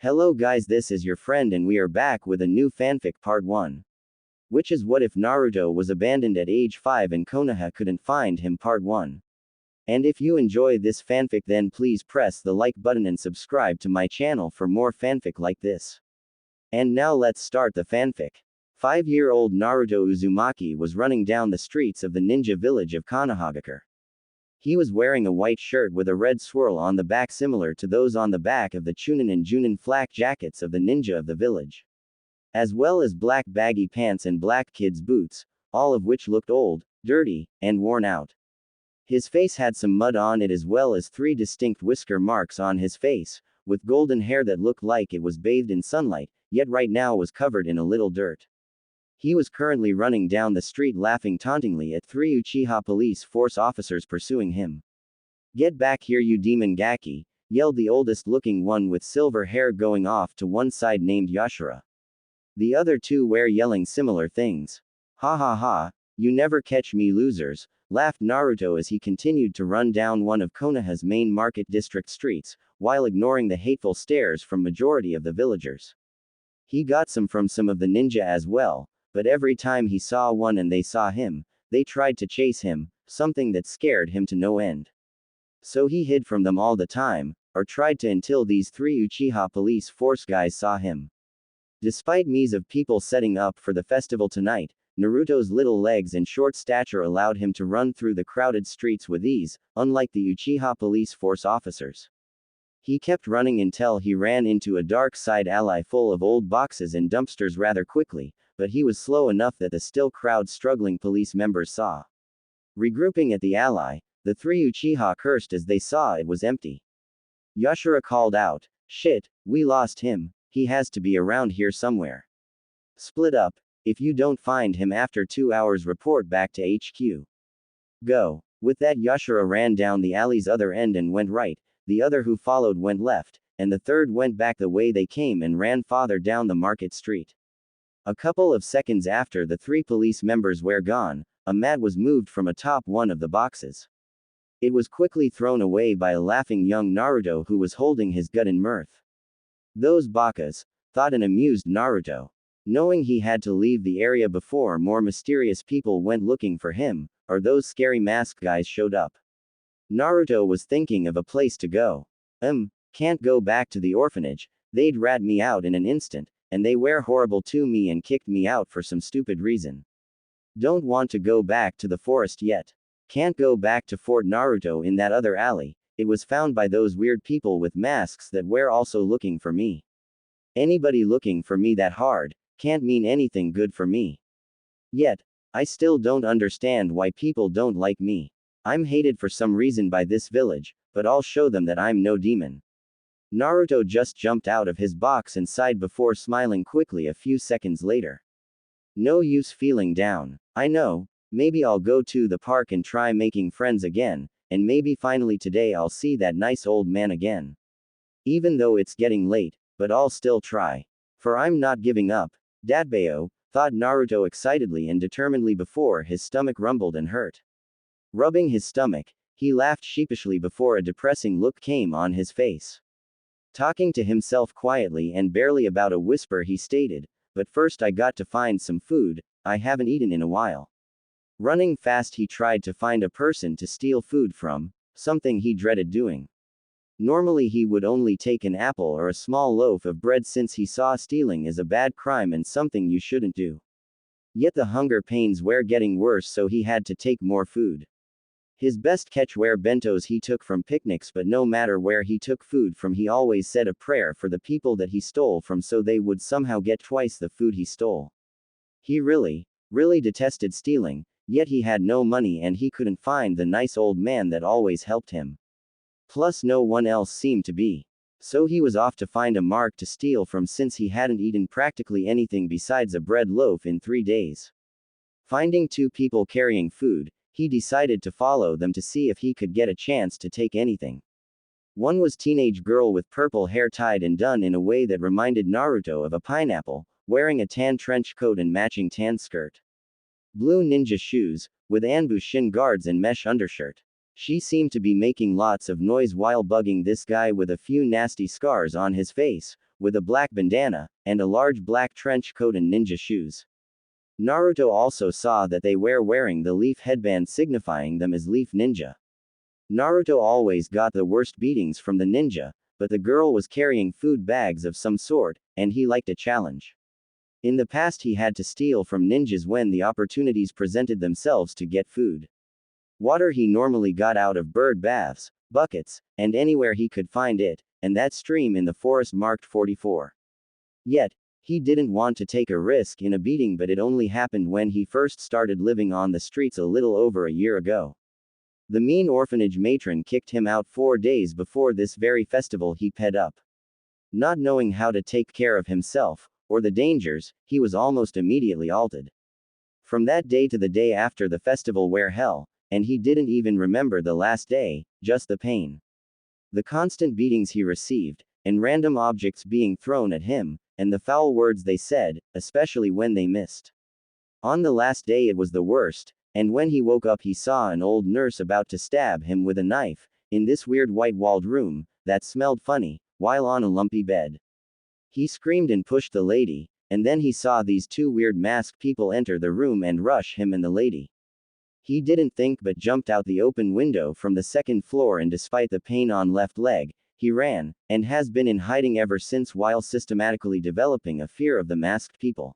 Hello guys, this is your friend and we are back with a new fanfic part 1. Which is what if Naruto was abandoned at age 5 and Konoha couldn't find him part 1. And if you enjoy this fanfic then please press the like button and subscribe to my channel for more fanfic like this. And now let's start the fanfic. 5-year-old Naruto Uzumaki was running down the streets of the ninja village of Konohagakure. He was wearing a white shirt with a red swirl on the back similar to those on the back of the Chunin and Junin flak jackets of the ninja of the village. As well as black baggy pants and black kids' boots, all of which looked old, dirty, and worn out. His face had some mud on it as well as 3 distinct whisker marks on his face, with golden hair that looked like it was bathed in sunlight, yet right now was covered in a little dirt. He was currently running down the street laughing tauntingly at 3 Uchiha police force officers pursuing him. "Get back here you demon Gaki," yelled the oldest looking one with silver hair going off to one side named Yashira. The other 2 were yelling similar things. "Ha ha ha, you never catch me losers," laughed Naruto as he continued to run down one of Konoha's main market district streets, while ignoring the hateful stares from majority of the villagers. He got some from some of the ninja as well. But every time he saw one and they saw him, they tried to chase him, something that scared him to no end. So he hid from them all the time, or tried to until these 3 Uchiha police force guys saw him. Despite me's of people setting up for the festival tonight, Naruto's little legs and short stature allowed him to run through the crowded streets with ease, unlike the Uchiha police force officers. He kept running until he ran into a dark side alley full of old boxes and dumpsters rather quickly, but he was slow enough that the still crowd struggling police members saw. Regrouping at the alley, the 3 Uchiha cursed as they saw it was empty. Yashira called out, "Shit, we lost him, he has to be around here somewhere. Split up, if you don't find him after 2 hours report back to HQ. Go." With that Yashira ran down the alley's other end and went right, the other who followed went left, and the third went back the way they came and ran farther down the market street. A couple of seconds after the 3 police members were gone, a mat was moved from atop one of the boxes. It was quickly thrown away by a laughing young Naruto who was holding his gut in mirth. "Those bakas," thought an amused Naruto. Knowing he had to leave the area before more mysterious people went looking for him, or those scary masked guys showed up. Naruto was thinking of a place to go. Can't go back to the orphanage, they'd rat me out in an instant. And they were horrible to me and kicked me out for some stupid reason. Don't want to go back to the forest yet. Can't go back to Fort Naruto in that other alley, it was found by those weird people with masks that were also looking for me. Anybody looking for me that hard, can't mean anything good for me. Yet, I still don't understand why people don't like me. I'm hated for some reason by this village, but I'll show them that I'm no demon." Naruto just jumped out of his box and sighed before smiling quickly a few seconds later. "No use feeling down. I know, maybe I'll go to the park and try making friends again, and maybe finally today I'll see that nice old man again. Even though it's getting late, but I'll still try. For I'm not giving up, Datbeo," thought Naruto excitedly and determinedly before his stomach rumbled and hurt. Rubbing his stomach, he laughed sheepishly before a depressing look came on his face. Talking to himself quietly and barely about a whisper he stated, "But first I got to find some food, I haven't eaten in a while." Running fast he tried to find a person to steal food from, something he dreaded doing. Normally he would only take an apple or a small loaf of bread since he saw stealing as a bad crime and something you shouldn't do. Yet the hunger pains were getting worse so he had to take more food. His best catch were bentos he took from picnics, but no matter where he took food from he always said a prayer for the people that he stole from so they would somehow get twice the food he stole. He really detested stealing, yet he had no money and he couldn't find the nice old man that always helped him. Plus no one else seemed to be. So he was off to find a mark to steal from since he hadn't eaten practically anything besides a bread loaf in 3 days. Finding 2 people carrying food, he decided to follow them to see if he could get a chance to take anything. One was teenage girl with purple hair tied and done in a way that reminded Naruto of a pineapple, wearing a tan trench coat and matching tan skirt. Blue ninja shoes, with Anbu shin guards and mesh undershirt. She seemed to be making lots of noise while bugging this guy with a few nasty scars on his face, with a black bandana, and a large black trench coat and ninja shoes. Naruto also saw that they were wearing the leaf headband signifying them as Leaf Ninja. Naruto always got the worst beatings from the ninja, but the girl was carrying food bags of some sort, and he liked a challenge. In the past he had to steal from ninjas when the opportunities presented themselves to get food. Water he normally got out of bird baths, buckets, and anywhere he could find it, and that stream in the forest marked 44. Yet, he didn't want to take a risk in a beating, but it only happened when he first started living on the streets a little over a year ago. The mean orphanage matron kicked him out 4 days before this very festival he ped up. Not knowing how to take care of himself, or the dangers, he was almost immediately altered. From that day to the day after the festival were hell, and he didn't even remember the last day, just the pain. The constant beatings he received, and random objects being thrown at him, and the foul words they said, especially when they missed. On the last day it was the worst, and when he woke up he saw an old nurse about to stab him with a knife, in this weird white-walled room, that smelled funny, while on a lumpy bed. He screamed and pushed the lady, and then he saw these 2 weird masked people enter the room and rush him and the lady. He didn't think but jumped out the open window from the 2nd floor, and despite the pain on left leg, he ran, and has been in hiding ever since while systematically developing a fear of the masked people.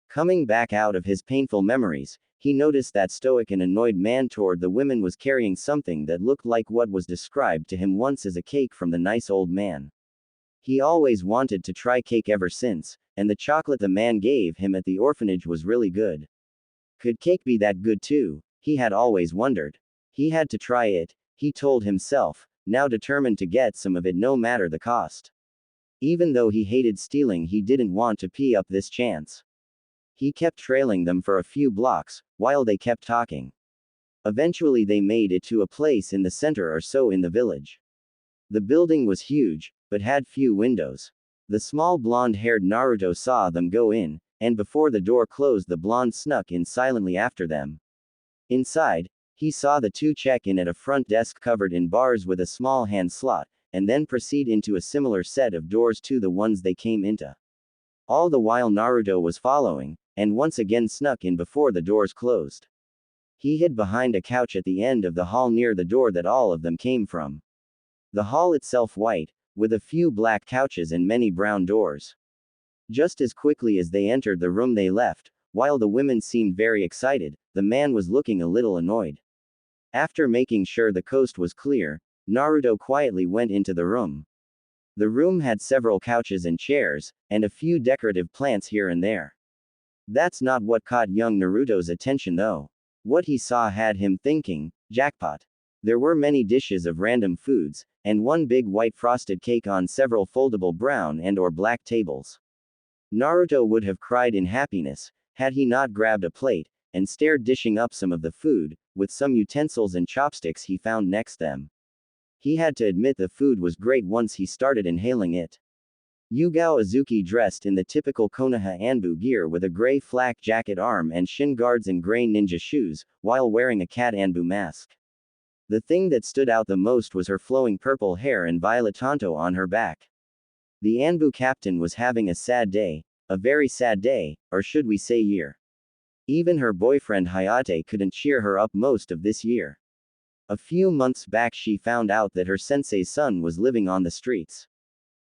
Coming back out of his painful memories, he noticed that stoic and annoyed man toward the women was carrying something that looked like what was described to him once as a cake from the nice old man. He always wanted to try cake ever since, and the chocolate the man gave him at the orphanage was really good. Could cake be that good too? He had always wondered. He had to try it, he told himself, now determined to get some of it no matter the cost. Even though he hated stealing, he didn't want to pee up this chance. He kept trailing them for a few blocks, while they kept talking. Eventually they made it to a place in the center or so in the village. The building was huge, but had few windows. The small blonde-haired Naruto saw them go in, and before the door closed the blonde snuck in silently after them. Inside, he saw the 2 check in at a front desk covered in bars with a small hand slot, and then proceed into a similar set of doors to the ones they came into. All the while Naruto was following, and once again snuck in before the doors closed. He hid behind a couch at the end of the hall near the door that all of them came from. The hall itself white, with a few black couches and many brown doors. Just as quickly as they entered the room they left, while the women seemed very excited, the man was looking a little annoyed. After making sure the coast was clear, Naruto quietly went into the room. The room had several couches and chairs, and a few decorative plants here and there. That's not what caught young Naruto's attention though. What he saw had him thinking, jackpot. There were many dishes of random foods, and one big white frosted cake on several foldable brown and or black tables. Naruto would have cried in happiness, had he not grabbed a plate, and stared dishing up some of the food, with some utensils and chopsticks he found next them. He had to admit the food was great once he started inhaling it. Yugao Azuki dressed in the typical Konoha Anbu gear with a gray flak jacket arm and shin guards and gray ninja shoes, while wearing a cat Anbu mask. The thing that stood out the most was her flowing purple hair and violet tanto on her back. The Anbu captain was having a sad day, a very sad day, or should we say year. Even her boyfriend Hayate couldn't cheer her up most of this year. A few months back she found out that her sensei's son was living on the streets.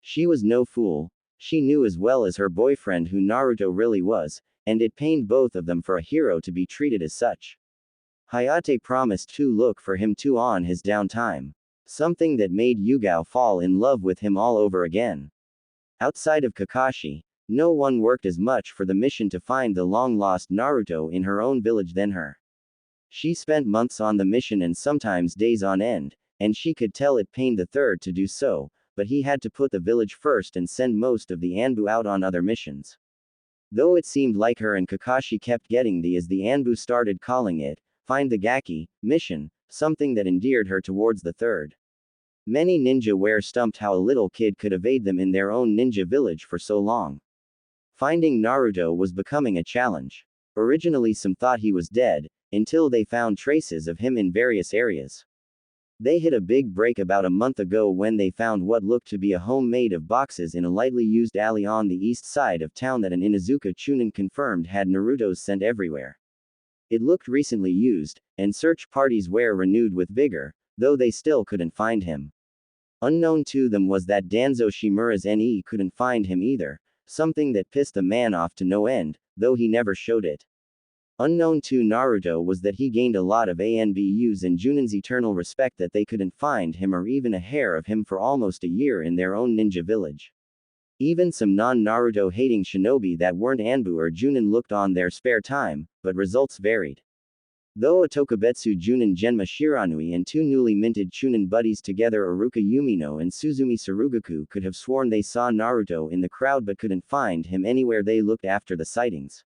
She was no fool, she knew as well as her boyfriend who Naruto really was, and it pained both of them for a hero to be treated as such. Hayate promised to look for him too on his downtime. Something that made Yugao fall in love with him all over again. Outside of Kakashi, no one worked as much for the mission to find the long-lost Naruto in her own village than her. She spent months on the mission and sometimes days on end, and she could tell it pained the third to do so, but he had to put the village first and send most of the Anbu out on other missions. Though it seemed like her and Kakashi kept getting the, as the Anbu started calling it, find the Gaki mission, something that endeared her towards the third. Many ninja were stumped how a little kid could evade them in their own ninja village for so long. Finding Naruto was becoming a challenge. Originally some thought he was dead, until they found traces of him in various areas. They hit a big break about a month ago when they found what looked to be a home made of boxes in a lightly used alley on the east side of town that an Inuzuka Chunin confirmed had Naruto's scent everywhere. It looked recently used, and search parties were renewed with vigor, though they still couldn't find him. Unknown to them was that Danzo Shimura's NE couldn't find him either, something that pissed the man off to no end, though he never showed it. Unknown to Naruto was that he gained a lot of ANBUs and Junin's eternal respect that they couldn't find him or even a hair of him for almost a year in their own ninja village. Even some non-Naruto hating shinobi that weren't Anbu or Junin looked on their spare time, but results varied. Though Otokubetsu Junin Genma Shiranui and two newly minted Chunin buddies together Iruka Yumino and Suzumi Sarugaku could have sworn they saw Naruto in the crowd but couldn't find him anywhere they looked after the sightings.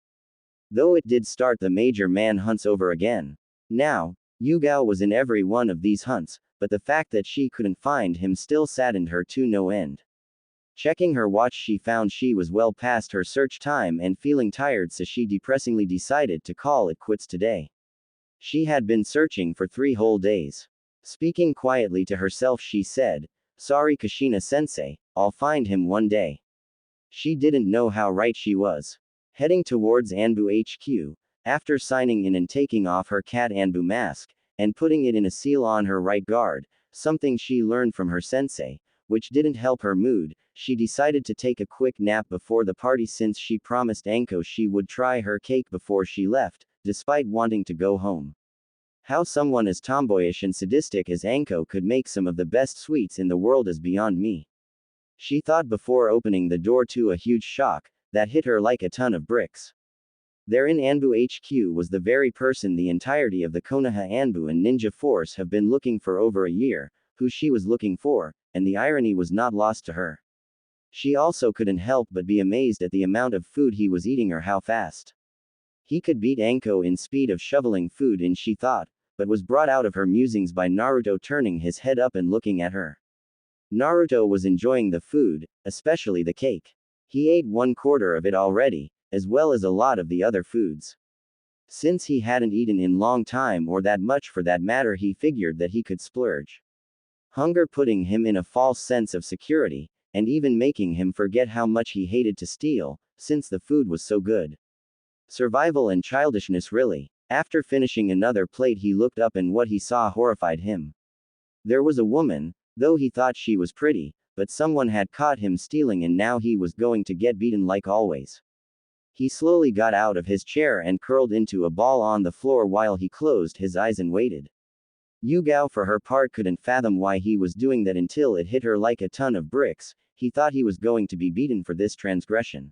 Though it did start the major manhunts over again. Now, Yugao was in every one of these hunts, but the fact that she couldn't find him still saddened her to no end. Checking her watch, she found she was well past her search time and feeling tired, so she depressingly decided to call it quits today. She had been searching for 3 whole days. Speaking quietly to herself, she said, "Sorry Kushina-sensei, I'll find him one day." She didn't know how right she was. Heading towards Anbu HQ, after signing in and taking off her cat Anbu mask, and putting it in a seal on her right guard, something she learned from her sensei, which didn't help her mood, she decided to take a quick nap before the party since she promised Anko she would try her cake before she left, despite wanting to go home. How someone as tomboyish and sadistic as Anko could make some of the best sweets in the world is beyond me. She thought before opening the door to a huge shock that hit her like a ton of bricks. There in Anbu HQ was the very person the entirety of the Konoha Anbu and Ninja Force have been looking for over a year, who she was looking for, and the irony was not lost to her. She also couldn't help but be amazed at the amount of food he was eating or how fast. He could beat Anko in speed of shoveling food in, she thought, but was brought out of her musings by Naruto turning his head up and looking at her. Naruto was enjoying the food, especially the cake. He ate 1/4 of it already, as well as a lot of the other foods. Since he hadn't eaten in long time or that much for that matter, he figured that he could splurge. Hunger putting him in a false sense of security, and even making him forget how much he hated to steal, since the food was so good. Survival and childishness really. After finishing another plate, he looked up and what he saw horrified him. There was a woman, though he thought she was pretty, but someone had caught him stealing and now he was going to get beaten like always. He slowly got out of his chair and curled into a ball on the floor while he closed his eyes and waited. Yugao for her part couldn't fathom why he was doing that until it hit her like a ton of bricks. He thought he was going to be beaten for this transgression.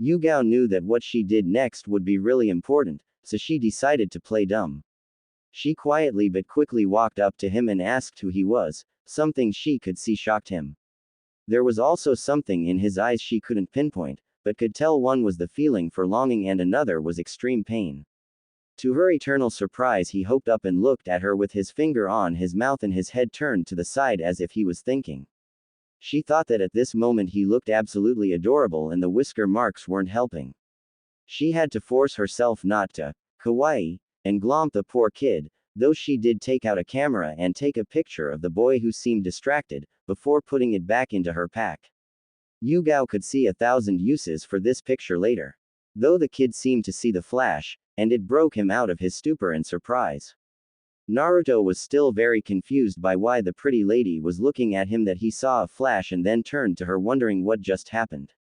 Yugao knew that what she did next would be really important, so she decided to play dumb. She quietly but quickly walked up to him and asked who he was, something she could see shocked him. There was also something in his eyes she couldn't pinpoint, but could tell one was the feeling for longing and another was extreme pain. To her eternal surprise, he hopped up and looked at her with his finger on his mouth and his head turned to the side as if he was thinking. She thought that at this moment he looked absolutely adorable and the whisker marks weren't helping. She had to force herself not to kawaii and glomp the poor kid, though she did take out a camera and take a picture of the boy who seemed distracted, before putting it back into her pack. Yugao could see 1,000 uses for this picture later. Though the kid seemed to see the flash, and it broke him out of his stupor and surprise. Naruto was still very confused by why the pretty lady was looking at him, that he saw a flash and then turned to her wondering what just happened.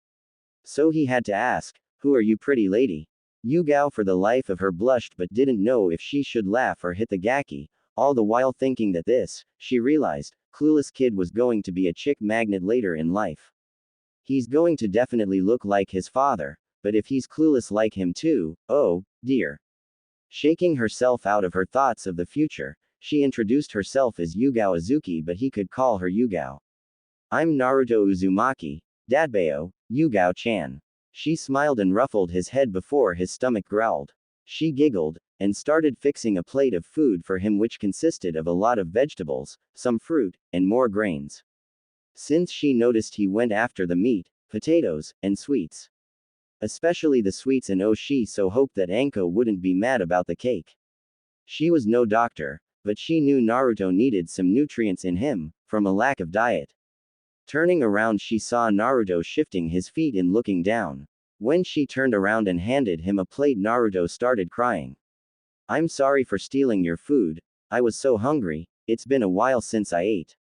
So he had to ask, "Who are you, pretty lady?" Yugao for the life of her blushed but didn't know if she should laugh or hit the gaki, all the while thinking that this, she realized, clueless kid was going to be a chick magnet later in life. He's going to definitely look like his father, but if he's clueless like him too, oh, dear. Shaking herself out of her thoughts of the future, she introduced herself as Yugao Azuki, but he could call her Yugao. "I'm Naruto Uzumaki, Dadbeo, Yugao-chan." She smiled and ruffled his head before his stomach growled. She giggled, and started fixing a plate of food for him which consisted of a lot of vegetables, some fruit, and more grains. Since she noticed he went after the meat, potatoes, and sweets. Especially the sweets, and she so hoped that Anko wouldn't be mad about the cake. She was no doctor, but she knew Naruto needed some nutrients in him, from a lack of diet. Turning around, she saw Naruto shifting his feet and looking down. When she turned around and handed him a plate, Naruto started crying. "I'm sorry for stealing your food, I was so hungry, it's been a while since I ate.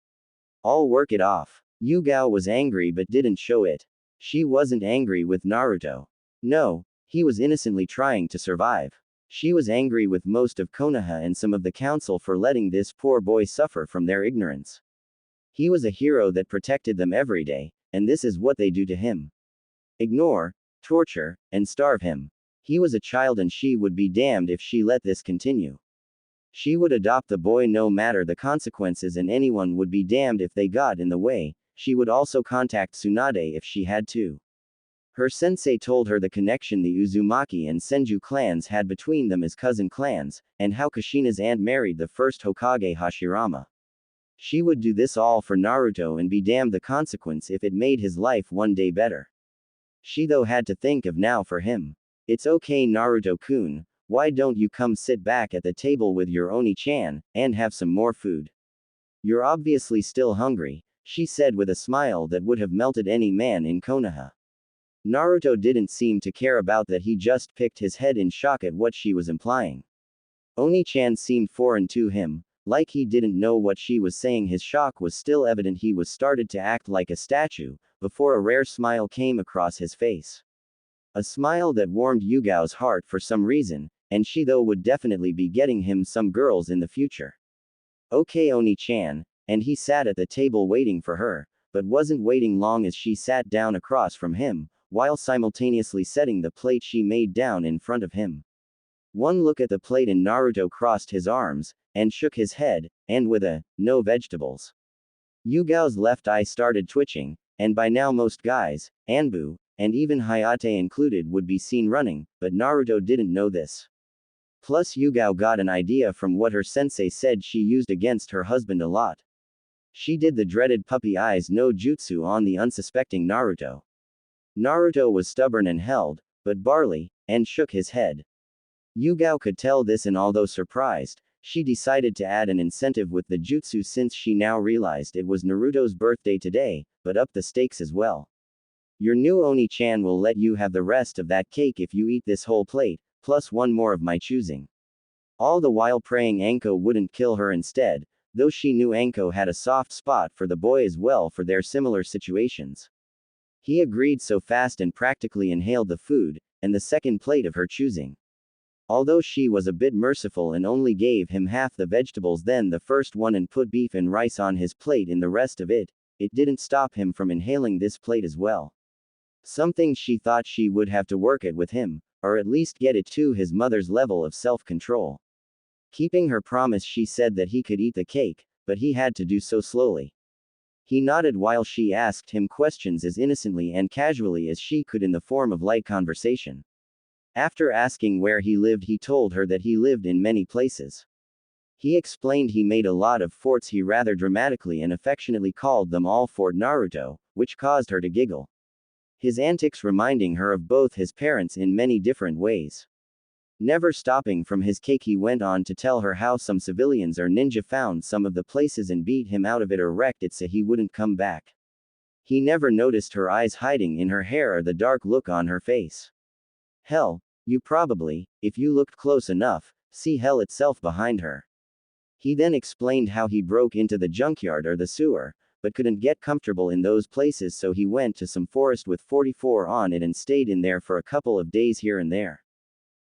I'll work it off." Yugao was angry but didn't show it. She wasn't angry with Naruto. No, he was innocently trying to survive. She was angry with most of Konoha and some of the council for letting this poor boy suffer from their ignorance. He was a hero that protected them every day, and this is what they do to him. Ignore, torture, and starve him. He was a child and she would be damned if she let this continue. She would adopt the boy no matter the consequences, and anyone would be damned if they got in the way. She would also contact Tsunade if she had to. Her sensei told her the connection the Uzumaki and Senju clans had between them as cousin clans, and how Kushina's aunt married the first Hokage Hashirama. She would do this all for Naruto and be damned the consequence if it made his life one day better. She though had to think of now for him. "It's okay, Naruto-kun, why don't you come sit back at the table with your Oni-chan, and have some more food? You're obviously still hungry," she said with a smile that would have melted any man in Konoha. Naruto didn't seem to care about that, he just picked his head in shock at what she was implying. Oni-chan seemed foreign to him, like he didn't know what she was saying. His shock was still evident. He was started to act like a statue, before a rare smile came across his face. A smile that warmed Yugao's heart for some reason, and she though would definitely be getting him some girls in the future. "Okay, Oni-chan," and he sat at the table waiting for her, but wasn't waiting long as she sat down across from him, while simultaneously setting the plate she made down in front of him. One look at the plate and Naruto crossed his arms, and shook his head, and with a, "No vegetables." Yugao's left eye started twitching, and by now most guys, Anbu, and even Hayate included, would be seen running, but Naruto didn't know this. Plus Yugao got an idea from what her sensei said she used against her husband a lot. She did the dreaded puppy eyes no jutsu on the unsuspecting Naruto. Naruto was stubborn and held, but barley, and shook his head. Yugao could tell this, and although surprised, she decided to add an incentive with the jutsu since she now realized it was Naruto's birthday today, but up the stakes as well. "Your new Oni-chan will let you have the rest of that cake if you eat this whole plate, plus one more of my choosing." All the while praying Anko wouldn't kill her instead, though she knew Anko had a soft spot for the boy as well for their similar situations. He agreed so fast and practically inhaled the food, and the second plate of her choosing. Although she was a bit merciful and only gave him half the vegetables then the first one and put beef and rice on his plate in the rest of it, it didn't stop him from inhaling this plate as well. Something she thought she would have to work at with him, or at least get it to his mother's level of self-control. Keeping her promise, she said that he could eat the cake, but he had to do so slowly. He nodded while she asked him questions as innocently and casually as she could in the form of light conversation. After asking where he lived, he told her that he lived in many places. He explained he made a lot of forts. He rather dramatically and affectionately called them all Fort Naruto, which caused her to giggle. His antics reminding her of both his parents in many different ways. Never stopping from his cake, he went on to tell her how some civilians or ninja found some of the places and beat him out of it or wrecked it so he wouldn't come back. He never noticed her eyes hiding in her hair or the dark look on her face. Hell, you probably, if you looked close enough, see hell itself behind her. He then explained how he broke into the junkyard or the sewer, but couldn't get comfortable in those places, so he went to some forest with 44 on it and stayed in there for a couple of days here and there.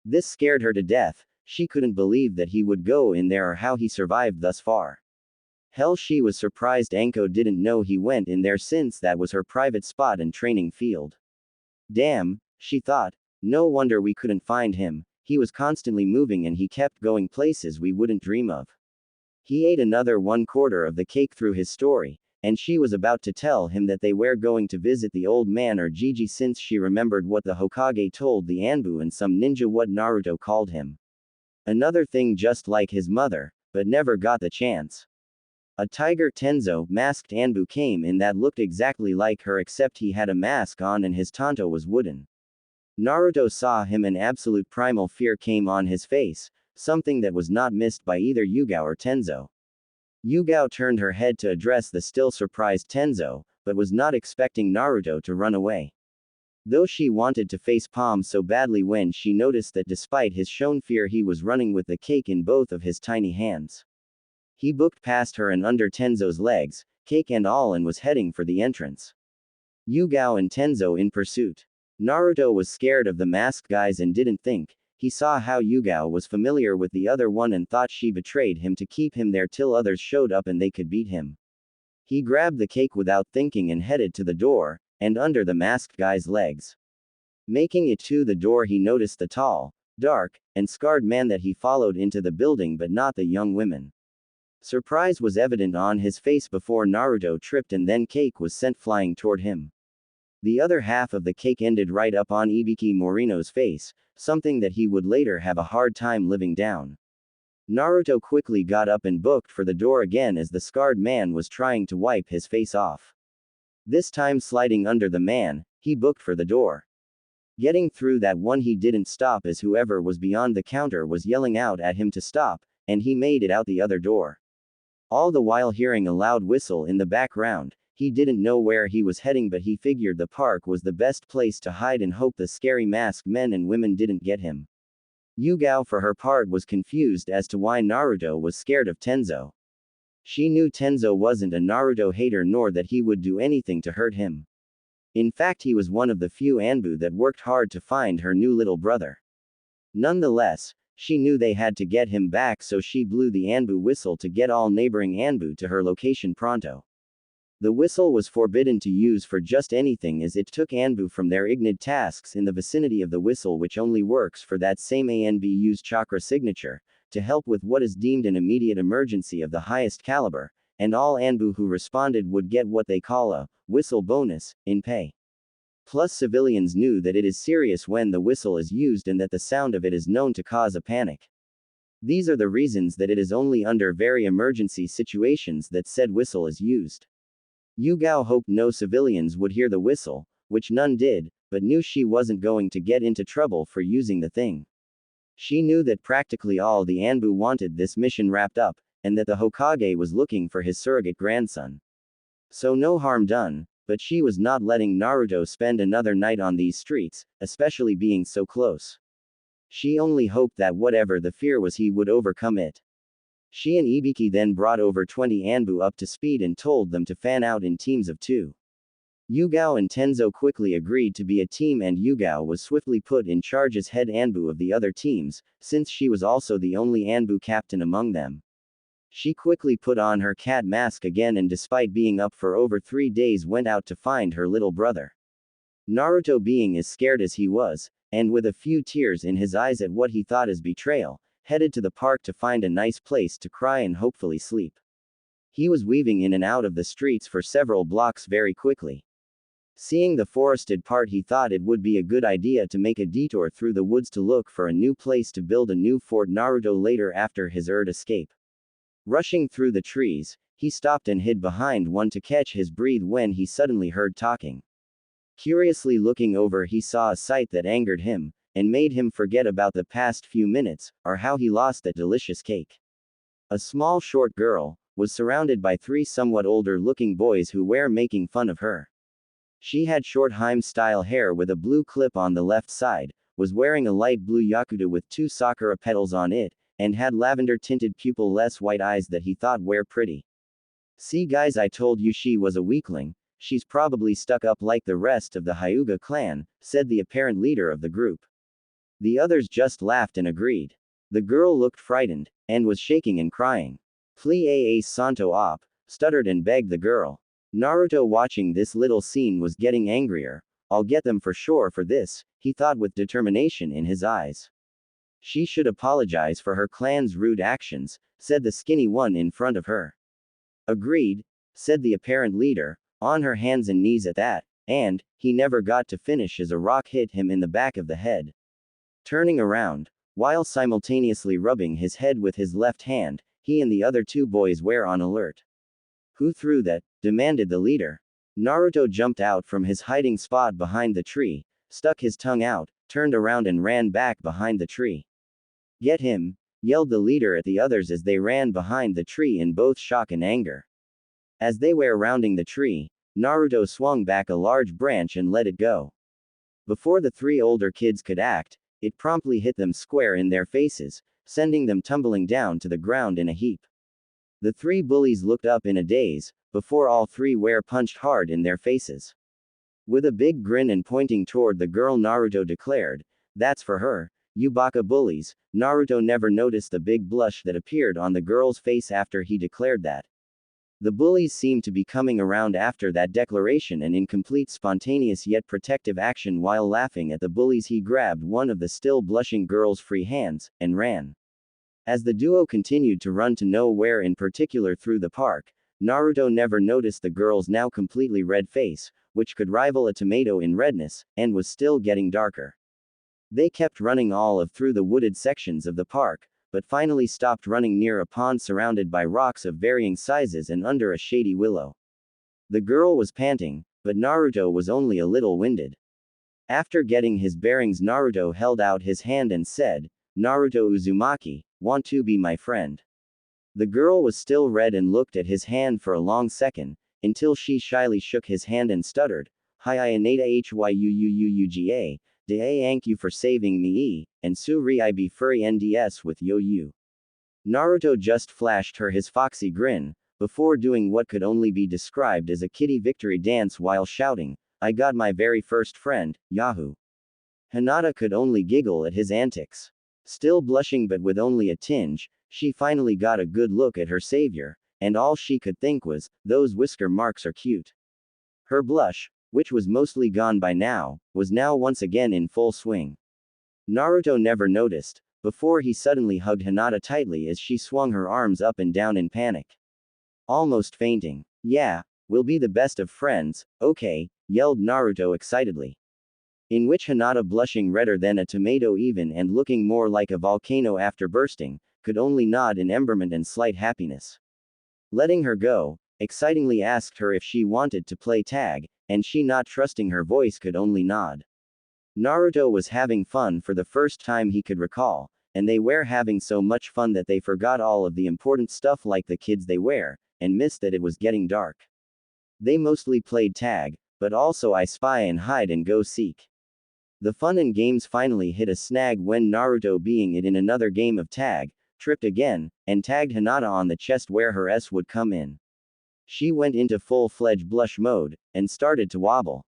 This scared her to death. She couldn't believe that he would go in there or how he survived thus far. Hell, she was surprised Anko didn't know he went in there since that was her private spot and training field. Damn, she thought, no wonder we couldn't find him. He was constantly moving and he kept going places we wouldn't dream of. He ate another 1/4 of the cake through his story, and she was about to tell him that they were going to visit the old man or Gigi since she remembered what the Hokage told the Anbu and some ninja what Naruto called him. Another thing just like his mother, but never got the chance. A Tiger Tenzo masked Anbu came in that looked exactly like her except he had a mask on and his tanto was wooden. Naruto saw him and absolute primal fear came on his face, something that was not missed by either Yugao or Tenzo. Yugao turned her head to address the still surprised Tenzo, but was not expecting Naruto to run away. Though she wanted to face palm so badly when she noticed that despite his shown fear he was running with the cake in both of his tiny hands. He booked past her and under Tenzo's legs, cake and all, and was heading for the entrance. Yugao and Tenzo in pursuit. Naruto was scared of the masked guys and didn't think. He saw how Yugao was familiar with the other one and thought she betrayed him to keep him there till others showed up and they could beat him. He grabbed the cake without thinking and headed to the door, and under the masked guy's legs. Making it to the door, he noticed the tall, dark, and scarred man that he followed into the building, but not the young women. Surprise was evident on his face before Naruto tripped and then cake was sent flying toward him. The other half of the cake ended right up on Ibiki Morino's face, something that he would later have a hard time living down. Naruto quickly got up and booked for the door again as the scarred man was trying to wipe his face off. This time sliding under the man, he booked for the door. Getting through that one, he didn't stop as whoever was beyond the counter was yelling out at him to stop, and he made it out the other door. All the while hearing a loud whistle in the background. He didn't know where he was heading, but he figured the park was the best place to hide and hope the scary masked men and women didn't get him. Yugao for her part was confused as to why Naruto was scared of Tenzo. She knew Tenzo wasn't a Naruto hater nor that he would do anything to hurt him. In fact, he was one of the few Anbu that worked hard to find her new little brother. Nonetheless, she knew they had to get him back, so she blew the Anbu whistle to get all neighboring Anbu to her location pronto. The whistle was forbidden to use for just anything as it took Anbu from their ignored tasks in the vicinity of the whistle, which only works for that same Anbu's chakra signature, to help with what is deemed an immediate emergency of the highest caliber, and all Anbu who responded would get what they call a whistle bonus in pay. Plus, civilians knew that it is serious when the whistle is used and that the sound of it is known to cause a panic. These are the reasons that it is only under very emergency situations that said whistle is used. Yugao hoped no civilians would hear the whistle, which none did, but knew she wasn't going to get into trouble for using the thing. She knew that practically all the Anbu wanted this mission wrapped up, and that the Hokage was looking for his surrogate grandson. So no harm done, but she was not letting Naruto spend another night on these streets, especially being so close. She only hoped that whatever the fear was, he would overcome it. She and Ibiki then brought over 20 Anbu up to speed and told them to fan out in teams of 2. Yugao and Tenzo quickly agreed to be a team, and Yugao was swiftly put in charge as head Anbu of the other teams, since she was also the only Anbu captain among them. She quickly put on her cat mask again and despite being up for over 3 days went out to find her little brother. Naruto, being as scared as he was, and with a few tears in his eyes at what he thought as betrayal, headed to the park to find a nice place to cry and hopefully sleep. He was weaving in and out of the streets for several blocks very quickly. Seeing the forested part, he thought it would be a good idea to make a detour through the woods to look for a new place to build a new fort Naruto later after his escape. Rushing through the trees, he stopped and hid behind one to catch his breath when he suddenly heard talking. Curiously looking over, he saw a sight that angered him, and made him forget about the past few minutes, or how he lost that delicious cake. A small short girl was surrounded by 3 somewhat older looking boys who were making fun of her. She had short Heim-style hair with a blue clip on the left side, was wearing a light blue yakuta with 2 sakura petals on it, and had lavender-tinted pupil-less white eyes that he thought were pretty. "See guys, I told you she was a weakling. She's probably stuck up like the rest of the Hyuga clan," said the apparent leader of the group. The others just laughed and agreed. The girl looked frightened, and was shaking and crying. "Please santo op," stuttered and begged the girl. Naruto, watching this little scene, was getting angrier. "I'll get them for sure for this," he thought with determination in his eyes. "She should apologize for her clan's rude actions," said the skinny one in front of her. "Agreed," said the apparent leader, on her hands and knees at that, and he never got to finish as a rock hit him in the back of the head. Turning around, while simultaneously rubbing his head with his left hand, he and the other 2 boys were on alert. "Who threw that?" demanded the leader. Naruto jumped out from his hiding spot behind the tree, stuck his tongue out, turned around and ran back behind the tree. "Get him!" yelled the leader at the others as they ran behind the tree in both shock and anger. As they were rounding the tree, Naruto swung back a large branch and let it go. Before the three older kids could act, it promptly hit them square in their faces, sending them tumbling down to the ground in a heap. The three bullies looked up in a daze, before all three were punched hard in their faces. With a big grin and pointing toward the girl, Naruto declared, "That's for her, you baka bullies." Naruto never noticed the big blush that appeared on the girl's face after he declared that. The bullies seemed to be coming around after that declaration, and in complete spontaneous yet protective action while laughing at the bullies, he grabbed one of the still blushing girl's free hands, and ran. As the duo continued to run to nowhere in particular through the park, Naruto never noticed the girl's now completely red face, which could rival a tomato in redness, and was still getting darker. They kept running all of through the wooded sections of the park, but finally stopped running near a pond surrounded by rocks of varying sizes and under a shady willow. The girl was panting, but Naruto was only a little winded. After getting his bearings, Naruto held out his hand and said, "Naruto Uzumaki, want to be my friend?" The girl was still red and looked at his hand for a long second, until she shyly shook his hand and stuttered, "Hi Anata Hyuuuuga, de thank you for saving me, and suri I be furry nds with yo you." Naruto just flashed her his foxy grin, before doing what could only be described as a kitty victory dance while shouting, "I got my very first friend, Yahoo!" Hinata could only giggle at his antics. Still blushing but with only a tinge, she finally got a good look at her savior, and all she could think was, "Those whisker marks are cute." Her blush, which was mostly gone by now, was now once again in full swing. Naruto never noticed, before he suddenly hugged Hinata tightly as she swung her arms up and down in panic. Almost fainting. "Yeah, we'll be the best of friends, okay," yelled Naruto excitedly. In which Hinata, blushing redder than a tomato even and looking more like a volcano after bursting, could only nod in emberment and slight happiness. Letting her go, excitingly asked her if she wanted to play tag, and she, not trusting her voice, could only nod. Naruto was having fun for the first time he could recall, and they were having so much fun that they forgot all of the important stuff like the kids they were, and missed that it was getting dark. They mostly played tag, but also I spy and hide and go seek. The fun and games finally hit a snag when Naruto, being it in another game of tag, tripped again, and tagged Hinata on the chest where her S would come in. She went into full-fledged blush mode, and started to wobble.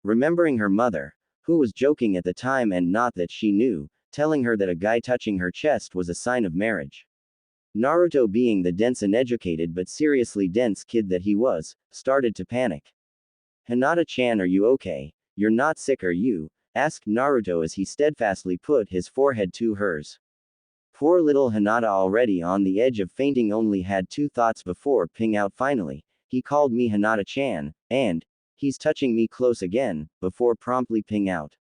Remembering her mother, who was joking at the time and not that she knew, telling her that a guy touching her chest was a sign of marriage. Naruto, being the dense and educated but seriously dense kid that he was, started to panic. "Hinata-chan, are you okay? You're not sick, are you?" asked Naruto as he steadfastly put his forehead to hers. Poor little Hinata, already on the edge of fainting, only had two thoughts before ping out finally, "He called me Hinata-chan, and he's touching me close again," before promptly ping out.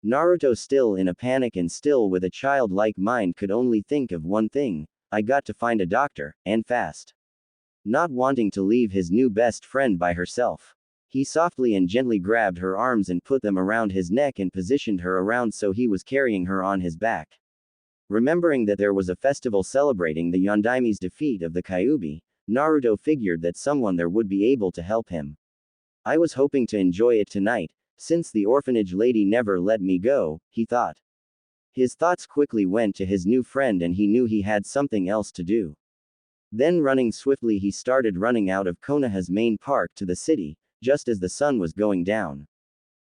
Naruto, still in a panic and still with a childlike mind, could only think of one thing: "I got to find a doctor, and fast." Not wanting to leave his new best friend by herself, he softly and gently grabbed her arms and put them around his neck and positioned her around so he was carrying her on his back. Remembering that there was a festival celebrating the Yondaime's defeat of the Kyuubi, Naruto figured that someone there would be able to help him. "I was hoping to enjoy it tonight, since the orphanage lady never let me go," he thought. His thoughts quickly went to his new friend and he knew he had something else to do. Then running swiftly, he started running out of Konoha's main park to the city, just as the sun was going down.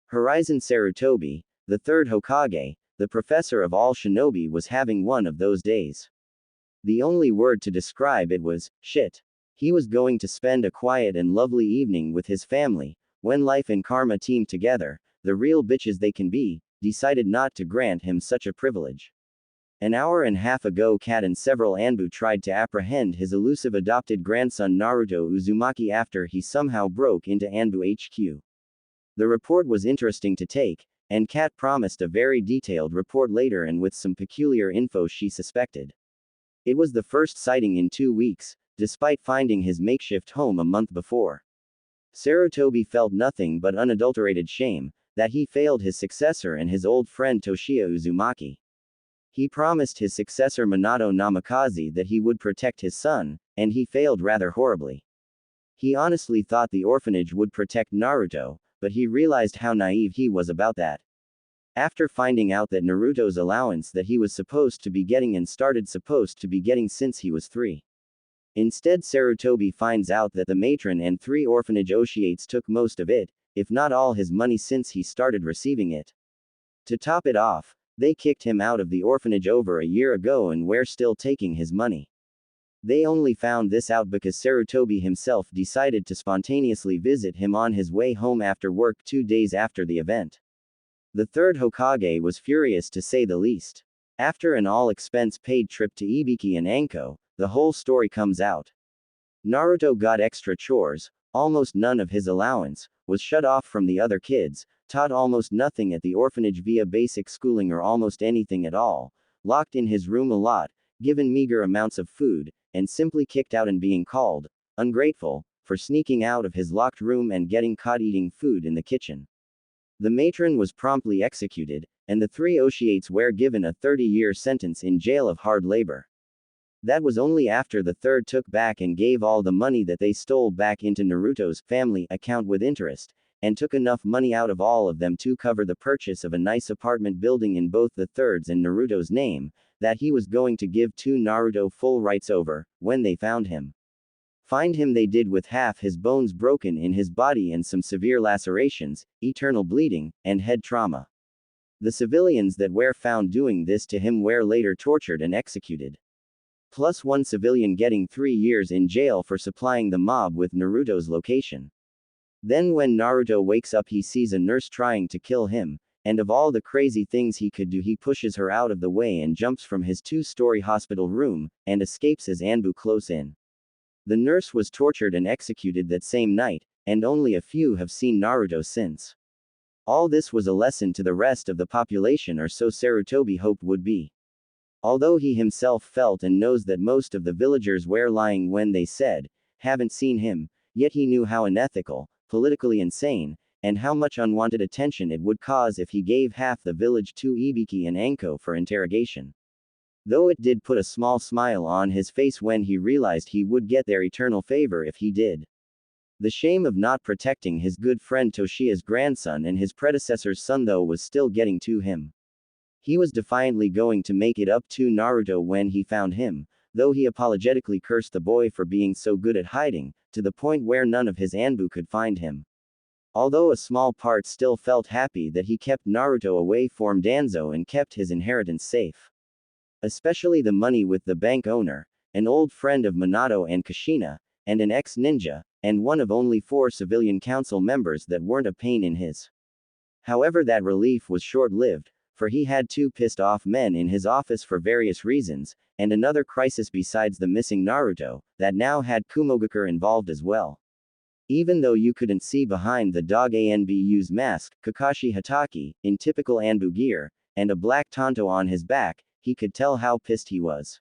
Horizon Sarutobi, the third Hokage, the professor of all shinobi, was having one of those days. The only word to describe it was, shit. He was going to spend a quiet and lovely evening with his family, when life and karma teamed together, the real bitches they can be, decided not to grant him such a privilege. An hour and a half ago, Kat and several Anbu tried to apprehend his elusive adopted grandson Naruto Uzumaki after he somehow broke into Anbu HQ. The report was interesting to take, and Kat promised a very detailed report later and with some peculiar info she suspected. It was the first sighting in 2 weeks, despite finding his makeshift home a month before. Sarutobi felt nothing but unadulterated shame that he failed his successor and his old friend Toshiya Uzumaki. He promised his successor Minato Namikaze that he would protect his son, and he failed rather horribly. He honestly thought the orphanage would protect Naruto, but he realized how naive he was about that. After finding out that Naruto's allowance that he was supposed to be getting and started supposed to be getting since he was 3. Instead, Sarutobi finds out that the matron and 3 orphanage Oshiates took most of it, if not all his money since he started receiving it. To top it off, they kicked him out of the orphanage over a year ago and were still taking his money. They only found this out because Sarutobi himself decided to spontaneously visit him on his way home after work 2 days after the event. The third Hokage was furious to say the least. After an all-expense-paid trip to Ibiki and Anko, the whole story comes out. Naruto got extra chores, almost none of his allowance, was shut off from the other kids, taught almost nothing at the orphanage via basic schooling or almost anything at all, locked in his room a lot, given meager amounts of food, and simply kicked out and being called ungrateful for sneaking out of his locked room and getting caught eating food in the kitchen. The matron was promptly executed, and the 3 Oshiates were given a 30-year sentence in jail of hard labor. That was only after the third took back and gave all the money that they stole back into Naruto's family account with interest, and took enough money out of all of them to cover the purchase of a nice apartment building in both the third's and Naruto's name, that he was going to give to Naruto full rights over, when they found him. Find him they did with half his bones broken in his body and some severe lacerations, eternal bleeding, and head trauma. The civilians that were found doing this to him were later tortured and executed. Plus 1 civilian getting 3 years in jail for supplying the mob with Naruto's location. Then when Naruto wakes up he sees a nurse trying to kill him, and of all the crazy things he could do he pushes her out of the way and jumps from his 2-story hospital room, and escapes as Anbu close in. The nurse was tortured and executed that same night, and only a few have seen Naruto since. All this was a lesson to the rest of the population, or so Sarutobi hoped would be. Although he himself felt and knows that most of the villagers were lying when they said, haven't seen him, yet he knew how unethical, politically insane, and how much unwanted attention it would cause if he gave half the village to Ibiki and Anko for interrogation. Though it did put a small smile on his face when he realized he would get their eternal favor if he did. The shame of not protecting his good friend Toshiya's grandson and his predecessor's son though was still getting to him. He was defiantly going to make it up to Naruto when he found him, though he apologetically cursed the boy for being so good at hiding, to the point where none of his Anbu could find him. Although a small part still felt happy that he kept Naruto away from Danzo and kept his inheritance safe. Especially the money with the bank owner, an old friend of Minato and Kushina, and an ex-ninja, and one of only 4 civilian council members that weren't a pain in his. However, that relief was short-lived, for he had 2 pissed-off men in his office for various reasons, and another crisis besides the missing Naruto, that now had Kumogakure involved as well. Even though you couldn't see behind the dog Anbu's mask, Kakashi Hatake, in typical Anbu gear, and a black tanto on his back, he could tell how pissed he was.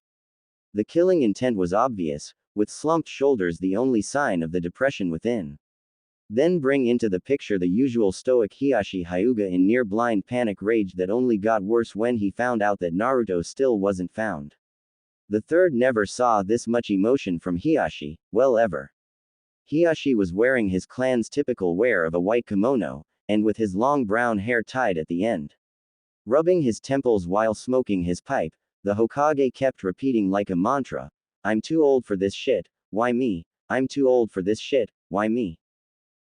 The killing intent was obvious, with slumped shoulders the only sign of the depression within. Then bring into the picture the usual stoic Hiashi Hyuga in near-blind panic rage that only got worse when he found out that Naruto still wasn't found. The third never saw this much emotion from Hiashi, well ever. Hiashi was wearing his clan's typical wear of a white kimono, and with his long brown hair tied at the end. Rubbing his temples while smoking his pipe, the Hokage kept repeating like a mantra, "I'm too old for this shit, why me? I'm too old for this shit, why me?"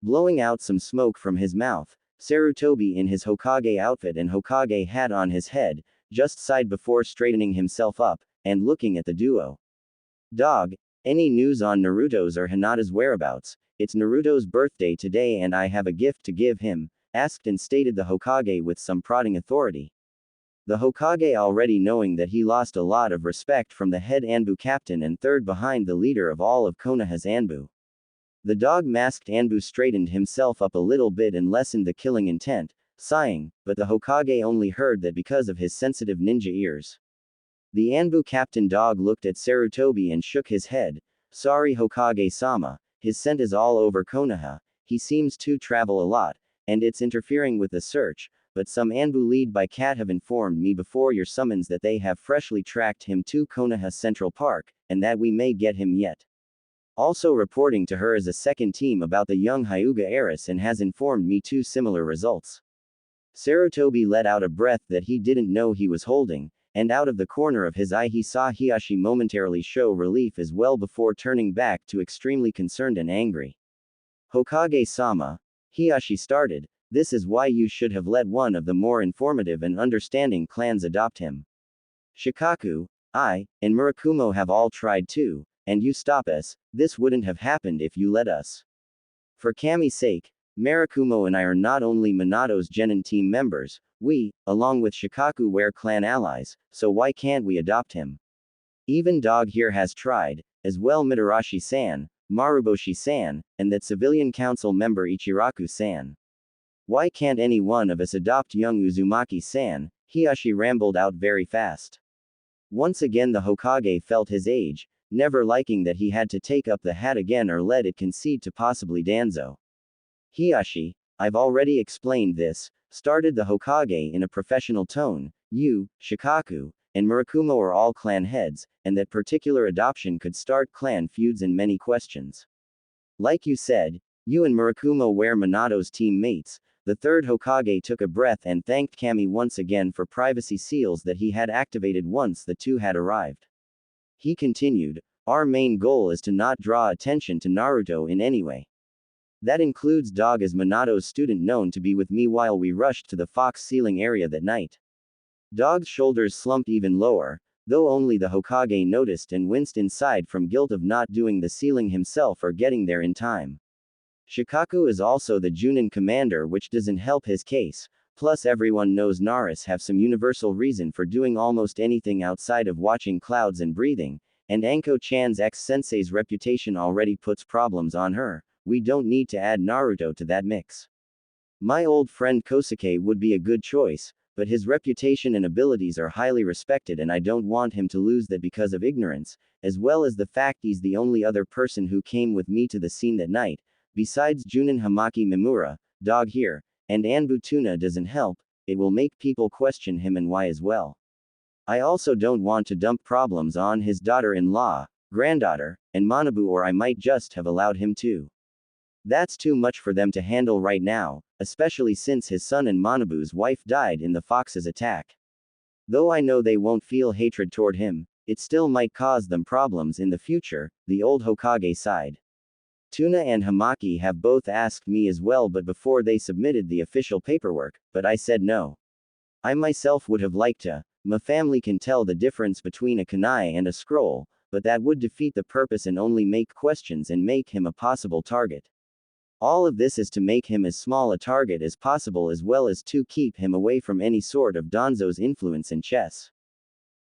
Blowing out some smoke from his mouth, Sarutobi in his Hokage outfit and Hokage hat on his head, just sighed before straightening himself up, and looking at the duo. "Dog, any news on Naruto's or Hinata's whereabouts? It's Naruto's birthday today and I have a gift to give him," asked and stated the Hokage with some prodding authority. The Hokage, already knowing that he lost a lot of respect from the head Anbu captain and third behind the leader of all of Konoha's Anbu. The dog-masked Anbu straightened himself up a little bit and lessened the killing intent, sighing, but the Hokage only heard that because of his sensitive ninja ears. The Anbu captain dog looked at Sarutobi and shook his head. "Sorry Hokage-sama, his scent is all over Konoha, he seems to travel a lot, and it's interfering with the search, but some Anbu lead by Cat have informed me before your summons that they have freshly tracked him to Konoha Central Park, and that we may get him yet. Also reporting to her is a second team about the young Hyuga heiress and has informed me two similar results. Sarutobi let out a breath that he didn't know he was holding, and out of the corner of his eye he saw Hiashi momentarily show relief as well before turning back to extremely concerned and angry. Hokage-sama, Hiashi started, this is why you should have let one of the more informative and understanding clans adopt him. Shikaku, I, and Murakumo have all tried too, and you stop us, this wouldn't have happened if you let us. For Kami's sake, Murakumo and I are not only Minato's Genin team members, we, along with Shikaku wear clan allies, so why can't we adopt him? Even Dog here has tried, as well Mitarashi-san, Maruboshi-san, and that civilian council member Ichiraku-san. Why can't any one of us adopt young Uzumaki-san? Hiashi rambled out very fast. Once again the Hokage felt his age, never liking that he had to take up the hat again or let it concede to possibly Danzo. Hiashi, I've already explained this, started the Hokage in a professional tone, you, Shikaku, and Murakumo are all clan heads, and that particular adoption could start clan feuds and many questions. Like you said, you and Murakumo were Minato's teammates. The third Hokage took a breath and thanked Kami once again for privacy seals that he had activated once the two had arrived. He continued, our main goal is to not draw attention to Naruto in any way. That includes Dog as Minato's student known to be with me while we rushed to the fox sealing area that night. Dog's shoulders slumped even lower, though only the Hokage noticed and winced inside from guilt of not doing the sealing himself or getting there in time. Shikaku is also the Junin commander, which doesn't help his case, plus everyone knows Naris have some universal reason for doing almost anything outside of watching clouds and breathing, and Anko-chan's ex-sensei's reputation already puts problems on her. We don't need to add Naruto to that mix. My old friend Kosuke would be a good choice, but his reputation and abilities are highly respected and I don't want him to lose that because of ignorance, as well as the fact he's the only other person who came with me to the scene that night, besides Junin Hamaki Mimura, Dog here, and Anbu Tuna doesn't help, it will make people question him and why as well. I also don't want to dump problems on his daughter-in-law, granddaughter, and Manabu, or I might just have allowed him to. That's too much for them to handle right now, especially since his son and Manabu's wife died in the fox's attack. Though I know they won't feel hatred toward him, it still might cause them problems in the future, the old Hokage sighed. Tuna and Hamaki have both asked me as well, but before they submitted the official paperwork, but I said no. I myself would have liked to. My family can tell the difference between a kunai and a scroll, but that would defeat the purpose and only make questions and make him a possible target. All of this is to make him as small a target as possible as well as to keep him away from any sort of Danzo's influence in chess.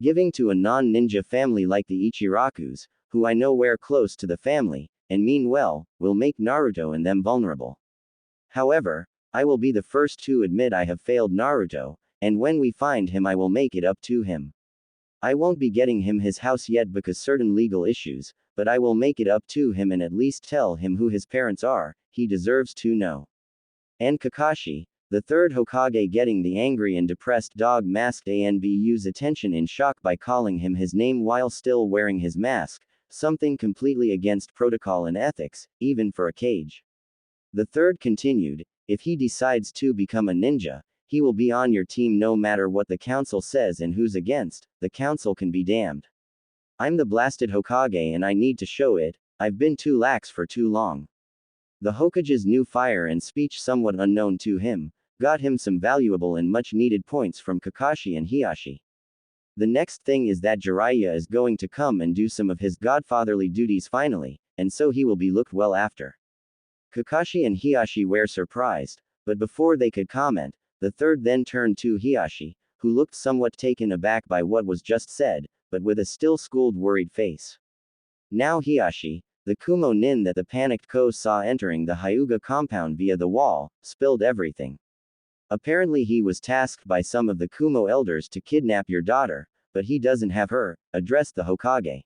Giving to a non-ninja family like the Ichirakus, who I know were close to the family, and mean well, will make Naruto and them vulnerable. However, I will be the first to admit I have failed Naruto, and when we find him I will make it up to him. I won't be getting him his house yet because certain legal issues, but I will make it up to him and at least tell him who his parents are, he deserves to know. And Kakashi, the third Hokage, getting the angry and depressed Dog masked Anbu's attention in shock by calling him his name while still wearing his mask, something completely against protocol and ethics, even for a cage. The third continued, if he decides to become a ninja, he will be on your team no matter what the council says and who's against, the council can be damned. I'm the blasted Hokage and I need to show it, I've been too lax for too long. The Hokage's new fire and speech, somewhat unknown to him, got him some valuable and much needed points from Kakashi and Hiashi. The next thing is that Jiraiya is going to come and do some of his godfatherly duties finally, and so he will be looked well after. Kakashi and Hiashi were surprised, but before they could comment, the third then turned to Hiashi, who looked somewhat taken aback by what was just said, but with a still schooled worried face. Now Hiashi, the Kumo nin that the panicked Ko saw entering the Hyuga compound via the wall, spilled everything. Apparently he was tasked by some of the Kumo elders to kidnap your daughter, but he doesn't have her, addressed the Hokage.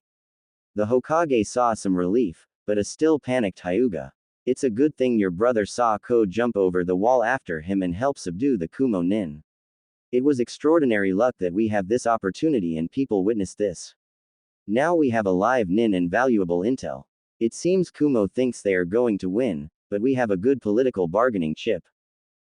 The Hokage saw some relief, but a still panicked Hyuga. It's a good thing your brother saw Ko jump over the wall after him and help subdue the Kumo nin. It was extraordinary luck that we have this opportunity and people witnessed this. Now we have a live nin and valuable intel. It seems Kumo thinks they are going to win, but we have a good political bargaining chip.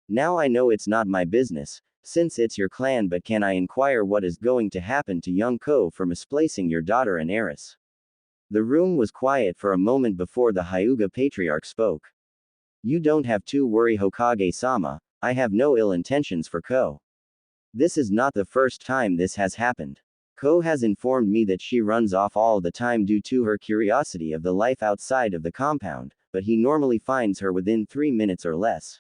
Now I know it's not my business, since it's your clan, but can I inquire what is going to happen to young Ko for misplacing your daughter and heiress? The room was quiet for a moment before the Hyuga patriarch spoke. You don't have to worry, Hokage-sama, I have no ill intentions for Ko. This is not the first time this has happened. Ko has informed me that she runs off all the time due to her curiosity of the life outside of the compound, but he normally finds her within 3 minutes or less.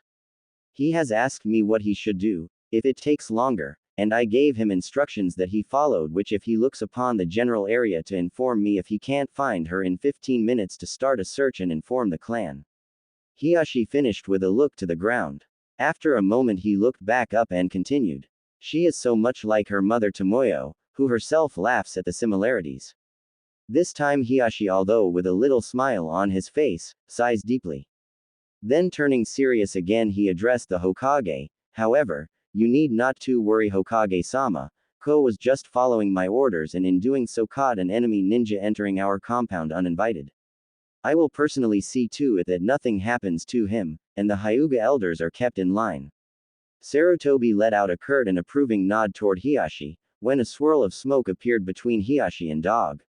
He has asked me what he should do, if it takes longer, and I gave him instructions that he followed, which if he looks upon the general area to inform me if he can't find her in 15 minutes to start a search and inform the clan. Hiyashi finished with a look to the ground. After a moment he looked back up and continued. She is so much like her mother Tomoyo, who herself laughs at the similarities. This time Hiyashi, although with a little smile on his face, sighs deeply. Then turning serious again he addressed the Hokage, however, you need not to worry, Hokage-sama, Ko was just following my orders and in doing so caught an enemy ninja entering our compound uninvited. I will personally see to it that nothing happens to him, and the Hyuga elders are kept in line. Sarutobi let out a curt and approving nod toward Hiyashi, when a swirl of smoke appeared between Hiyashi and Dog.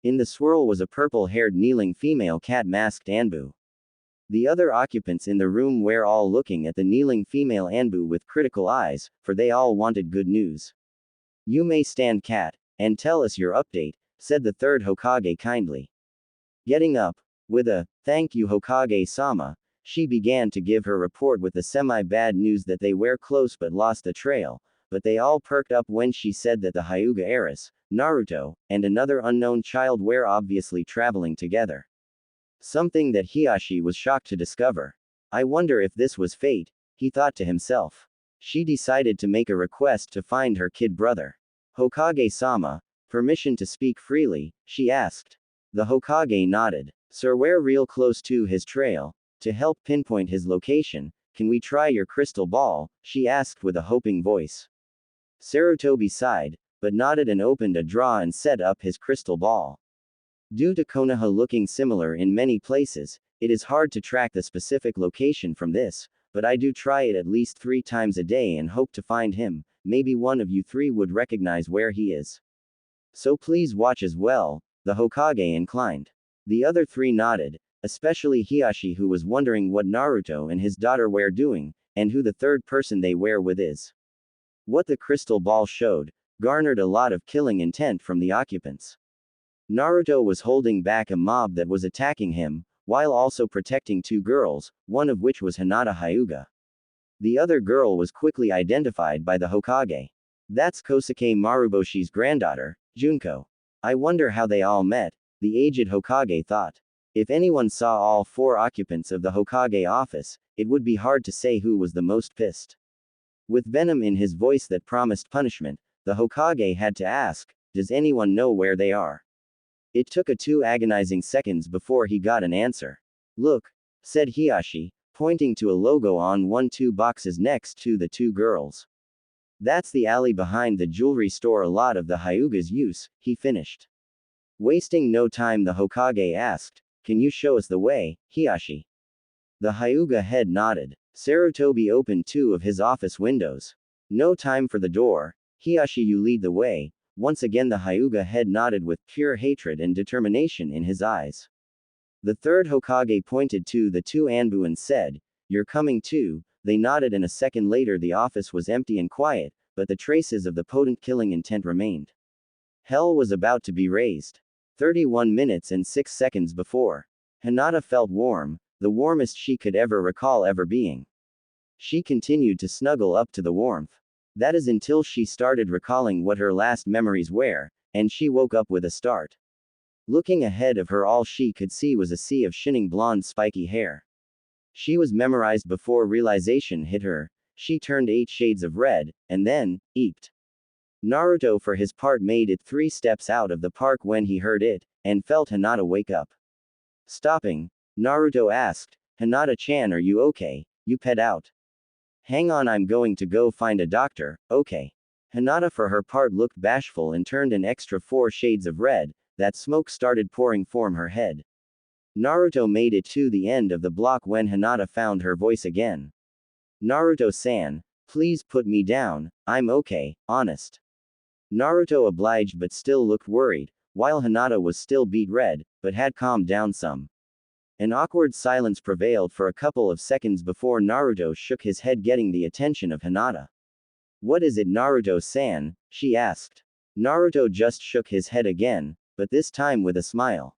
In the swirl was a purple-haired kneeling female cat masked Anbu. The other occupants in the room were all looking at the kneeling female Anbu with critical eyes, for they all wanted good news. You may stand, cat, and tell us your update, said the third Hokage kindly. Getting up, with a, thank you Hokage-sama, she began to give her report with the semi-bad news that they were close but lost the trail, but they all perked up when she said that the Hyuga heiress, Naruto, and another unknown child were obviously traveling together. Something that Hiyashi was shocked to discover. I wonder if this was fate, he thought to himself. She decided to make a request to find her kid brother. Hokage-sama, permission to speak freely, she asked. The Hokage nodded. Sir, we're real close to his trail. To help pinpoint his location, can we try your crystal ball? She asked with a hoping voice. Sarutobi sighed, but nodded and opened a drawer and set up his crystal ball. Due to Konoha looking similar in many places, it is hard to track the specific location from this, but I do try it at least 3 times a day and hope to find him. Maybe one of you 3 would recognize where he is. So please watch as well, the Hokage inclined. The other 3 nodded, especially Hiyashi, who was wondering what Naruto and his daughter were doing, and who the third person they were with is. What the crystal ball showed, garnered a lot of killing intent from the occupants. Naruto was holding back a mob that was attacking him, while also protecting 2 girls, one of which was Hinata Hyuga. The other girl was quickly identified by the Hokage. That's Kosuke Maruboshi's granddaughter, Junko. I wonder how they all met, the aged Hokage thought. If anyone saw all 4 occupants of the Hokage office, it would be hard to say who was the most pissed. With venom in his voice that promised punishment, the Hokage had to ask, does anyone know where they are? It took 2 agonizing seconds before he got an answer. Look, said Hiyashi, pointing to a logo on 1-2 boxes next to the 2 girls. That's the alley behind the jewelry store a lot of the Hyugas use, he finished. Wasting no time, the Hokage asked, can you show us the way, Hiyashi? The Hyuga head nodded. Sarutobi opened 2 of his office windows. No time for the door, Hiyashi, you lead the way. Once again the Hyuga head nodded with pure hatred and determination in his eyes. The third Hokage pointed to the 2 Anbu and said, you're coming too. They nodded, and a second later the office was empty and quiet, but the traces of the potent killing intent remained. Hell was about to be raised. 31 minutes and 6 seconds before. Hinata felt warm, the warmest she could ever recall ever being. She continued to snuggle up to the warmth. That is until she started recalling what her last memories were, and she woke up with a start. Looking ahead of her, all she could see was a sea of shining blonde spiky hair. She was memorized before realization hit her. She turned 8 shades of red, and then, eeped. Naruto for his part made it 3 steps out of the park when he heard it, and felt Hinata wake up. Stopping, Naruto asked, Hinata-chan, are you okay? You pet out. Hang on, I'm going to go find a doctor, okay. Hinata for her part looked bashful and turned an extra 4 shades of red, that smoke started pouring from her head. Naruto made it to the end of the block when Hinata found her voice again. Naruto-san, please put me down, I'm okay, honest. Naruto obliged but still looked worried, while Hinata was still beet red, but had calmed down some. An awkward silence prevailed for a couple of seconds before Naruto shook his head, getting the attention of Hinata. What is it, Naruto-san? She asked. Naruto just shook his head again, but this time with a smile.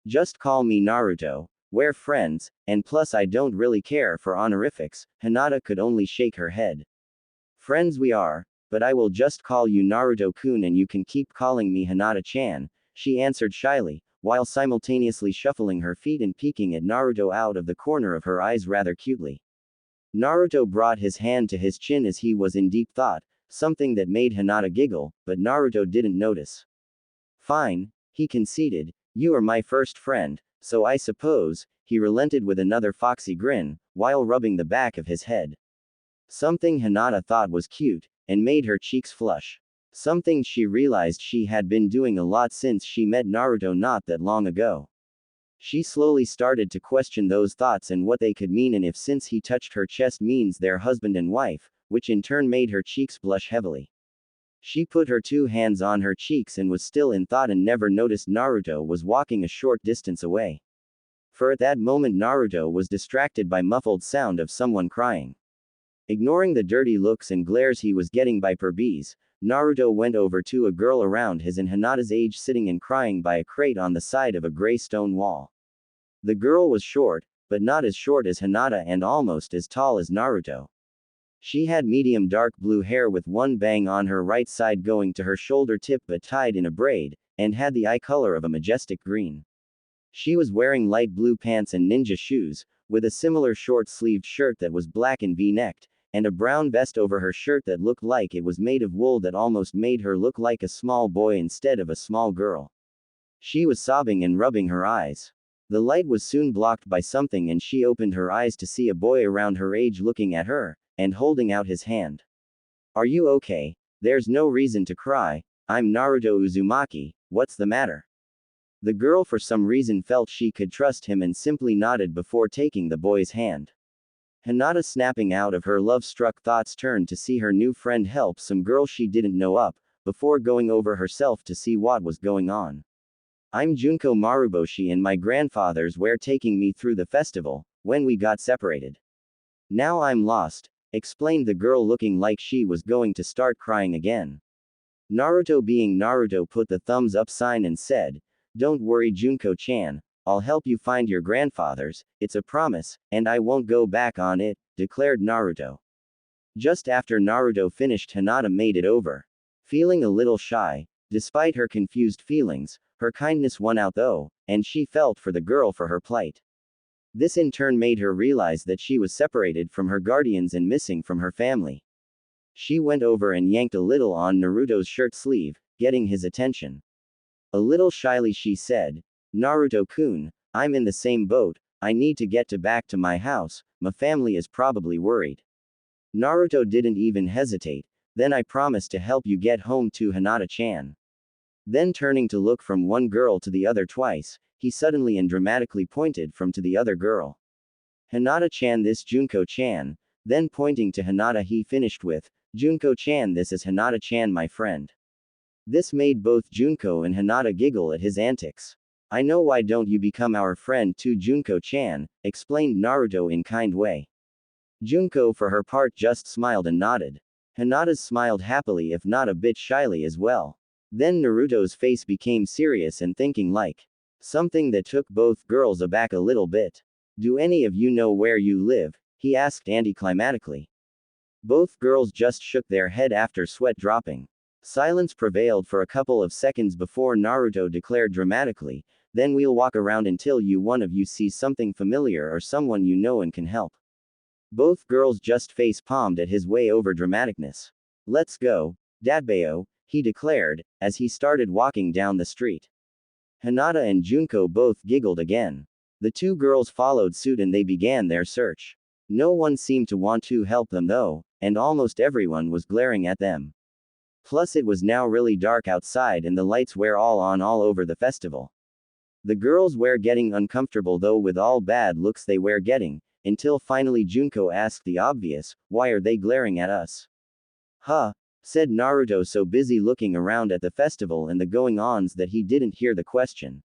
Just call me Naruto. We're friends, and plus I don't really care for honorifics. Hinata could only shake her head. Friends we are, but I will just call you Naruto-kun and you can keep calling me Hinata-chan, she answered shyly, while simultaneously shuffling her feet and peeking at Naruto out of the corner of her eyes rather cutely. Naruto brought his hand to his chin as he was in deep thought, something that made Hinata giggle, but Naruto didn't notice. Fine, he conceded, you are my first friend, so I suppose, he relented with another foxy grin, while rubbing the back of his head. Something Hinata thought was cute, and made her cheeks flush. Something she realized she had been doing a lot since she met Naruto not that long ago. She slowly started to question those thoughts and what they could mean, and if since he touched her chest means they're husband and wife, which in turn made her cheeks blush heavily. She put her 2 hands on her cheeks and was still in thought and never noticed Naruto was walking a short distance away. For at that moment Naruto was distracted by muffled sound of someone crying. Ignoring the dirty looks and glares he was getting by per bees, Naruto went over to a girl around his and Hinata's age sitting and crying by a crate on the side of a gray stone wall. The girl was short, but not as short as Hinata and almost as tall as Naruto. She had medium dark blue hair with one bang on her right side going to her shoulder tip but tied in a braid, and had the eye color of a majestic green. She was wearing light blue pants and ninja shoes, with a similar short-sleeved shirt that was black and V-necked, and a brown vest over her shirt that looked like it was made of wool that almost made her look like a small boy instead of a small girl. She was sobbing and rubbing her eyes. The light was soon blocked by something and she opened her eyes to see a boy around her age looking at her, and holding out his hand. Are you okay? There's no reason to cry, I'm Naruto Uzumaki, what's the matter? The girl for some reason felt she could trust him and simply nodded before taking the boy's hand. Hinata, snapping out of her love-struck thoughts, turned to see her new friend help some girl she didn't know up, before going over herself to see what was going on. I'm Junko Maruboshi and my grandfathers were taking me through the festival, when we got separated. Now I'm lost, explained the girl looking like she was going to start crying again. Naruto, being Naruto, put the thumbs up sign and said, Don't worry Junko-chan, I'll help you find your grandfathers, it's a promise, and I won't go back on it, declared Naruto. Just after Naruto finished, Hinata made it over. Feeling a little shy, despite her confused feelings, her kindness won out though, and she felt for the girl for her plight. This in turn made her realize that she was separated from her guardians and missing from her family. She went over and yanked a little on Naruto's shirt sleeve, getting his attention. A little shyly she said, Naruto-kun, I'm in the same boat, I need to get back to my house, my family is probably worried. Naruto didn't even hesitate, then I promise to help you get home to Hinata-chan. Then turning to look from one girl to the other twice, he suddenly and dramatically pointed from to the other girl. Hinata-chan, this Junko-chan, then pointing to Hinata he finished with, Junko-chan, this is Hinata-chan, my friend. This made both Junko and Hinata giggle at his antics. I know, why don't you become our friend too, Junko-chan, explained Naruto in kind way. Junko for her part just smiled and nodded. Hinata smiled happily if not a bit shyly as well. Then Naruto's face became serious and thinking like something that took both girls aback a little bit. Do any of you know where you live? He asked anticlimactically. Both girls just shook their head after sweat dropping. Silence prevailed for a couple of seconds before Naruto declared dramatically, then we'll walk around until one of you sees something familiar or someone you know and can help. Both girls just face-palmed at his way over dramaticness. Let's go, Dadbeo, he declared, as he started walking down the street. Hinata and Junko both giggled again. The two girls followed suit and they began their search. No one seemed to want to help them though, and almost everyone was glaring at them. Plus it was now really dark outside and the lights were all on all over the festival. The girls were getting uncomfortable though with all bad looks they were getting, until finally Junko asked the obvious, "Why are they glaring at us?" "Huh," said Naruto, so busy looking around at the festival and the going-ons that he didn't hear the question.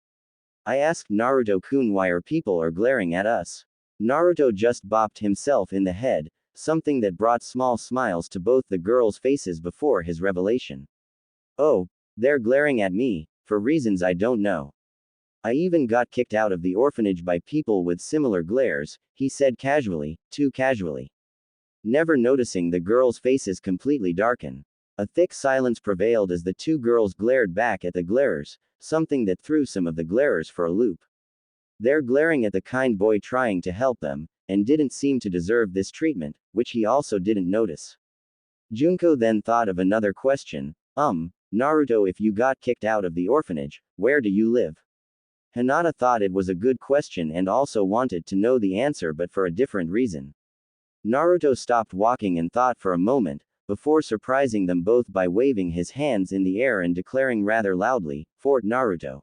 "I asked Naruto-kun why are people are glaring at us." Naruto just bopped himself in the head, something that brought small smiles to both the girls' faces before his revelation. "Oh, they're glaring at me, for reasons I don't know. I even got kicked out of the orphanage by people with similar glares," he said casually, too casually. Never noticing the girls' faces completely darken. A thick silence prevailed as the two girls glared back at the glarers, something that threw some of the glarers for a loop. They're glaring at the kind boy trying to help them, and didn't seem to deserve this treatment, which he also didn't notice. Junko then thought of another question. Naruto, if you got kicked out of the orphanage, where do you live?" Hinata thought it was a good question and also wanted to know the answer but for a different reason. Naruto stopped walking and thought for a moment, before surprising them both by waving his hands in the air and declaring rather loudly, "Fort Naruto."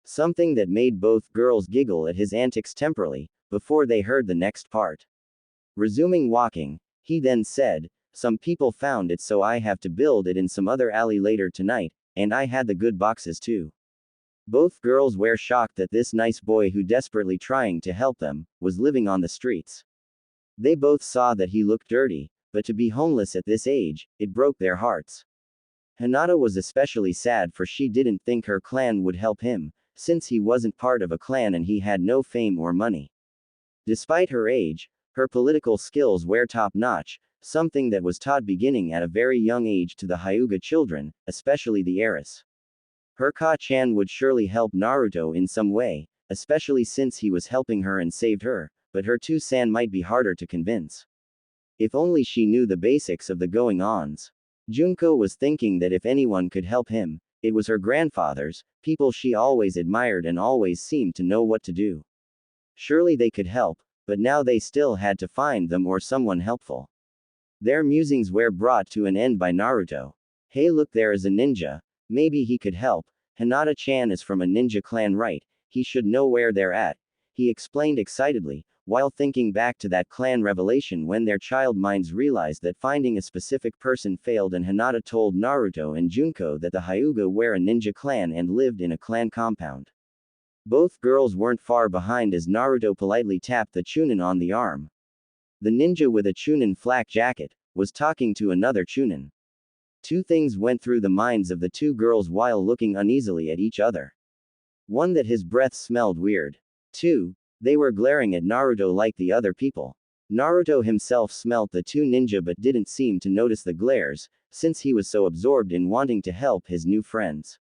Something that made both girls giggle at his antics temporarily, before they heard the next part. Resuming walking, he then said, "Some people found it so I have to build it in some other alley later tonight, and I had the good boxes too." Both girls were shocked that this nice boy who desperately trying to help them, was living on the streets. They both saw that he looked dirty, but to be homeless at this age, it broke their hearts. Hinata was especially sad for she didn't think her clan would help him, since he wasn't part of a clan and he had no fame or money. Despite her age, her political skills were top-notch, something that was taught beginning at a very young age to the Hyuga children, especially the heiress. Her Ka-chan would surely help Naruto in some way, especially since he was helping her and saved her, but her 2-san might be harder to convince. If only she knew the basics of the going-ons. Junko was thinking that if anyone could help him, it was her grandfathers, people she always admired and always seemed to know what to do. Surely they could help, but now they still had to find them or someone helpful. Their musings were brought to an end by Naruto. "Hey, look, there is a ninja. Maybe he could help. Hinata-chan is from a ninja clan, right? He should know where they're at," he explained excitedly, while thinking back to that clan revelation when their child minds realized that finding a specific person failed and Hinata told Naruto and Junko that the Hyuga were a ninja clan and lived in a clan compound. Both girls weren't far behind as Naruto politely tapped the Chunin on the arm. The ninja with a Chunin flak jacket was talking to another Chunin. Two things went through the minds of the two girls while looking uneasily at each other. One, that his breath smelled weird. Two, they were glaring at Naruto like the other people. Naruto himself smelt the two ninja but didn't seem to notice the glares, since he was so absorbed in wanting to help his new friends.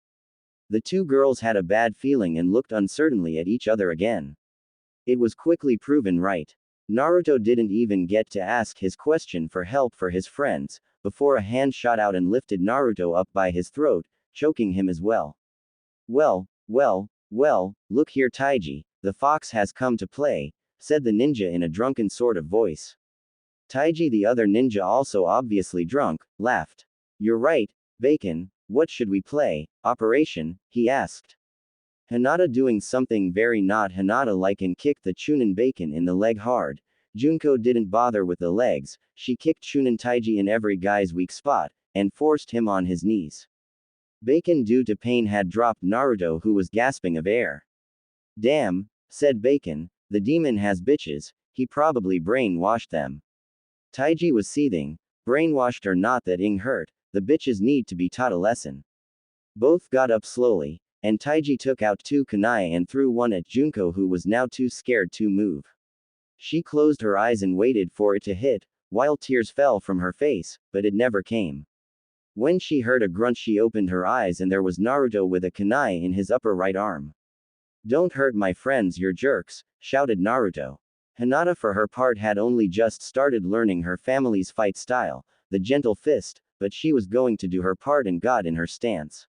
The two girls had a bad feeling and looked uncertainly at each other again. It was quickly proven right. Naruto didn't even get to ask his question for help for his friends, before a hand shot out and lifted Naruto up by his throat, choking him as well. Well, look here, Taiji, the fox has come to play," said the ninja in a drunken sort of voice. Taiji, the other ninja also obviously drunk, laughed. "You're right, Bacon, what should we play, Operation?" he asked. Hinata doing something very not Hinata-like and kicked the Chunin Bacon in the leg hard. Junko didn't bother with the legs, she kicked Chunin Taiji in every guy's weak spot, and forced him on his knees. Bacon, due to pain, had dropped Naruto, who was gasping of air. "Damn," said Bacon, "the demon has bitches, he probably brainwashed them." Taiji was seething. Brainwashed or not, that ing hurt, the bitches need to be taught a lesson. Both got up slowly, and Taiji took out two kunai and threw one at Junko, who was now too scared to move. She closed her eyes and waited for it to hit, while tears fell from her face, but it never came. When she heard a grunt, she opened her eyes and there was Naruto with a kunai in his upper right arm. "Don't hurt my friends, you're jerks," shouted Naruto. Hinata, for her part, had only just started learning her family's fight style, the gentle fist, but she was going to do her part and got in her stance.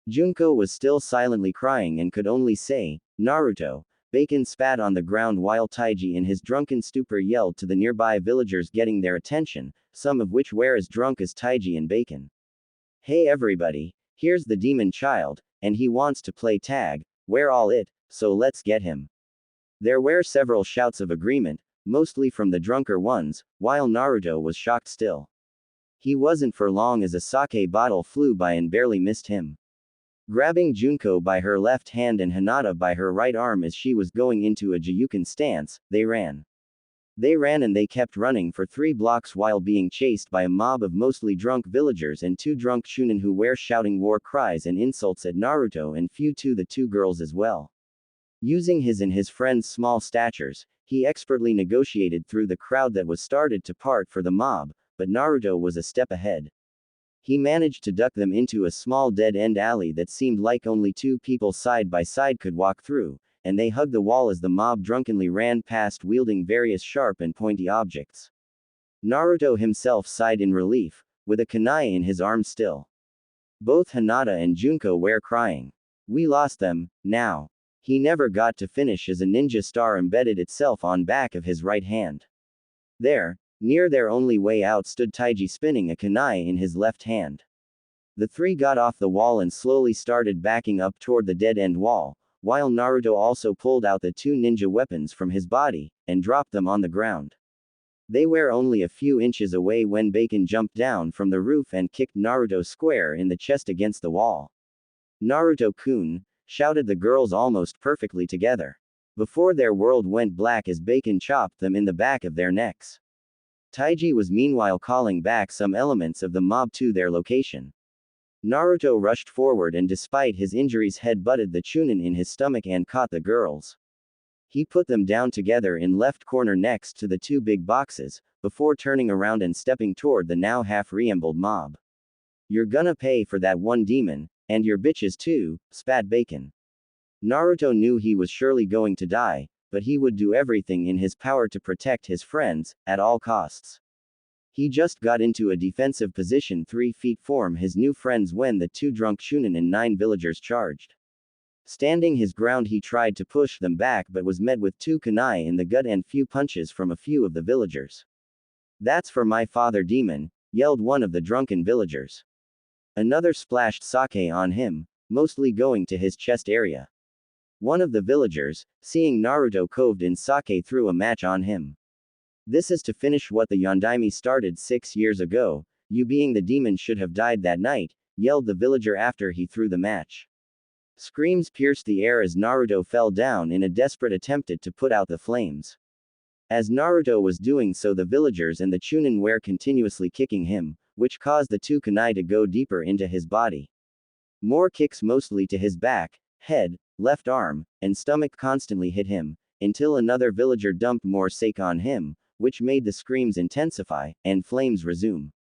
Junko was still silently crying and could only say, "Naruto, Bacon spat on the ground while Taiji in his drunken stupor yelled to the nearby villagers, getting their attention, some of which were as drunk as Taiji and Bacon. "Hey everybody, here's the demon child, and he wants to play tag, we're all it, so let's get him." There were several shouts of agreement, mostly from the drunker ones, while Naruto was shocked still. He wasn't for long as a sake bottle flew by and barely missed him. Grabbing Junko by her left hand and Hinata by her right arm as she was going into a Jiyuken stance, they ran. They ran and they kept running for 3 blocks while being chased by a mob of mostly drunk villagers and 2 drunk Chunin who were shouting war cries and insults at Naruto and few to the 2 girls as well. Using his and his friend's small statures, he expertly negotiated through the crowd that was started to part for the mob, but Naruto was a step ahead. He managed to duck them into a small dead-end alley that seemed like only 2 people side by side could walk through, and they hugged the wall as the mob drunkenly ran past wielding various sharp and pointy objects. Naruto himself sighed in relief, with a kunai in his arm still. Both Hinata and Junko were crying. "We lost them, now." He never got to finish as a ninja star embedded itself on back of his right hand. There, near their only way out stood Taiji spinning a kunai in his left hand. The 3 got off the wall and slowly started backing up toward the dead-end wall, while Naruto also pulled out the 2 ninja weapons from his body, and dropped them on the ground. They were only a few inches away when Bacon jumped down from the roof and kicked Naruto square in the chest against the wall. "Naruto-kun," shouted the girls almost perfectly together. Before their world went black as Bacon chopped them in the back of their necks. Taiji was meanwhile calling back some elements of the mob to their location. Naruto rushed forward and despite his injuries head-butted the Chunin in his stomach and caught the girls. He put them down together in left corner next to the 2 big boxes, before turning around and stepping toward the now half-reassembled mob. "You're gonna pay for that one demon, and your bitches too," spat Bacon. Naruto knew he was surely going to die, but he would do everything in his power to protect his friends, at all costs. He just got into a defensive position 3 feet from his new friends when the 2 drunk Chunin and 9 villagers charged. Standing his ground he tried to push them back but was met with 2 kunai in the gut and few punches from a few of the villagers. "That's for my father demon," yelled one of the drunken villagers. Another splashed sake on him, mostly going to his chest area. One of the villagers, seeing Naruto coved in sake, threw a match on him. "This is to finish what the Yondaime started 6 years ago, you being the demon should have died that night," yelled the villager after he threw the match. Screams pierced the air as Naruto fell down in a desperate attempt to put out the flames. As Naruto was doing so, the villagers and the Chunin were continuously kicking him, which caused the 2 kunai to go deeper into his body. More kicks mostly to his back, head, left arm, and stomach constantly hit him, until another villager dumped more sake on him, which made the screams intensify, and flames resume.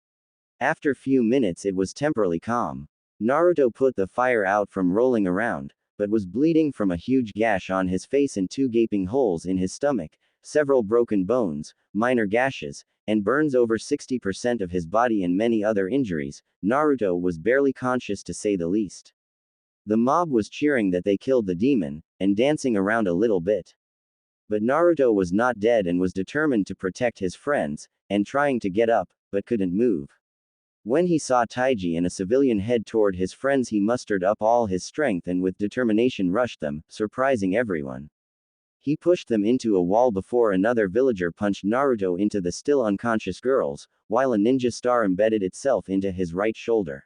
After few minutes it was temporarily calm. Naruto put the fire out from rolling around, but was bleeding from a huge gash on his face and 2 gaping holes in his stomach, several broken bones, minor gashes, and burns over 60% of his body and many other injuries. Naruto was barely conscious to say the least. The mob was cheering that they killed the demon, and dancing around a little bit. But Naruto was not dead and was determined to protect his friends, and trying to get up, but couldn't move. When he saw Taiji and a civilian head toward his friends, he mustered up all his strength and with determination rushed them, surprising everyone. He pushed them into a wall before another villager punched Naruto into the still unconscious girls, while a ninja star embedded itself into his right shoulder.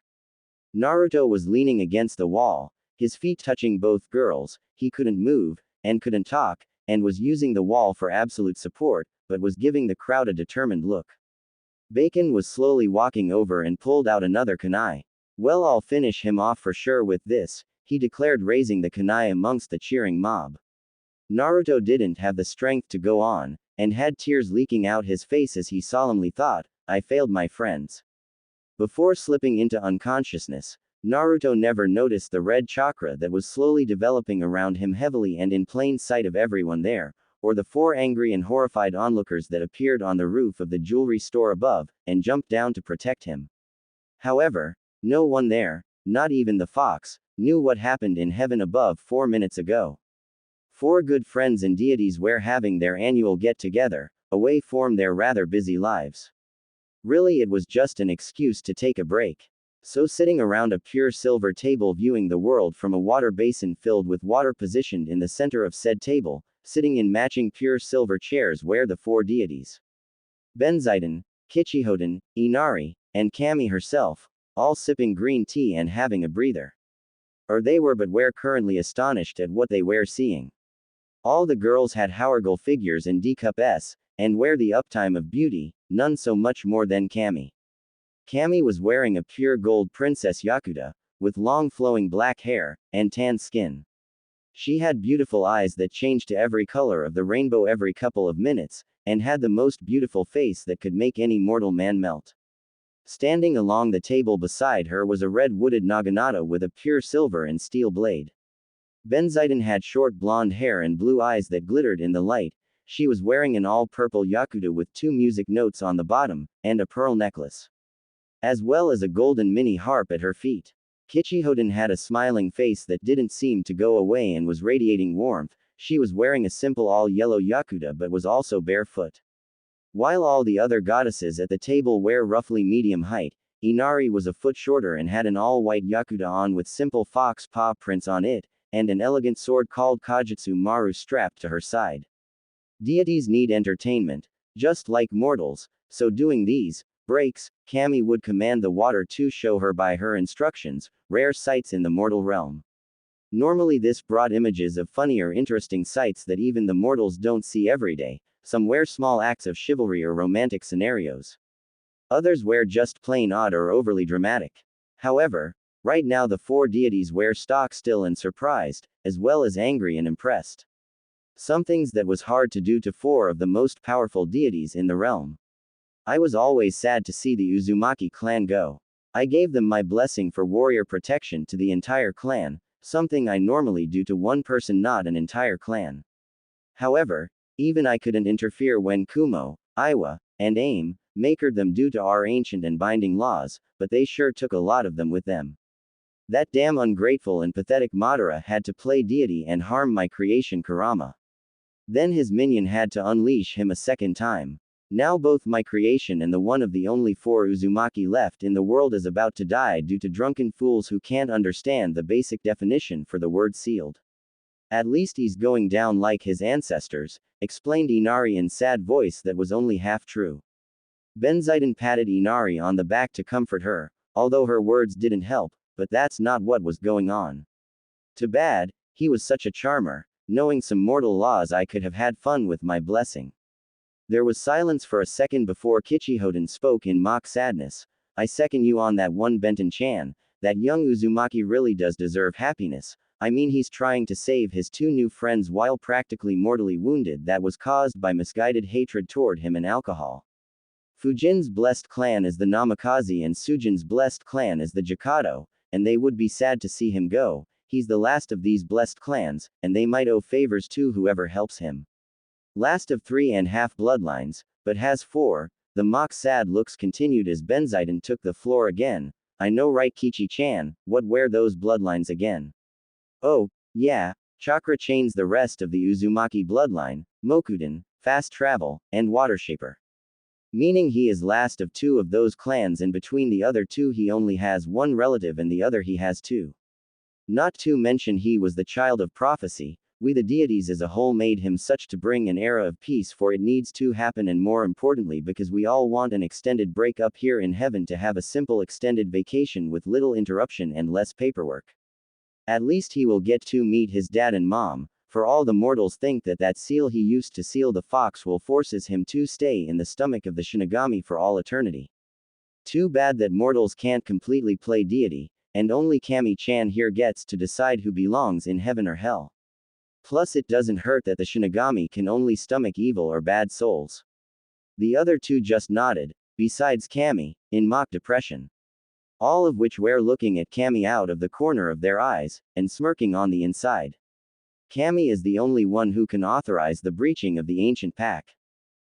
Naruto was leaning against the wall, his feet touching both girls, he couldn't move, and couldn't talk, and was using the wall for absolute support, but was giving the crowd a determined look. Bacon was slowly walking over and pulled out another kunai. "Well, I'll finish him off for sure with this," he declared, raising the kunai amongst the cheering mob. Naruto didn't have the strength to go on, and had tears leaking out his face as he solemnly thought, "I failed my friends." Before slipping into unconsciousness, Naruto never noticed the red chakra that was slowly developing around him heavily and in plain sight of everyone there, or the 4 angry and horrified onlookers that appeared on the roof of the jewelry store above, and jumped down to protect him. However, no one there, not even the fox, knew what happened in heaven above 4 minutes ago. Four good friends and deities were having their annual get-together, away from their rather busy lives. Really, it was just an excuse to take a break. So sitting around a pure silver table viewing the world from a water basin filled with water positioned in the center of said table, sitting in matching pure silver chairs were the four deities. Benzaiden, Kichihoten, Inari, and Kami herself, all sipping green tea and having a breather. Or they were currently astonished at what they were seeing. All the girls had Hourgirl figures in D cup S, and were the uptime of beauty, none so much more than Kami. Kami was wearing a pure gold princess Yakuta, with long flowing black hair, and tan skin. She had beautiful eyes that changed to every color of the rainbow every couple of minutes, and had the most beautiful face that could make any mortal man melt. Standing along the table beside her was a red-wooded naginata with a pure silver and steel blade. Benzaiden had short blonde hair and blue eyes that glittered in the light. She was wearing an all-purple Yakuta with 2 music notes on the bottom, and a pearl necklace, as well as a golden mini harp at her feet. Kichihoten had a smiling face that didn't seem to go away and was radiating warmth. She was wearing a simple all-yellow Yakuta but was also barefoot. While all the other goddesses at the table were roughly medium height, Inari was a foot shorter and had an all-white Yakuta on with simple fox paw prints on it, and an elegant sword called Kajutsu Maru strapped to her side. Deities need entertainment, just like mortals, so doing these breaks, Kami would command the water to show her by her instructions, rare sights in the mortal realm. Normally this brought images of funny or interesting sights that even the mortals don't see every day. Some were small acts of chivalry or romantic scenarios. Others were just plain odd or overly dramatic. However, right now the four deities were stock still and surprised, as well as angry and impressed. Some things that was hard to do to four of the most powerful deities in the realm. I was always sad to see the Uzumaki clan go. I gave them my blessing for warrior protection to the entire clan, something I normally do to one person, not an entire clan. However, even I couldn't interfere when Kumo, Iwa, and Aim makered them due to our ancient and binding laws, but they sure took a lot of them with them. That damn ungrateful and pathetic Madara had to play deity and harm my creation Kurama. Then his minion had to unleash him a second time. Now both my creation and the one of the only four Uzumaki left in the world is about to die due to drunken fools who can't understand the basic definition for the word sealed. At least he's going down like his ancestors, explained Inari in sad voice that was only half true. Benzaiden patted Inari on the back to comfort her, although her words didn't help, but that's not what was going on. Too bad, he was such a charmer. Knowing some mortal laws, I could have had fun with my blessing. There was silence for a second before Kichihoten spoke in mock sadness. I second you on that one, Benton-chan. That young Uzumaki really does deserve happiness. I mean, he's trying to save his two new friends while practically mortally wounded. That was caused by misguided hatred toward him and alcohol. Fujin's blessed clan is the Namikaze and Sujin's blessed clan is the Jakado, and they would be sad to see him go. He's the last of these blessed clans, and they might owe favors to whoever helps him. Last of 3.5 bloodlines, but has 4, the mock sad looks continued as Benzaiden took the floor again. I know, right, Kichi-chan, what were those bloodlines again? Oh, yeah, chakra chains, the rest of the Uzumaki bloodline, Mokuden, fast travel, and water shaper. Meaning he is last of 2 of those clans, and between the other 2 he only has 1 relative and the other he has 2. Not to mention he was the child of prophecy. We the deities as a whole made him such to bring an era of peace, for it needs to happen, and more importantly because we all want an extended break up here in heaven, to have a simple extended vacation with little interruption and less paperwork. At least he will get to meet his dad and mom, for all the mortals think that that seal he used to seal the fox will forces him to stay in the stomach of the Shinigami for all eternity. Too bad that mortals can't completely play deity, and only Kami-chan here gets to decide who belongs in heaven or hell. Plus it doesn't hurt that the Shinigami can only stomach evil or bad souls. The other 2 just nodded, besides Kami, in mock depression. All of which were looking at Kami out of the corner of their eyes, and smirking on the inside. Kami is the only one who can authorize the breaching of the ancient pact.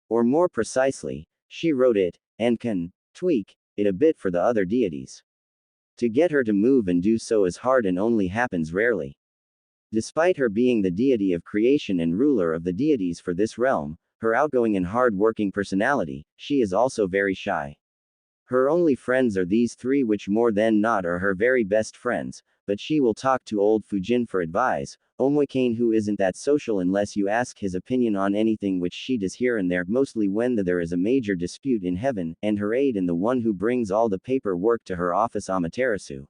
Or more precisely, she wrote it, and can tweak it a bit for the other deities. To get her to move and do so is hard and only happens rarely. Despite her being the deity of creation and ruler of the deities for this realm, her outgoing and hard-working personality, she is also very shy. Her only friends are these three, which more than not are her very best friends, but she will talk to old Fujin for advice, Omoikane, who isn't that social unless you ask his opinion on anything, which she does here and there, mostly when there is a major dispute in heaven, and her aide and the one who brings all the paperwork to her office, Amaterasu.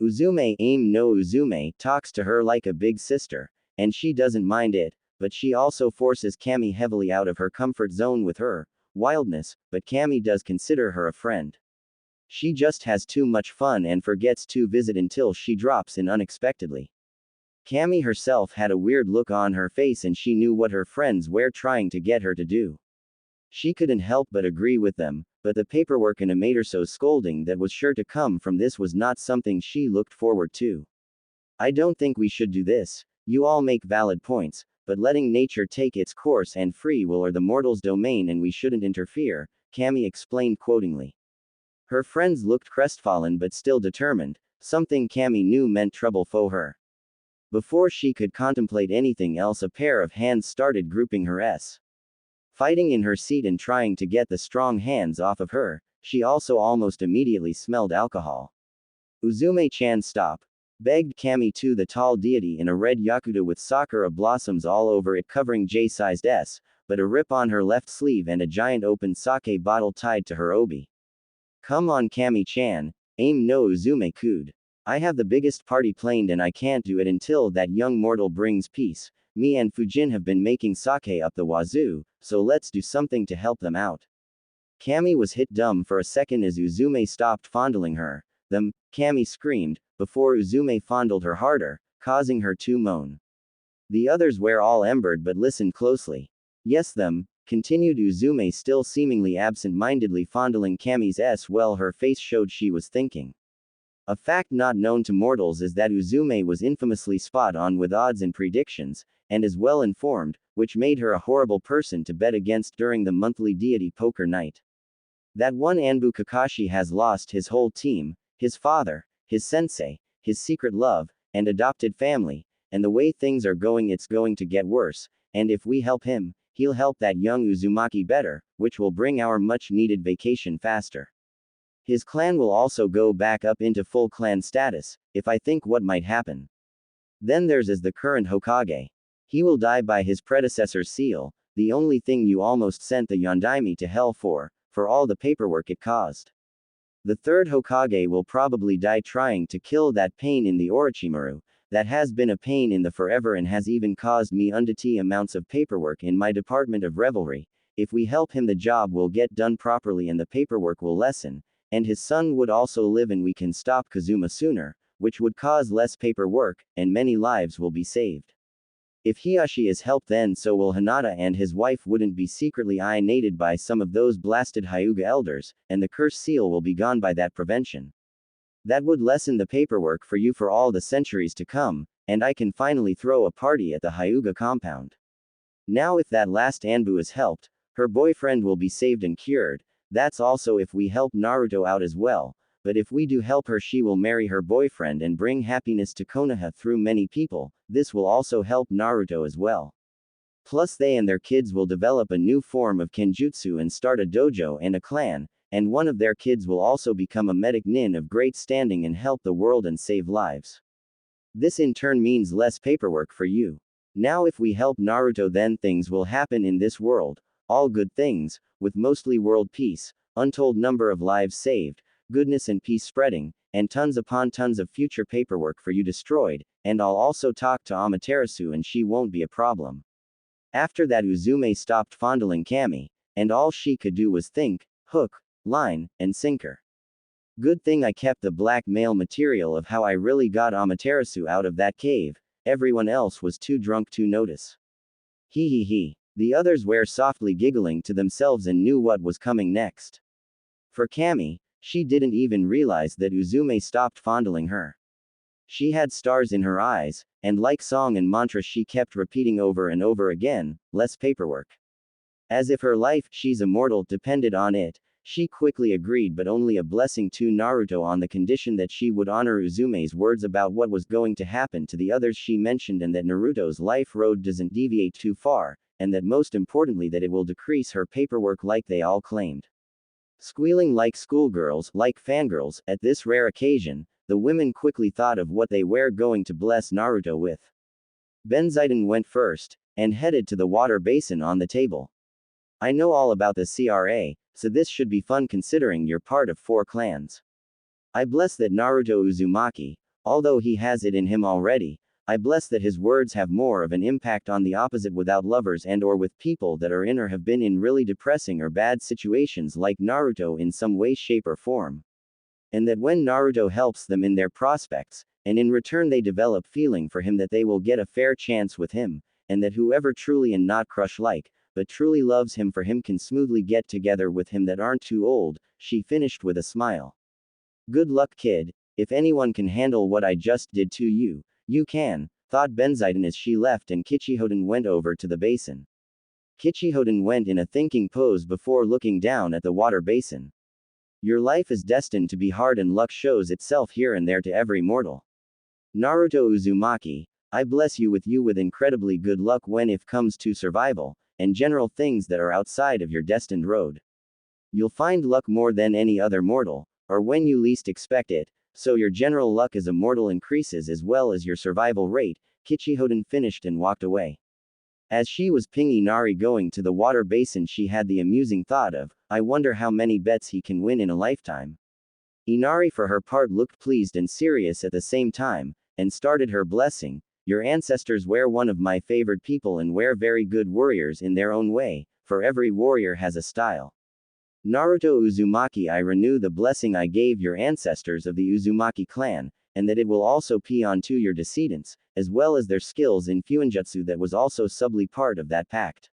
Uzume, Aim no Uzume, talks to her like a big sister, and she doesn't mind it, but she also forces Kami heavily out of her comfort zone with her wildness, but Kami does consider her a friend. She just has too much fun and forgets to visit until she drops in unexpectedly. Kami herself had a weird look on her face and she knew what her friends were trying to get her to do. She couldn't help but agree with them, but the paperwork and Amaterso's scolding that was sure to come from this was not something she looked forward to. I don't think we should do this. You all make valid points, but letting nature take its course and free will are the mortal's domain and we shouldn't interfere, Kami explained quotingly. Her friends looked crestfallen but still determined, something Kami knew meant trouble for her. Before she could contemplate anything else, a pair of hands started grouping her fighting in her seat and trying to get the strong hands off of her. She also almost immediately smelled alcohol. Uzume-chan, stop, begged Kami to the tall deity in a red yakuta with sakura blossoms all over it covering J-sized S, but a rip on her left sleeve and a giant open sake bottle tied to her obi. Come on Kami-chan, Aim no Uzume-kud. I have the biggest party planned and I can't do it until that young mortal brings peace. Me and Fujin have been making sake up the wazoo, so let's do something to help them out. Kami was hit dumb for a second as Uzume stopped fondling her. Kami screamed, before Uzume fondled her harder, causing her to moan. The others were all embered but listened closely. Yes, continued Uzume, still seemingly absent-mindedly fondling Kami's while her face showed she was thinking. A fact not known to mortals is that Uzume was infamously spot on with odds and predictions, and is well informed, which made her a horrible person to bet against during the monthly deity poker night. That one Anbu Kakashi has lost his whole team, his father, his sensei, his secret love, and adopted family, and the way things are going it's going to get worse, and if we help him, he'll help that young Uzumaki better, which will bring our much-needed vacation faster. His clan will also go back up into full clan status, if I think what might happen. Then there's the current Hokage. He will die by his predecessor's seal, the only thing you almost sent the Yondaime to hell for all the paperwork it caused. The third Hokage will probably die trying to kill that pain in the Orochimaru, that has been a pain in the forever and has even caused me undue amounts of paperwork in my department of revelry. If we help him the job will get done properly and the paperwork will lessen, and his son would also live and we can stop Kazuma sooner, which would cause less paperwork, and many lives will be saved. If Hiyashi is helped then so will Hinata and his wife wouldn't be secretly inundated by some of those blasted Hyuga elders, and the curse seal will be gone by that prevention. That would lessen the paperwork for you for all the centuries to come, and I can finally throw a party at the Hyuga compound. Now if that last Anbu is helped, her boyfriend will be saved and cured. That's also if we help Naruto out as well, but if we do help her she will marry her boyfriend and bring happiness to Konoha through many people. This will also help Naruto as well. Plus they and their kids will develop a new form of kenjutsu and start a dojo and a clan, and one of their kids will also become a medic nin of great standing and help the world and save lives. This in turn means less paperwork for you. Now if we help Naruto then things will happen in this world, all good things, with mostly world peace, untold number of lives saved, goodness and peace spreading, and tons upon tons of future paperwork for you destroyed, and I'll also talk to Amaterasu and she won't be a problem. After that Uzume stopped fondling Kami, and all she could do was think, hook, line, and sinker. Good thing I kept the blackmail material of how I really got Amaterasu out of that cave, everyone else was too drunk to notice. Hee hee hee. The others were softly giggling to themselves and knew what was coming next. For Kami, she didn't even realize that Uzume stopped fondling her. She had stars in her eyes, and like song and mantra she kept repeating over and over again, less paperwork. As if her life, she's immortal, depended on it, She quickly agreed, but only a blessing to Naruto on the condition that she would honor Uzume's words about what was going to happen to the others she mentioned, and that Naruto's life road doesn't deviate too far, and that most importantly that it will decrease her paperwork like they all claimed. Squealing like schoolgirls, like fangirls, at this rare occasion, the women quickly thought of what they were going to bless Naruto with. Benzaiden went first, and headed to the water basin on the table. I know all about the CRA, so this should be fun considering you're part of 4 clans. I bless that Naruto Uzumaki, although he has it in him already, I bless that his words have more of an impact on the opposite without lovers and or with people that are in or have been in really depressing or bad situations like Naruto in some way, shape or form. And that when Naruto helps them in their prospects, and in return they develop feeling for him, that they will get a fair chance with him, and that whoever truly and not crush like, but truly loves him for him can smoothly get together with him that aren't too old, she finished with a smile. Good luck, kid. If anyone can handle what I just did to you, you can, thought Benzaiden as she left and Kichihoden went over to the basin. Kichihoden went in a thinking pose before looking down at the water basin. Your life is destined to be hard and luck shows itself here and there to every mortal. Naruto Uzumaki, I bless you with incredibly good luck when it comes to survival, and general things that are outside of your destined road. You'll find luck more than any other mortal, or when you least expect it, so your general luck as a mortal increases as well as your survival rate. Kichihoden finished and walked away. As she was pinging Inari going to the water basin, she had the amusing thought of, I wonder how many bets he can win in a lifetime. Inari for her part looked pleased and serious at the same time, and started her blessing. Your ancestors were one of my favored people and were very good warriors in their own way, for every warrior has a style. Naruto Uzumaki, I renew the blessing I gave your ancestors of the Uzumaki clan, and that it will also be onto your descendants, as well as their skills in Fuinjutsu that was also subtly part of that pact.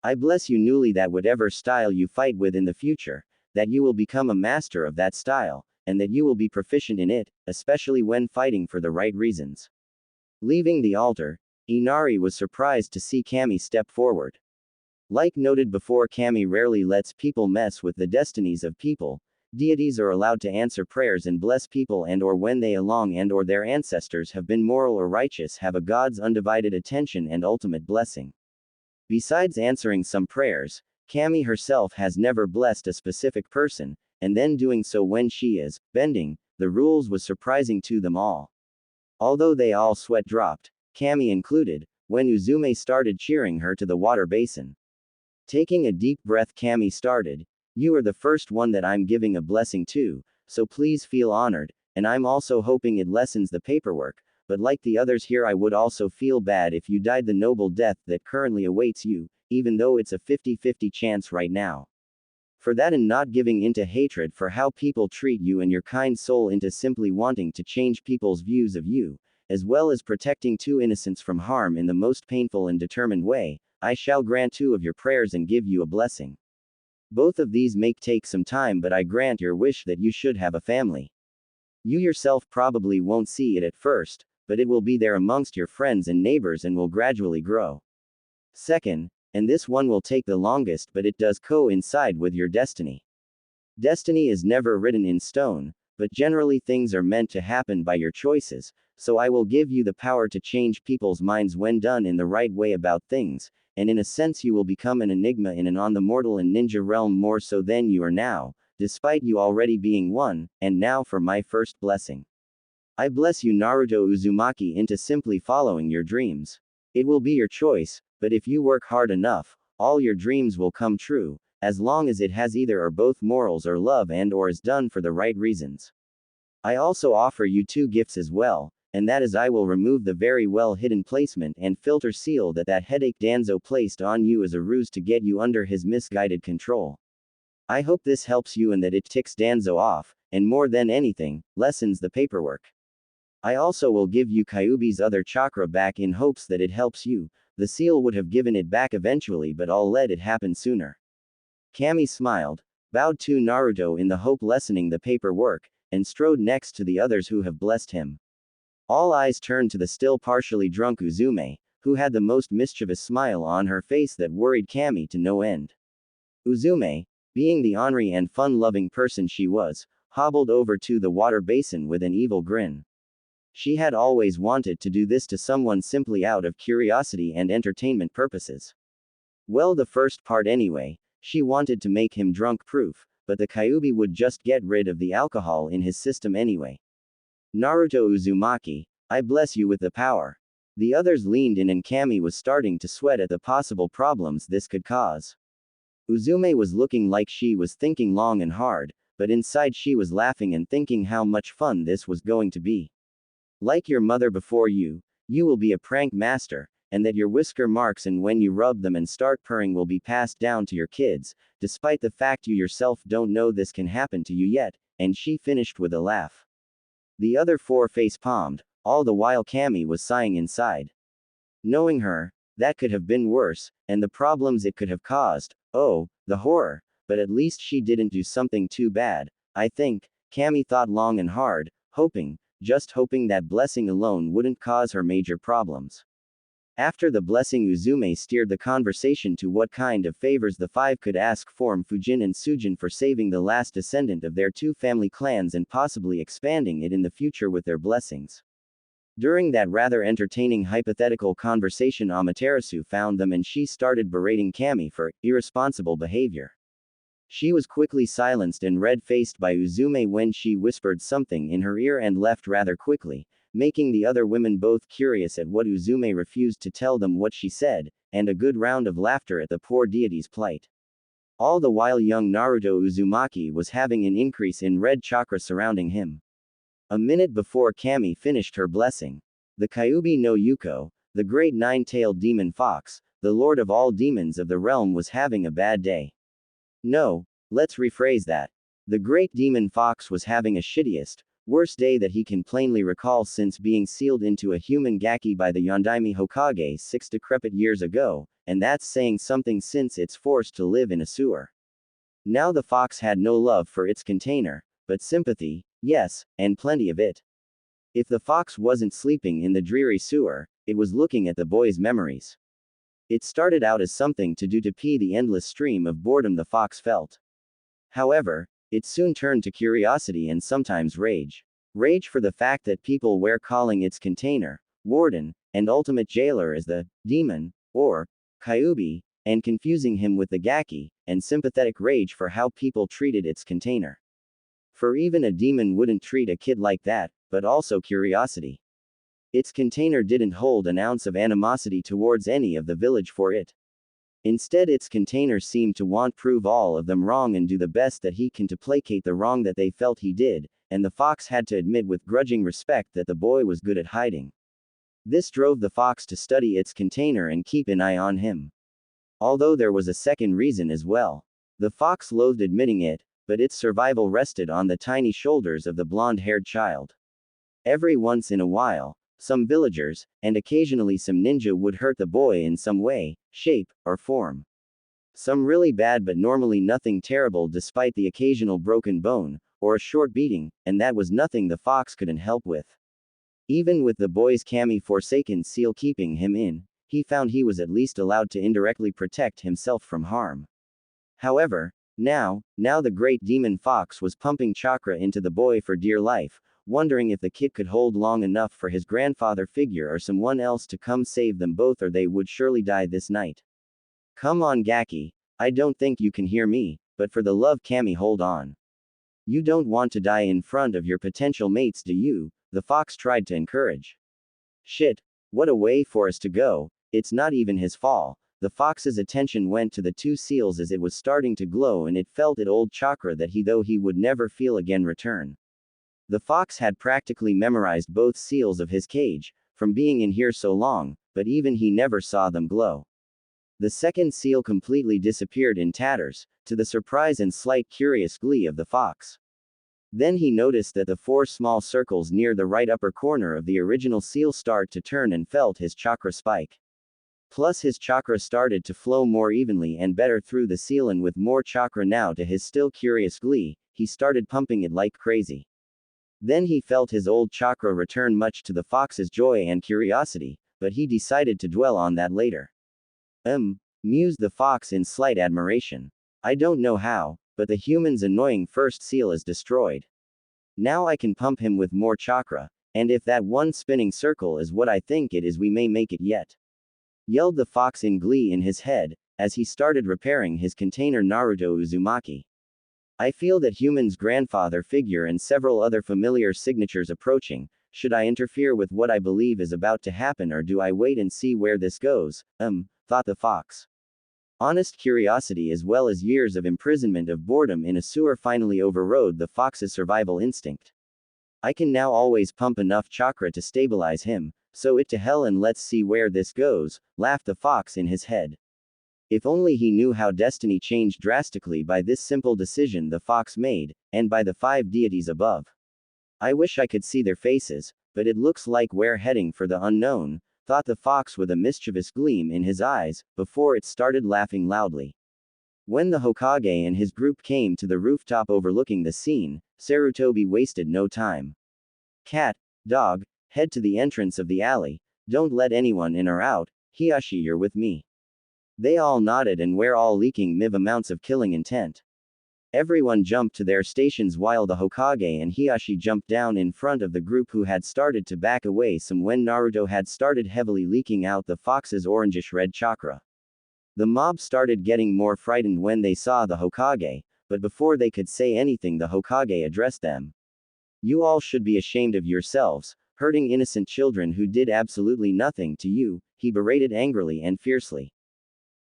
I bless you newly that whatever style you fight with in the future, that you will become a master of that style, and that you will be proficient in it, especially when fighting for the right reasons. Leaving the altar, Inari was surprised to see Kami step forward. Like noted before, Kami rarely lets people mess with the destinies of people. Deities are allowed to answer prayers and bless people, and or when they along and or their ancestors have been moral or righteous, have a God's undivided attention and ultimate blessing. Besides answering some prayers, Kami herself has never blessed a specific person, and then doing so when she is bending the rules was surprising to them all. Although they all sweat dropped, Kami included, when Uzume started cheering her to the water basin. Taking a deep breath, Kami started, you are the first one that I'm giving a blessing to, so please feel honored, and I'm also hoping it lessens the paperwork, but like the others here, I would also feel bad if you died the noble death that currently awaits you, even though it's a 50-50 chance right now. For that, and not giving into hatred for how people treat you and your kind soul into simply wanting to change people's views of you, as well as protecting two innocents from harm in the most painful and determined way, I shall grant 2 of your prayers and give you a blessing. Both of these may take some time, but I grant your wish that you should have a family. You yourself probably won't see it at first, but it will be there amongst your friends and neighbors and will gradually grow. Second, and this one will take the longest, but it does coincide with your destiny. Destiny is never written in stone, but generally things are meant to happen by your choices, so I will give you the power to change people's minds when done in the right way about things, and in a sense you will become an enigma in and on the mortal and ninja realm more so than you are now, despite you already being one. And now for my first blessing. I bless you, Naruto Uzumaki, into simply following your dreams. It will be your choice, but if you work hard enough, all your dreams will come true, as long as it has either or both morals or love and or is done for the right reasons. I also offer you 2 gifts as well, and that is I will remove the very well hidden placement and filter seal that headache Danzo placed on you as a ruse to get you under his misguided control. I hope this helps you and that it ticks Danzo off, and more than anything, lessens the paperwork. I also will give you Kyuubi's other chakra back in hopes that it helps you. The seal would have given it back eventually, but I'll let it happen sooner. Kami smiled, bowed to Naruto in the hope lessening the paperwork, and strode next to the others who have blessed him. All eyes turned to the still partially drunk Uzume, who had the most mischievous smile on her face that worried Kami to no end. Uzume, being the ornery and fun-loving person she was, hobbled over to the water basin with an evil grin. She had always wanted to do this to someone simply out of curiosity and entertainment purposes. Well, the first part anyway, she wanted to make him drunk-proof, but the Kyuubi would just get rid of the alcohol in his system anyway. Naruto Uzumaki, I bless you with the power. The others leaned in and Kami was starting to sweat at the possible problems this could cause. Uzume was looking like she was thinking long and hard, but inside she was laughing and thinking how much fun this was going to be. Like your mother before you, you will be a prank master, and that your whisker marks and when you rub them and start purring will be passed down to your kids, despite the fact you yourself don't know this can happen to you yet, and she finished with a laugh. The other four face-palmed, all the while Kami was sighing inside. Knowing her, that could have been worse, and the problems it could have caused, oh, the horror, but at least she didn't do something too bad, I think. Kami thought long and hard, just hoping that blessing alone wouldn't cause her major problems. After the blessing, Uzume steered the conversation to what kind of favors the five could ask from Fujin and Sujin for saving the last descendant of their two family clans and possibly expanding it in the future with their blessings. During that rather entertaining hypothetical conversation, Amaterasu found them and she started berating Kami for irresponsible behavior. She was quickly silenced and red-faced by Uzume when she whispered something in her ear and left rather quickly, making the other women both curious at what Uzume refused to tell them what she said, and a good round of laughter at the poor deity's plight. All the while young Naruto Uzumaki was having an increase in red chakra surrounding him. A minute before Kami finished her blessing, the Kyuubi no Yuko, the great nine-tailed demon fox, the lord of all demons of the realm, was having a bad day. No, let's rephrase that. The great demon fox was having a shittiest, worst day that he can plainly recall since being sealed into a human gaki by the Yondaime Hokage 6 decrepit years ago, and that's saying something since it's forced to live in a sewer. Now the fox had no love for its container, but sympathy, yes, and plenty of it. If the fox wasn't sleeping in the dreary sewer, it was looking at the boy's memories. It started out as something to do to pee the endless stream of boredom the fox felt. However, it soon turned to curiosity and sometimes rage. Rage for the fact that people were calling its container, warden, and ultimate jailer as the demon, or Kyuubi, and confusing him with the gaki, and sympathetic rage for how people treated its container. For even a demon wouldn't treat a kid like that, but also curiosity. Its container didn't hold an ounce of animosity towards any of the village for it. Instead, its container seemed to want prove all of them wrong and do the best that he can to placate the wrong that they felt he did, and the fox had to admit with grudging respect that the boy was good at hiding. This drove the fox to study its container and keep an eye on him. Although there was a second reason as well. The fox loathed admitting it, but its survival rested on the tiny shoulders of the blonde-haired child. Every once in a while, some villagers, and occasionally some ninja would hurt the boy in some way, shape, or form. Some really bad but normally nothing terrible despite the occasional broken bone, or a short beating, and that was nothing the fox couldn't help with. Even with the boy's Kami forsaken seal keeping him in, he found he was at least allowed to indirectly protect himself from harm. However, now the great demon fox was pumping chakra into the boy for dear life, wondering if the kid could hold long enough for his grandfather figure or someone else to come save them both, or they would surely die this night. Come on Gaki, I don't think you can hear me, but for the love Kami, hold on. You don't want to die in front of your potential mates, do you? The fox tried to encourage. Shit, what a way for us to go, it's not even his fault. The fox's attention went to the two seals as it was starting to glow and it felt it old chakra that he would never feel again return. The fox had practically memorized both seals of his cage, from being in here so long, but even he never saw them glow. The second seal completely disappeared in tatters, to the surprise and slight curious glee of the fox. Then he noticed that the four small circles near the right upper corner of the original seal start to turn and felt his chakra spike. Plus his chakra started to flow more evenly and better through the seal, and with more chakra now to his still curious glee, he started pumping it like crazy. Then he felt his old chakra return, much to the fox's joy and curiosity, but he decided to dwell on that later. Mused the fox in slight admiration. I don't know how, but the human's annoying first seal is destroyed. Now I can pump him with more chakra, and if that one spinning circle is what I think it is, we may make it yet. Yelled the fox in glee in his head, as he started repairing his container. Naruto Uzumaki. I feel that human's grandfather figure and several other familiar signatures approaching. Should I interfere with what I believe is about to happen, or do I wait and see where this goes? Thought the fox. Honest curiosity as well as years of imprisonment of boredom in a sewer finally overrode the fox's survival instinct. I can now always pump enough chakra to stabilize him, so it to hell and let's see where this goes, laughed the fox in his head. If only he knew how destiny changed drastically by this simple decision the fox made, and by the 5 deities above. I wish I could see their faces, but it looks like we're heading for the unknown, thought the fox with a mischievous gleam in his eyes, before it started laughing loudly. When the Hokage and his group came to the rooftop overlooking the scene, Sarutobi wasted no time. Cat, dog, head to the entrance of the alley, don't let anyone in or out, Hiyashi, you're with me. They all nodded and were all leaking MIV amounts of killing intent. Everyone jumped to their stations while the Hokage and Hiyashi jumped down in front of the group, who had started to back away some when Naruto had started heavily leaking out the fox's orangish-red chakra. The mob started getting more frightened when they saw the Hokage, but before they could say anything the Hokage addressed them. You all should be ashamed of yourselves, hurting innocent children who did absolutely nothing to you, he berated angrily and fiercely.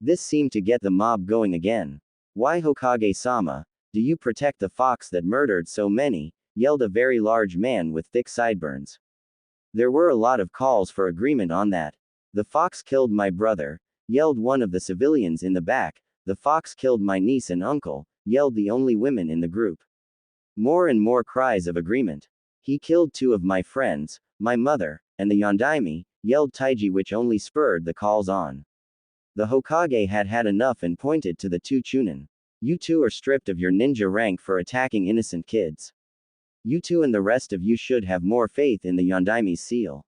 This seemed to get the mob going again. Why, Hokage-sama, do you protect the fox that murdered so many? Yelled a very large man with thick sideburns. There were a lot of calls for agreement on that. The fox killed my brother, yelled one of the civilians in the back. The fox killed my niece and uncle, yelled the only women in the group. More and more cries of agreement. He killed 2 of my friends, my mother, and the Yondaime, yelled Taiji, which only spurred the calls on. The Hokage had had enough and pointed to the 2 Chunin. You 2 are stripped of your ninja rank for attacking innocent kids. You 2 and the rest of you should have more faith in the Yondaime's seal.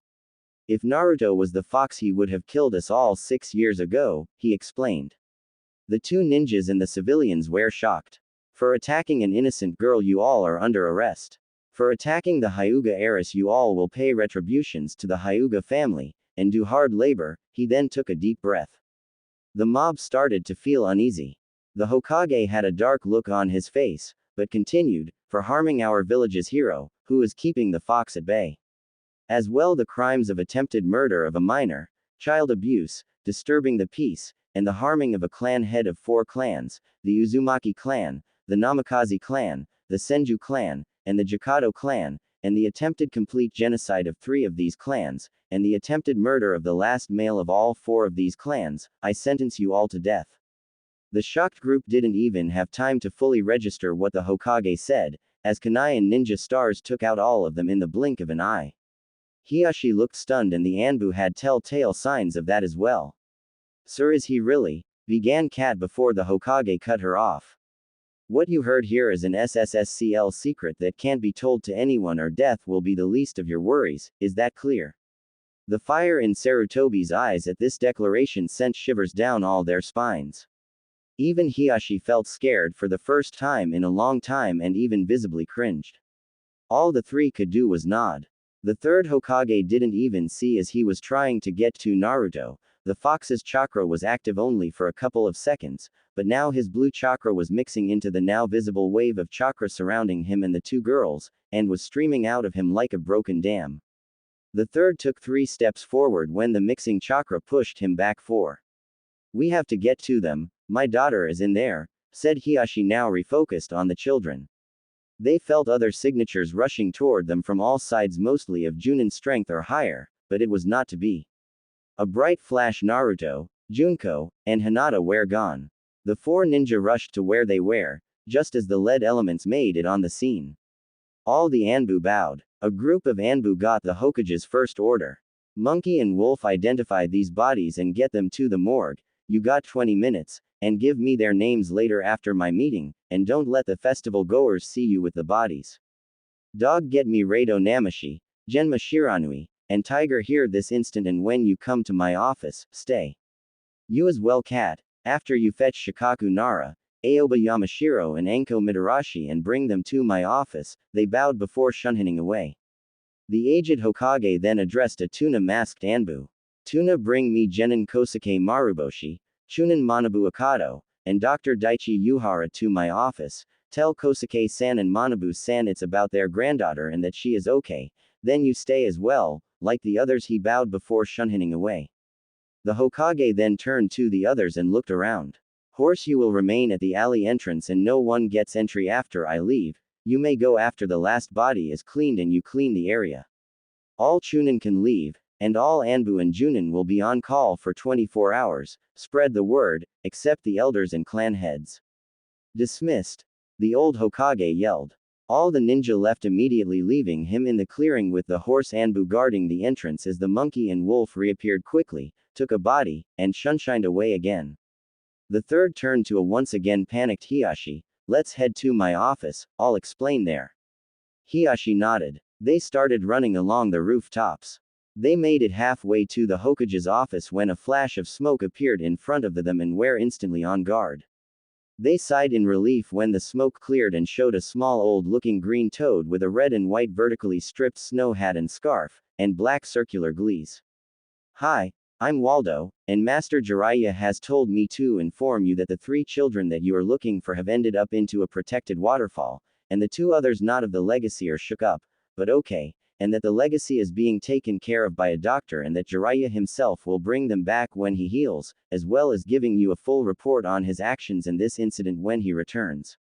If Naruto was the fox, he would have killed us all 6 years ago, he explained. The 2 ninjas and the civilians were shocked. For attacking an innocent girl, you all are under arrest. For attacking the Hyuga heiress, you all will pay retributions to the Hyuga family, and do hard labor. He then took a deep breath. The mob started to feel uneasy. The Hokage had a dark look on his face, but continued, for harming our village's hero, who is keeping the fox at bay. As well the crimes of attempted murder of a minor, child abuse, disturbing the peace, and the harming of a clan head of 4 clans, the Uzumaki clan, the Namikaze clan, the Senju clan, and the Jikado clan, and the attempted complete genocide of 3 of these clans, and the attempted murder of the last male of all 4 of these clans. I sentence you all to death. The shocked group didn't even have time to fully register what the Hokage said, as kunai and ninja stars took out all of them in the blink of an eye. Hiyashi looked stunned, and the Anbu had telltale signs of that as well. Sir, is he really? Began Kat before the Hokage cut her off. What you heard here is an SSSCL secret that can't be told to anyone, or death will be the least of your worries, is that clear? The fire in Sarutobi's eyes at this declaration sent shivers down all their spines. Even Hiyashi felt scared for the first time in a long time and even visibly cringed. All the 3 could do was nod. The 3rd Hokage didn't even see as he was trying to get to Naruto. The fox's chakra was active only for a couple of seconds, but now his blue chakra was mixing into the now visible wave of chakra surrounding him and the 2 girls, and was streaming out of him like a broken dam. The 3rd took 3 steps forward when the mixing chakra pushed him back 4. We have to get to them. My daughter is in there, said Hiyashi, now refocused on the children. They felt other signatures rushing toward them from all sides, mostly of Junin strength or higher, but it was not to be. A bright flash, Naruto, Junko, and Hinata were gone. The 4 ninja rushed to where they were, just as the lead elements made it on the scene. All the Anbu bowed. A group of Anbu got the Hokage's first order. Monkey and Wolf, identify these bodies and get them to the morgue. You got 20 minutes, and give me their names later after my meeting, and don't let the festival goers see you with the bodies. Dog, get me Rado Namashi, Genma Shiranui, and Tiger here this instant, and when you come to my office, stay. You as well, Cat, after you fetch Shikaku Nara, Aoba Yamashiro and Anko Mitarashi and bring them to my office, they bowed before shunning away. The aged Hokage then addressed a tuna-masked Anbu. Tuna, bring me Genin Kosuke Maruboshi, Chunin Manabu Akado, and Dr. Daichi Yuhara to my office. Tell Kosuke-san and Manabu-san it's about their granddaughter and that she is okay. Then you stay as well. Like the others, he bowed before shunning away. The Hokage then turned to the others and looked around. Horse, you will remain at the alley entrance and no one gets entry after I leave. You may go after the last body is cleaned and you clean the area. All Chunin can leave, and all Anbu and Junin will be on call for 24 hours. Spread the word, except the elders and clan heads. Dismissed. The old Hokage yelled. All the ninja left immediately, leaving him in the clearing with the horse Anbu guarding the entrance as the monkey and wolf reappeared quickly, took a body, and shunshined away again. The third turned to a once again panicked Hiyashi. Let's head to my office, I'll explain there. Hiyashi nodded. They started running along the rooftops. They made it halfway to the Hokage's office when a flash of smoke appeared in front of them and were instantly on guard. They sighed in relief when the smoke cleared and showed a small old-looking green toad with a red and white vertically stripped snow hat and scarf, and black circular glees. Hi, I'm Waldo, and Master Jiraiya has told me to inform you that the 3 children that you are looking for have ended up into a protected waterfall, and the 2 others not of the legacy are shook up, but okay, and that the legacy is being taken care of by a doctor and that Jiraiya himself will bring them back when he heals, as well as giving you a full report on his actions in this incident when he returns.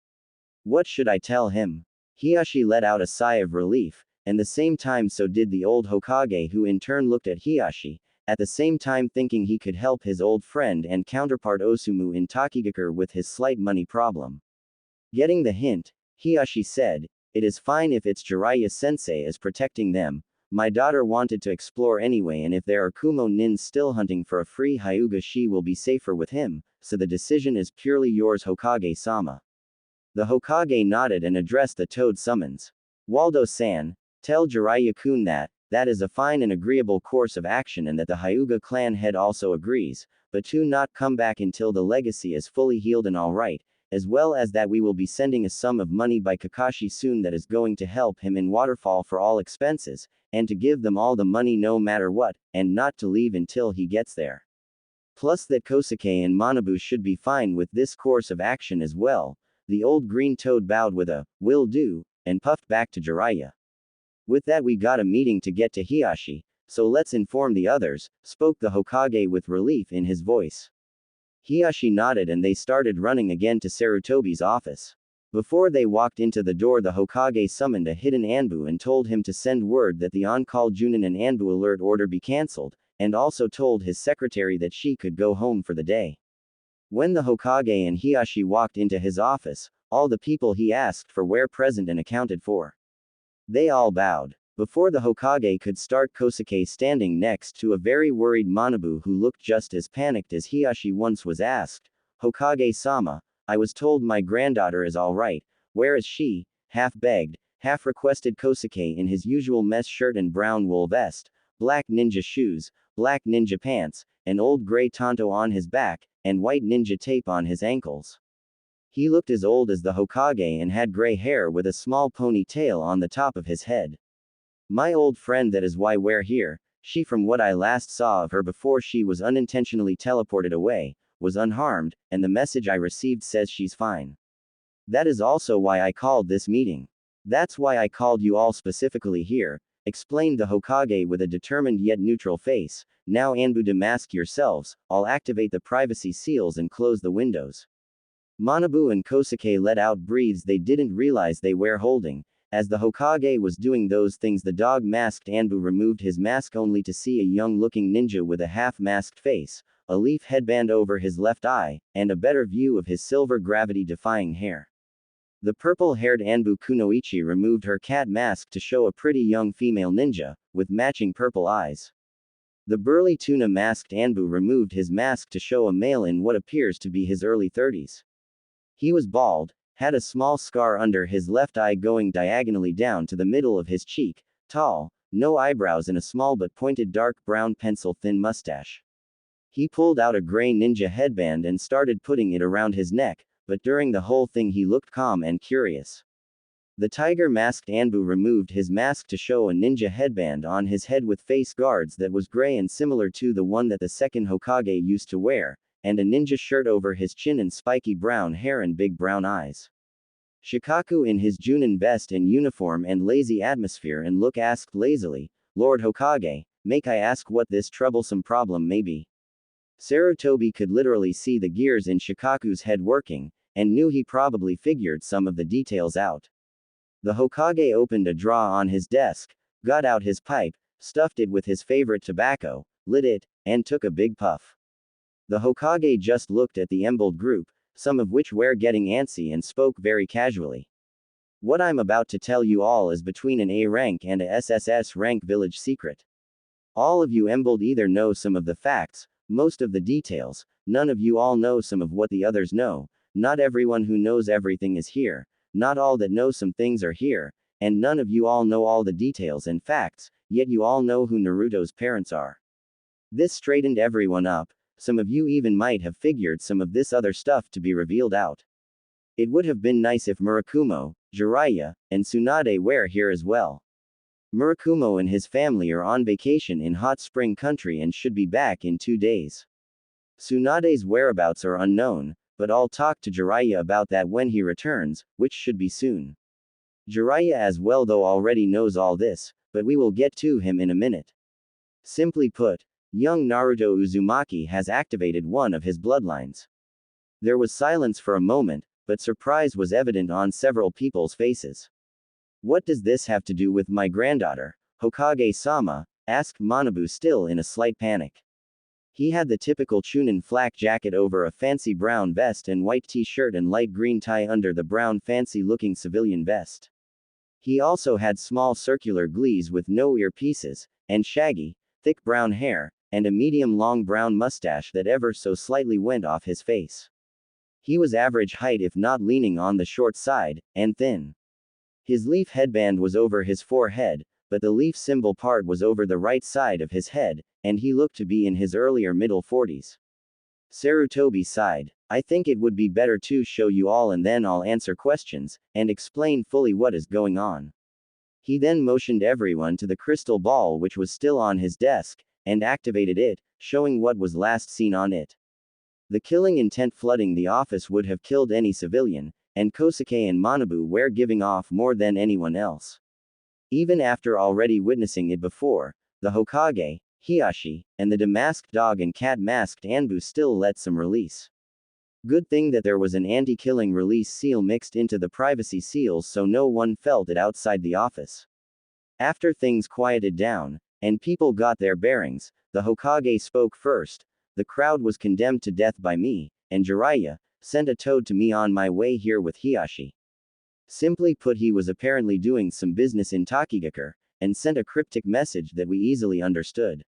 What should I tell him? Hiyashi let out a sigh of relief, and the same time so did the old Hokage, who in turn looked at Hiyashi, at the same time thinking he could help his old friend and counterpart Osumu in Takigakure with his slight money problem. Getting the hint, Hiyashi said, it is fine if it's Jiraiya-sensei is protecting them. My daughter wanted to explore anyway, and if there are Kumo nins still hunting for a free Hyuga, she will be safer with him, so the decision is purely yours, Hokage-sama. The Hokage nodded and addressed the toad summons. Waldo-san, tell Jiraiya-kun that is a fine and agreeable course of action and that the Hyuga clan head also agrees, but to not come back until the legacy is fully healed and alright, as well as that we will be sending a sum of money by Kakashi soon that is going to help him in Waterfall for all expenses, and to give them all the money no matter what, and not to leave until he gets there. Plus that Kosuke and Manabu should be fine with this course of action as well. The old green toad bowed with a, will do, and puffed back to Jiraiya. With that, we got a meeting to get to Hiyashi, so let's inform the others, spoke the Hokage with relief in his voice. Hiyashi nodded and they started running again to Sarutobi's office. Before they walked into the door, the Hokage summoned a hidden Anbu and told him to send word that the on-call Junin and Anbu alert order be cancelled, and also told his secretary that she could go home for the day. When the Hokage and Hiyashi walked into his office, all the people he asked for were present and accounted for. They all bowed. Before the Hokage could start, Kosuke standing next to a very worried Manabu who looked just as panicked as Hiyashi once was asked, Hokage-sama, I was told my granddaughter is alright, where is she? Half begged, half requested Kosuke in his usual mess shirt and brown wool vest, black ninja shoes, black ninja pants, an old gray tanto on his back, and white ninja tape on his ankles. He looked as old as the Hokage and had gray hair with a small ponytail on the top of his head. My old friend, that is why we're here. She, from what I last saw of her before she was unintentionally teleported away, was unharmed, and the message I received says she's fine. That is also why I called this meeting. That's why I called you all specifically here, explained the Hokage with a determined yet neutral face. Now Anbu, demask yourselves, I'll activate the privacy seals and close the windows. Manabu and Kosuke let out breaths they didn't realize they were holding. As the Hokage was doing those things, the dog-masked Anbu removed his mask only to see a young-looking ninja with a half-masked face, a leaf headband over his left eye, and a better view of his silver gravity-defying hair. The purple-haired Anbu Kunoichi removed her cat mask to show a pretty young female ninja, with matching purple eyes. The burly tuna-masked Anbu removed his mask to show a male in what appears to be his early 30s. He was bald, had a small scar under his left eye going diagonally down to the middle of his cheek, tall, no eyebrows, and a small but pointed dark brown pencil-thin mustache. He pulled out a gray ninja headband and started putting it around his neck, but during the whole thing he looked calm and curious. The tiger-masked Anbu removed his mask to show a ninja headband on his head with face guards that was gray and similar to the one that the second Hokage used to wear, and a ninja shirt over his chin and spiky brown hair and big brown eyes. Shikaku in his Junin vest and uniform and lazy atmosphere and look asked lazily, "Lord Hokage, may I ask what this troublesome problem may be?" Sarutobi could literally see the gears in Shikaku's head working, and knew he probably figured some of the details out. The Hokage opened a drawer on his desk, got out his pipe, stuffed it with his favorite tobacco, lit it, and took a big puff. The Hokage just looked at the emboldened group, some of which were getting antsy, and spoke very casually. "What I'm about to tell you all is between an A rank and a SSS rank village secret. All of you emboldened either know some of the facts, most of the details, none of you all know some of what the others know, not everyone who knows everything is here. Not all that know some things are here, and none of you all know all the details and facts, yet you all know who Naruto's parents are." This straightened everyone up. Some of you even might have figured some of this other stuff to be revealed out. It would have been nice if Murakumo, Jiraiya, and Tsunade were here as well. Murakumo and his family are on vacation in Hot Spring Country and should be back in 2 days. Tsunade's whereabouts are unknown, but I'll talk to Jiraiya about that when he returns, which should be soon. Jiraiya as well though already knows all this, but we will get to him in a minute. Simply put, young Naruto Uzumaki has activated one of his bloodlines. There was silence for a moment, but surprise was evident on several people's faces. "What does this have to do with my granddaughter, Hokage-sama?" asked Manabu, still in a slight panic. He had the typical Chunin flak jacket over a fancy brown vest and white t-shirt and light green tie under the brown fancy-looking civilian vest. He also had small circular glees with no earpieces, and shaggy, thick brown hair, and a medium-long brown mustache that ever so slightly went off his face. He was average height if not leaning on the short side, and thin. His leaf headband was over his forehead, but the leaf symbol part was over the right side of his head, and he looked to be in his earlier middle 40s. Sarutobi sighed. "I think it would be better to show you all and then I'll answer questions, and explain fully what is going on." He then motioned everyone to the crystal ball which was still on his desk, and activated it, showing what was last seen on it. The killing intent flooding the office would have killed any civilian, and Kosuke and Manabu were giving off more than anyone else. Even after already witnessing it before, the Hokage, Hiashi, and the damasked dog and cat-masked Anbu still let some release. Good thing that there was an anti-killing release seal mixed into the privacy seals so no one felt it outside the office. After things quieted down, and people got their bearings, the Hokage spoke first. "The crowd was condemned to death by me, and Jiraiya sent a toad to me on my way here with Hiashi. Simply put, he was apparently doing some business in Takigakure, and sent a cryptic message that we easily understood.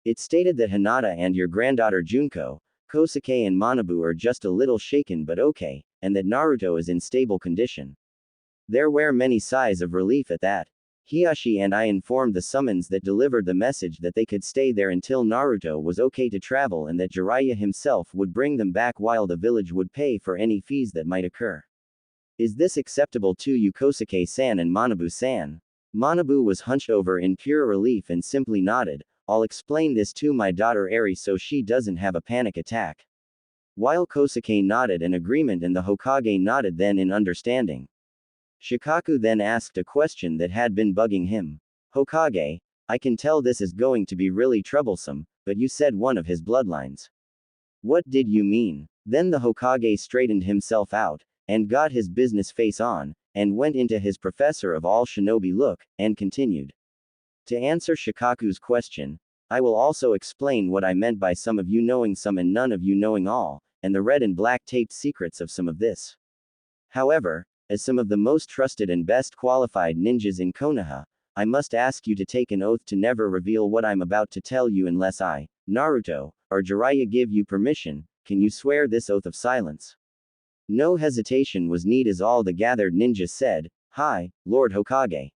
It stated that Hinata and your granddaughter Junko, Kosuke and Manabu are just a little shaken but okay, and that Naruto is in stable condition." There were many sighs of relief at that. Hiashi and I informed the summons that delivered the message that they could stay there until Naruto was okay to travel and that Jiraiya himself would bring them back while the village would pay for any fees that might occur. "Is this acceptable to you, Kosuke-san and Manabu-san?" Manabu was hunched over in pure relief and simply nodded. "I'll explain this to my daughter Eri so she doesn't have a panic attack." While Kosuke nodded in agreement and the Hokage nodded then in understanding. Shikaku then asked a question that had been bugging him. "Hokage, I can tell this is going to be really troublesome, but you said one of his bloodlines. What did you mean?" Then the Hokage straightened himself out, and got his business face on, and went into his professor of all shinobi look, and continued. "To answer Shikaku's question, I will also explain what I meant by some of you knowing some and none of you knowing all, and the red and black taped secrets of some of this. However, as some of the most trusted and best qualified ninjas in Konoha, I must ask you to take an oath to never reveal what I'm about to tell you unless I, Naruto, or Jiraiya give you permission. Can you swear this oath of silence?" No hesitation was needed as all the gathered ninjas said, "Hi, Lord Hokage."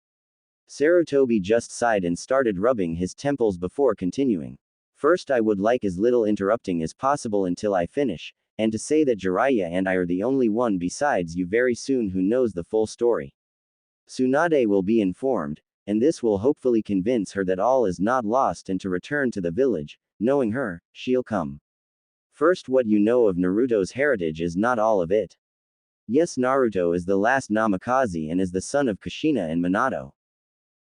Sarutobi just sighed and started rubbing his temples before continuing. "First, I would like as little interrupting as possible until I finish, and to say that Jiraiya and I are the only one besides you very soon who knows the full story. Tsunade will be informed, and this will hopefully convince her that all is not lost and to return to the village. Knowing her, she'll come. First, what you know of Naruto's heritage is not all of it. Yes, Naruto is the last Namikaze and is the son of Kushina and Minato.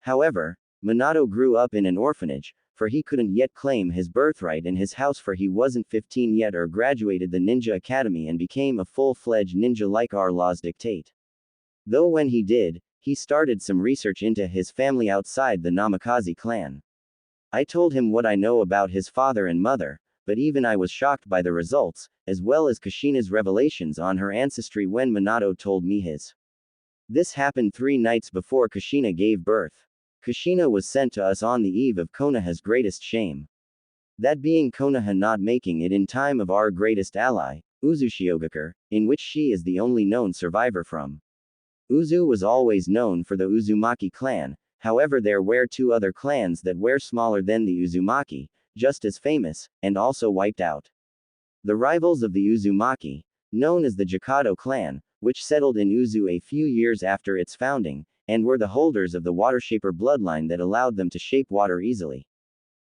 However, Minato grew up in an orphanage, for he couldn't yet claim his birthright in his house, for he wasn't 15 yet or graduated the ninja academy and became a full-fledged ninja like our laws dictate. Though when he did, he started some research into his family outside the Namikaze clan. I told him what I know about his father and mother, but even I was shocked by the results, as well as Kushina's revelations on her ancestry when Minato told me his. This happened 3 nights before Kushina gave birth. Kushina was sent to us on the eve of Konoha's greatest shame. That being Konoha not making it in time of our greatest ally, Uzushiogakure, in which she is the only known survivor from. Uzu was always known for the Uzumaki clan, however there were 2 other clans that were smaller than the Uzumaki, just as famous, and also wiped out. The rivals of the Uzumaki, known as the Jakado clan, which settled in Uzu a few years after its founding, and were the holders of the water-shaper bloodline that allowed them to shape water easily.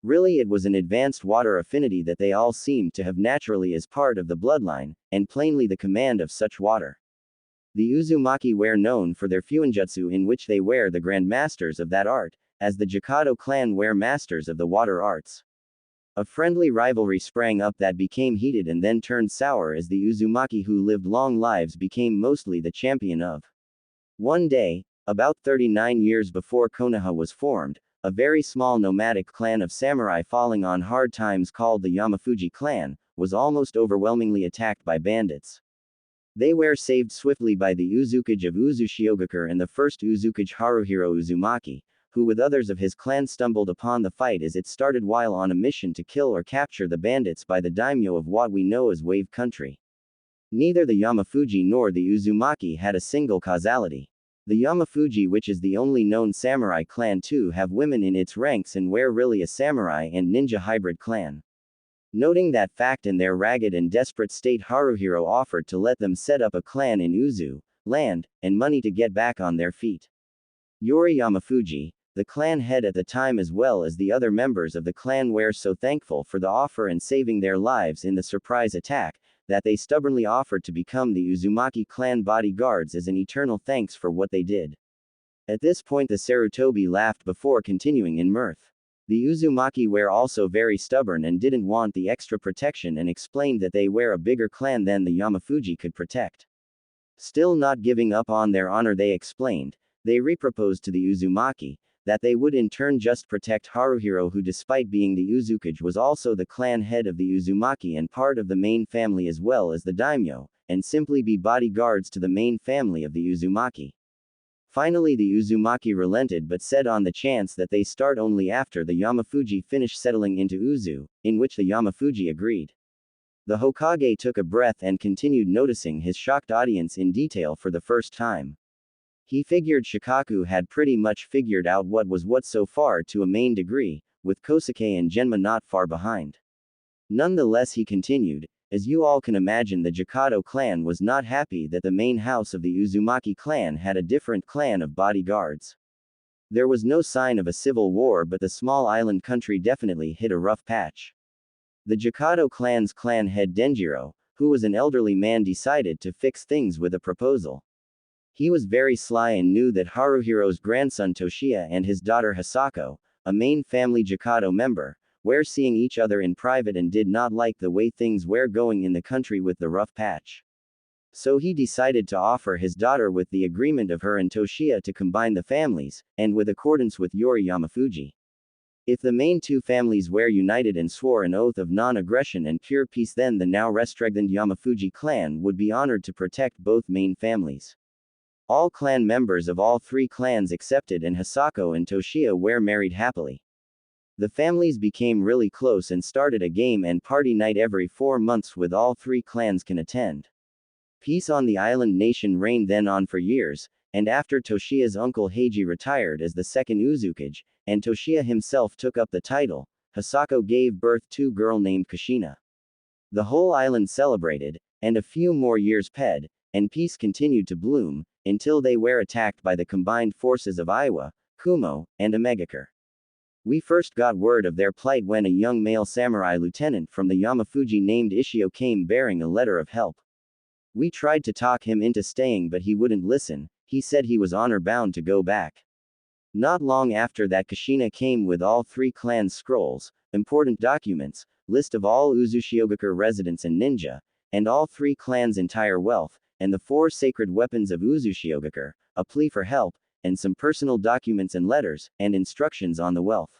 Really, it was an advanced water affinity that they all seemed to have naturally as part of the bloodline, and plainly the command of such water. The Uzumaki were known for their fuinjutsu, in which they were the grandmasters of that art, as the Jakado clan were masters of the water arts. A friendly rivalry sprang up that became heated and then turned sour as the Uzumaki who lived long lives became mostly the champion of. One day, about 39 years before Konoha was formed, a very small nomadic clan of samurai falling on hard times called the Yamafuji clan, was almost overwhelmingly attacked by bandits. They were saved swiftly by the Uzukage of Uzushiogakure and the first Uzukage Haruhiro Uzumaki, who with others of his clan stumbled upon the fight as it started while on a mission to kill or capture the bandits by the daimyo of what we know as Wave Country. Neither the Yamafuji nor the Uzumaki had a single causality. The Yamafuji, which is the only known samurai clan to have women in its ranks and were really a samurai and ninja hybrid clan. Noting that fact in their ragged and desperate state, Haruhiro offered to let them set up a clan in Uzu, land, and money to get back on their feet. Yori Yamafuji, the clan head at the time as well as the other members of the clan were so thankful for the offer and saving their lives in the surprise attack, that they stubbornly offered to become the Uzumaki clan bodyguards as an eternal thanks for what they did. At this point the Sarutobi laughed before continuing in mirth. The Uzumaki were also very stubborn and didn't want the extra protection and explained that they were a bigger clan than the Yamafuji could protect. Still not giving up on their honor, they explained, they reproposed to the Uzumaki, that they would in turn just protect Haruhiro, who despite being the Uzukage was also the clan head of the Uzumaki and part of the main family as well as the daimyo, and simply be bodyguards to the main family of the Uzumaki. Finally the Uzumaki relented but said on the chance that they start only after the Yamafuji finish settling into Uzu, in which the Yamafuji agreed. The Hokage took a breath and continued, noticing his shocked audience in detail for the first time. He figured Shikaku had pretty much figured out what was what so far to a main degree, with Kosuke and Genma not far behind. Nonetheless, he continued, as you all can imagine, the Jakado clan was not happy that the main house of the Uzumaki clan had a different clan of bodyguards. There was no sign of a civil war, but the small island country definitely hit a rough patch. The Jakado clan's clan head Denjiro, who was an elderly man, decided to fix things with a proposal. He was very sly and knew that Haruhiro's grandson Toshiya and his daughter Hisako, a main family Jakado member, were seeing each other in private and did not like the way things were going in the country with the rough patch. So he decided to offer his daughter with the agreement of her and Toshiya to combine the families, and with accordance with Yori Yamafuji. If the main 2 families were united and swore an oath of non-aggression and pure peace, then the now restrengthened Yamafuji clan would be honored to protect both main families. All clan members of all 3 clans accepted, and Hisako and Toshiya were married happily. The families became really close and started a game and party night every 4 months with all 3 clans can attend. Peace on the island nation reigned then on for years, and after Toshiya's uncle Heiji retired as the second Uzukage, and Toshiya himself took up the title, Hisako gave birth to a girl named Kushina. The whole island celebrated, and a few more years passed, and peace continued to bloom, until they were attacked by the combined forces of Iwa, Kumo, and Omegakure. We first got word of their plight when a young male samurai lieutenant from the Yamafuji named Ishio came bearing a letter of help. We tried to talk him into staying, but he wouldn't listen. He said he was honor-bound to go back. Not long after that, Kushina came with all 3 clans' scrolls, important documents, list of all Uzushiogakure residents and ninja, and all 3 clans' entire wealth, and the 4 sacred weapons of Uzushiogakure, a plea for help, and some personal documents and letters, and instructions on the wealth.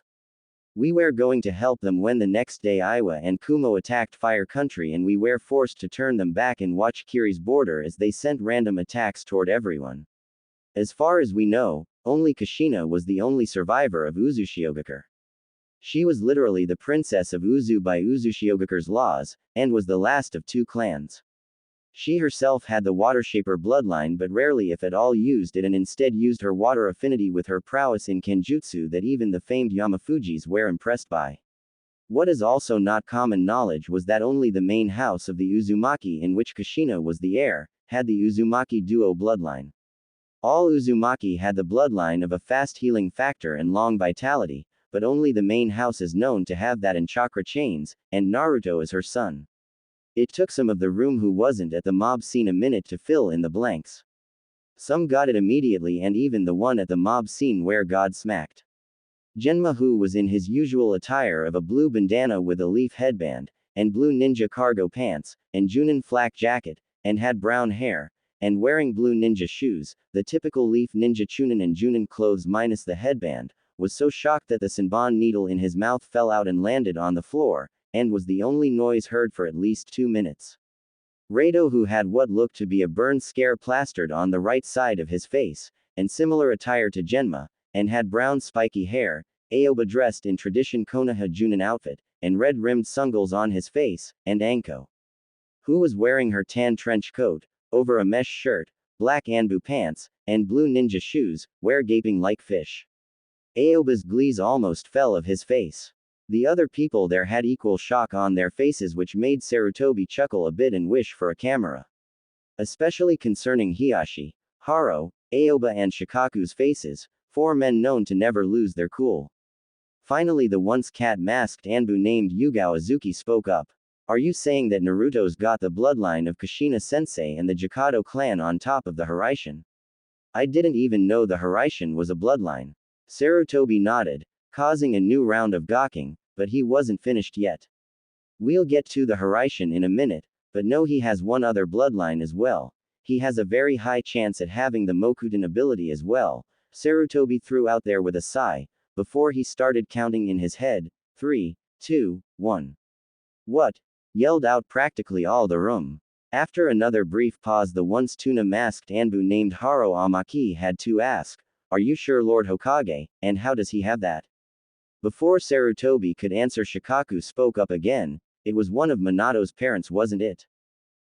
We were going to help them when the next day Iwa and Kumo attacked Fire Country, and we were forced to turn them back and watch Kiri's border as they sent random attacks toward everyone. As far as we know, only Kushina was the only survivor of Uzushiogakure. She was literally the princess of Uzu by Uzushiogakures laws, and was the last of 2 clans. She herself had the Watershaper bloodline, but rarely if at all used it, and instead used her water affinity with her prowess in Kenjutsu that even the famed Yamafujis were impressed by. What is also not common knowledge was that only the main house of the Uzumaki, in which Kushina was the heir, had the Uzumaki duo bloodline. All Uzumaki had the bloodline of a fast healing factor and long vitality, but only the main house is known to have that in chakra chains, and Naruto is her son. It took some of the room who wasn't at the mob scene a minute to fill in the blanks. Some got it immediately, and even the one at the mob scene where God smacked. Genma, who was in his usual attire of a blue bandana with a leaf headband, and blue ninja cargo pants, and Junin flak jacket, and had brown hair, and wearing blue ninja shoes, the typical leaf ninja Chunin and Junin clothes minus the headband, was so shocked that the Senbon needle in his mouth fell out and landed on the floor, and was the only noise heard for at least 2 minutes. Rado, who had what looked to be a burn scare plastered on the right side of his face, and similar attire to Genma, and had brown spiky hair, Aoba dressed in tradition Konoha Junin outfit, and red-rimmed sungles on his face, and Anko, who was wearing her tan trench coat, over a mesh shirt, black Anbu pants, and blue ninja shoes, were gaping like fish. Aoba's glees almost fell off his face. The other people there had equal shock on their faces, which made Sarutobi chuckle a bit and wish for a camera. Especially concerning Hiyashi, Haro, Aoba and Shikaku's faces, 4 men known to never lose their cool. Finally, the once cat-masked Anbu named Yugao Azuki spoke up. Are you saying that Naruto's got the bloodline of Kushina-sensei and the Jakado clan on top of the Hiraishin? I didn't even know the Hiraishin was a bloodline. Sarutobi nodded, causing a new round of gawking, but he wasn't finished yet. We'll get to the Hiraishin in a minute, but no, he has one other bloodline as well. He has a very high chance at having the Mokuton ability as well, Sarutobi threw out there with a sigh, before he started counting in his head. 3, 2, 1. What? Yelled out practically all the room. After another brief pause, the once tuna-masked Anbu named Haro Amaki had to ask, are you sure, Lord Hokage, and how does he have that? Before Sarutobi could answer, Shikaku spoke up again. It was one of Minato's parents, wasn't it?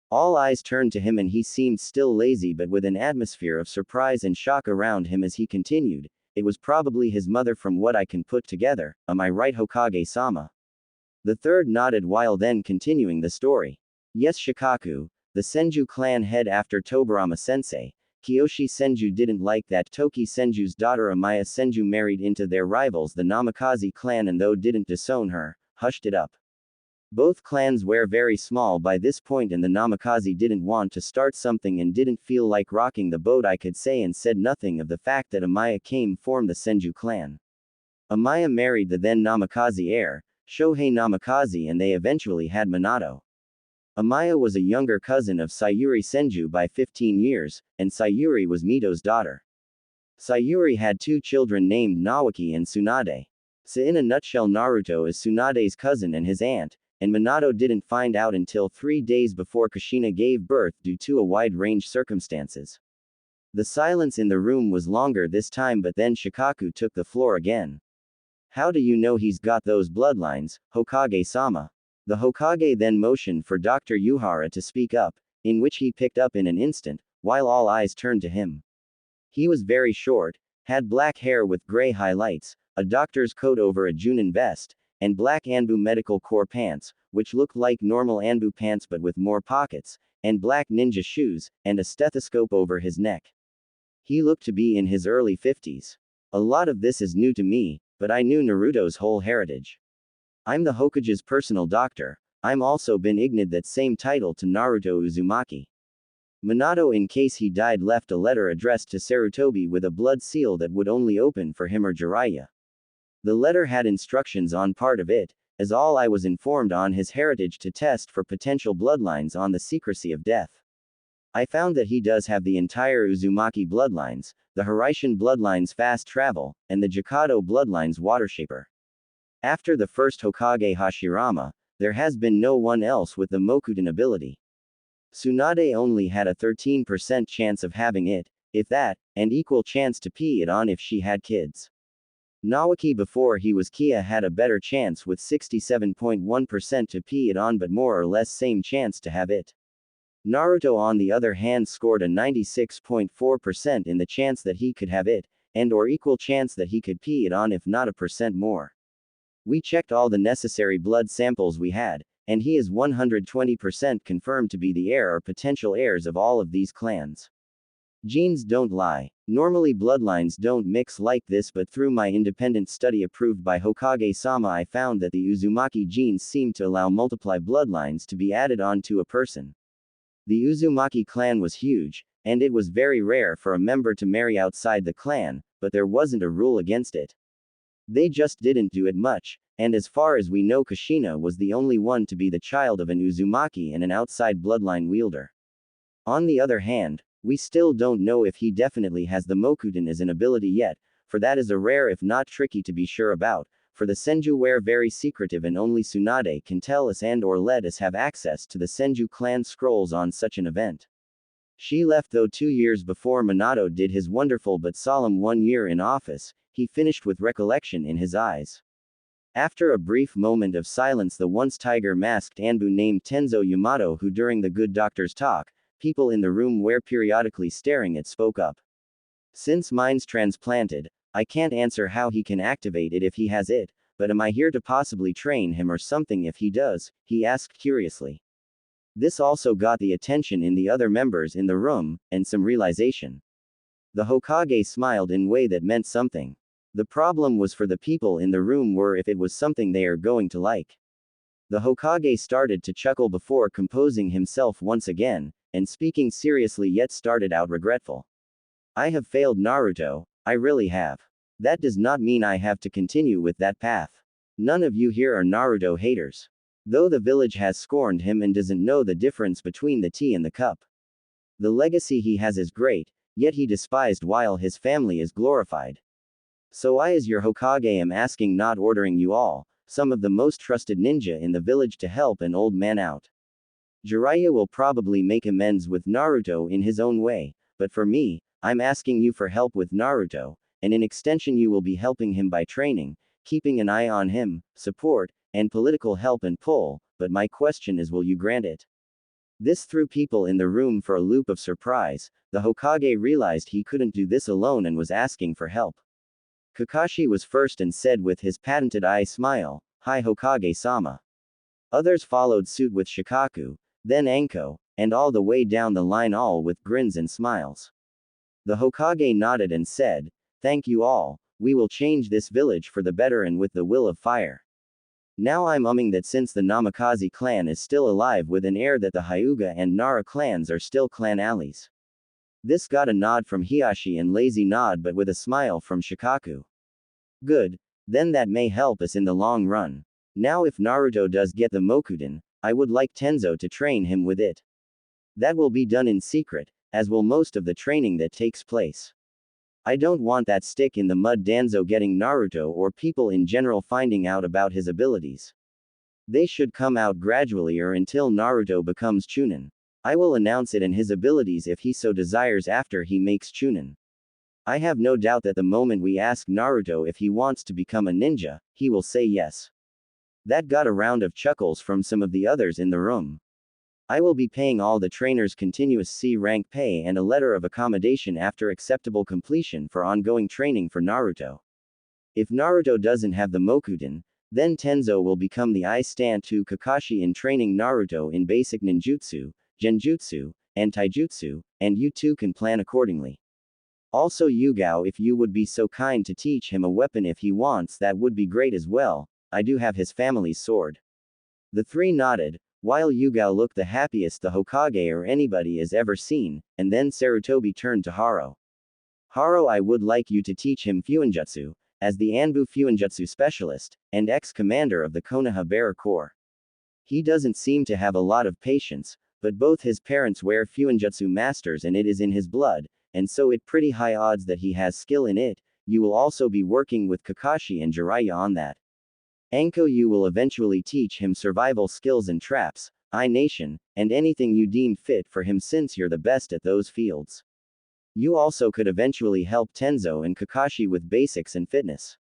All eyes turned to him, and he seemed still lazy but with an atmosphere of surprise and shock around him as he continued. It was probably his mother from what I can put together, am I right, Hokage-sama? The third nodded while then continuing the story. Yes, Shikaku, the Senju clan head after Tobarama-sensei, Kiyoshi Senju didn't like that Toki Senju's daughter Amaya Senju married into their rivals the Namikaze clan, and though didn't disown her, hushed it up. Both clans were very small by this point, and the Namikaze didn't want to start something and didn't feel like rocking the boat, I could say, and said nothing of the fact that Amaya came form the Senju clan. Amaya married the then Namikaze heir, Shohei Namikaze, and they eventually had Minato. Amaya was a younger cousin of Sayuri Senju by 15 years, and Sayuri was Mito's daughter. Sayuri had 2 children named Nawaki and Tsunade. So in a nutshell, Naruto is Tsunade's cousin and his aunt, and Minato didn't find out until 3 days before Kushina gave birth due to a wide-range circumstances. The silence in the room was longer this time, but then Shikaku took the floor again. How do you know he's got those bloodlines, Hokage-sama? The Hokage then motioned for Dr. Yuhara to speak up, in which he picked up in an instant, while all eyes turned to him. He was very short, had black hair with gray highlights, a doctor's coat over a Junin vest, and black Anbu medical core pants, which looked like normal Anbu pants but with more pockets, and black ninja shoes, and a stethoscope over his neck. He looked to be in his early 50s. A lot of this is new to me, but I knew Naruto's whole heritage. I'm the Hokage's personal doctor. I'm also been ignored that same title to Naruto Uzumaki. Minato, in case he died, left a letter addressed to Sarutobi with a blood seal that would only open for him or Jiraiya. The letter had instructions on part of it, as all I was informed on his heritage to test for potential bloodlines on the secrecy of death. I found that he does have the entire Uzumaki bloodlines, the Hiraishin bloodlines fast travel, and the Jakado bloodlines water shaper. After the first Hokage Hashirama, there has been no one else with the Mokuten ability. Tsunade only had a 13% chance of having it, if that, and equal chance to pee it on if she had kids. Nawaki before he was Kia had a better chance with 67.1% to pee it on but more or less same chance to have it. Naruto on the other hand scored a 96.4% in the chance that he could have it, and or equal chance that he could pee it on if not a percent more. We checked all the necessary blood samples we had, and he is 120% confirmed to be the heir or potential heirs of all of these clans. Genes don't lie. Normally bloodlines don't mix like this, but through my independent study approved by Hokage-sama I found that the Uzumaki genes seem to allow multiply bloodlines to be added on to a person. The Uzumaki clan was huge, and it was very rare for a member to marry outside the clan, but there wasn't a rule against it. They just didn't do it much, and as far as we know Kushina was the only one to be the child of an Uzumaki and an outside bloodline wielder. On the other hand, we still don't know if he definitely has the Mokuten as an ability yet, for that is a rare if not tricky to be sure about, for the Senju were very secretive and only Tsunade can tell us and or let us have access to the Senju clan scrolls on such an event. She left though 2 years before Minato did his wonderful but solemn 1 year in office, he finished with recollection in his eyes. After a brief moment of silence the once tiger-masked Anbu named Tenzo Yamato who during the good doctor's talk, people in the room were periodically staring at spoke up. Since mine's transplanted, I can't answer how he can activate it if he has it, but am I here to possibly train him or something if he does, he asked curiously. This also got the attention in the other members in the room, and some realization. The Hokage smiled in a way that meant something. The problem was for the people in the room were if it was something they are going to like. The Hokage started to chuckle before composing himself once again, and speaking seriously yet started out regretful. I have failed Naruto, I really have. That does not mean I have to continue with that path. None of you here are Naruto haters. Though the village has scorned him and doesn't know the difference between the tea and the cup. The legacy he has is great, yet he despised while his family is glorified. So I as your Hokage am asking not ordering you all, some of the most trusted ninja in the village to help an old man out. Jiraiya will probably make amends with Naruto in his own way, but for me, I'm asking you for help with Naruto, and in extension you will be helping him by training, keeping an eye on him, support, and political help and pull, but my question is will you grant it? This threw people in the room for a loop of surprise. The Hokage realized he couldn't do this alone and was asking for help. Kakashi was first and said with his patented eye smile, "Hi Hokage-sama." Others followed suit with Shikaku, then Anko, and all the way down the line all with grins and smiles. The Hokage nodded and said, "Thank you all, we will change this village for the better and with the will of fire." Now I'm umming that since the Namikaze clan is still alive with an air that the Hyuga and Nara clans are still clan allies. This got a nod from Hiashi and lazy nod but with a smile from Shikaku. Good, then that may help us in the long run. Now if Naruto does get the Mokuten, I would like Tenzo to train him with it. That will be done in secret, as will most of the training that takes place. I don't want that stick in the mud Danzo getting Naruto or people in general finding out about his abilities. They should come out gradually or until Naruto becomes Chunin. I will announce it and his abilities if he so desires after he makes Chunin. I have no doubt that the moment we ask Naruto if he wants to become a ninja, he will say yes. That got a round of chuckles from some of the others in the room. I will be paying all the trainers continuous C rank pay and a letter of accommodation after acceptable completion for ongoing training for Naruto. If Naruto doesn't have the Mokuten, Then Tenzo will become the I stand to Kakashi in training Naruto in basic ninjutsu, genjutsu, and taijutsu, and you two can plan accordingly. Also Yugao, if you would be so kind to teach him a weapon if he wants, that would be great as well. I do have his family's sword. The three nodded, while Yugao looked the happiest the Hokage or anybody has ever seen, and then Sarutobi turned to Haro. Haro, I would like you to teach him Fuinjutsu, as the Anbu Fuinjutsu specialist, and ex-commander of the Konoha Bearer Corps. He doesn't seem to have a lot of patience, but both his parents were Fuinjutsu masters and it is in his blood, and so it pretty high odds that he has skill in it. You will also be working with Kakashi and Jiraiya on that. Anko, you will eventually teach him survival skills and traps, I-Nation, and anything you deem fit for him since you're the best at those fields. You also could eventually help Tenzo and Kakashi with basics and fitness.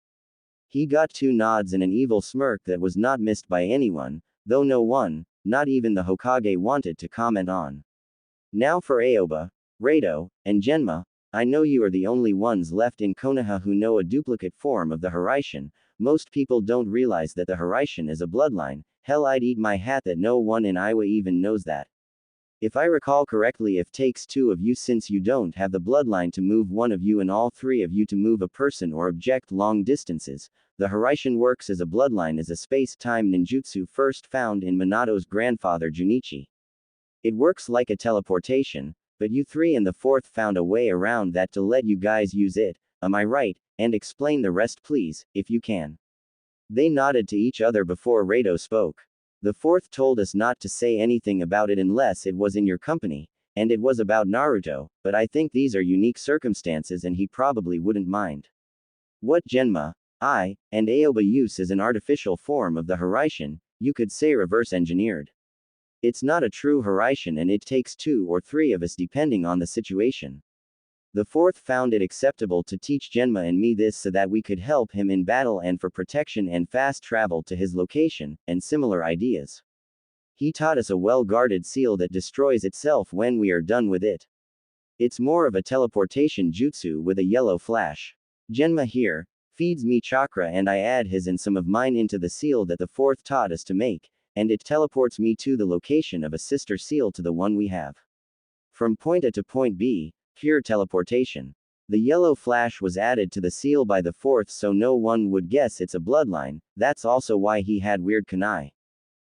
He got two nods and an evil smirk that was not missed by anyone, though no one, not even the Hokage, wanted to comment on. Now for Aoba, Rado, and Genma, I know you are the only ones left in Konoha who know a duplicate form of the Hiraishin. Most people don't realize that the Hiraishin is a bloodline. Hell, I'd eat my hat that no one in Iowa even knows that. If I recall correctly, it takes two of you, since you don't have the bloodline, to move one of you and all three of you to move a person or object long distances. The Hiraishin works as a bloodline, as a space-time ninjutsu first found in Minato's grandfather Junichi. It works like a teleportation, but you three and the fourth found a way around that to let you guys use it, am I right? And explain the rest please, if you can. They nodded to each other before Rado spoke. The fourth told us not to say anything about it unless it was in your company, and it was about Naruto, but I think these are unique circumstances and he probably wouldn't mind. What Genma, I, and Aoba use is an artificial form of the Hiraishin, you could say reverse engineered. It's not a true Hiraishin and it takes two or three of us depending on the situation. The fourth found it acceptable to teach Genma and me this so that we could help him in battle and for protection and fast travel to his location, and similar ideas. He taught us a well-guarded seal that destroys itself when we are done with it. It's more of a teleportation jutsu with a yellow flash. Genma here feeds me chakra and I add his and some of mine into the seal that the fourth taught us to make, and it teleports me to the location of a sister seal to the one we have. From point A to point B, pure teleportation. The yellow flash was added to the seal by the fourth so no one would guess it's a bloodline. That's also why he had weird kunai.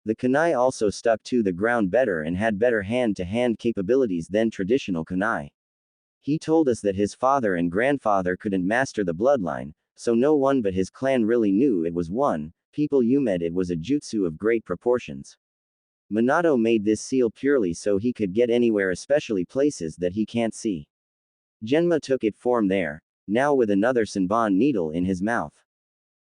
The kunai also stuck to the ground better and had better hand-to-hand capabilities than traditional kunai. He told us that his father and grandfather couldn't master the bloodline, so no one but his clan really knew it was one. People Yumed, it was a jutsu of great proportions. Minato made this seal purely so he could get anywhere, especially places that he can't see. Genma took it from there, now with another Senbon needle in his mouth.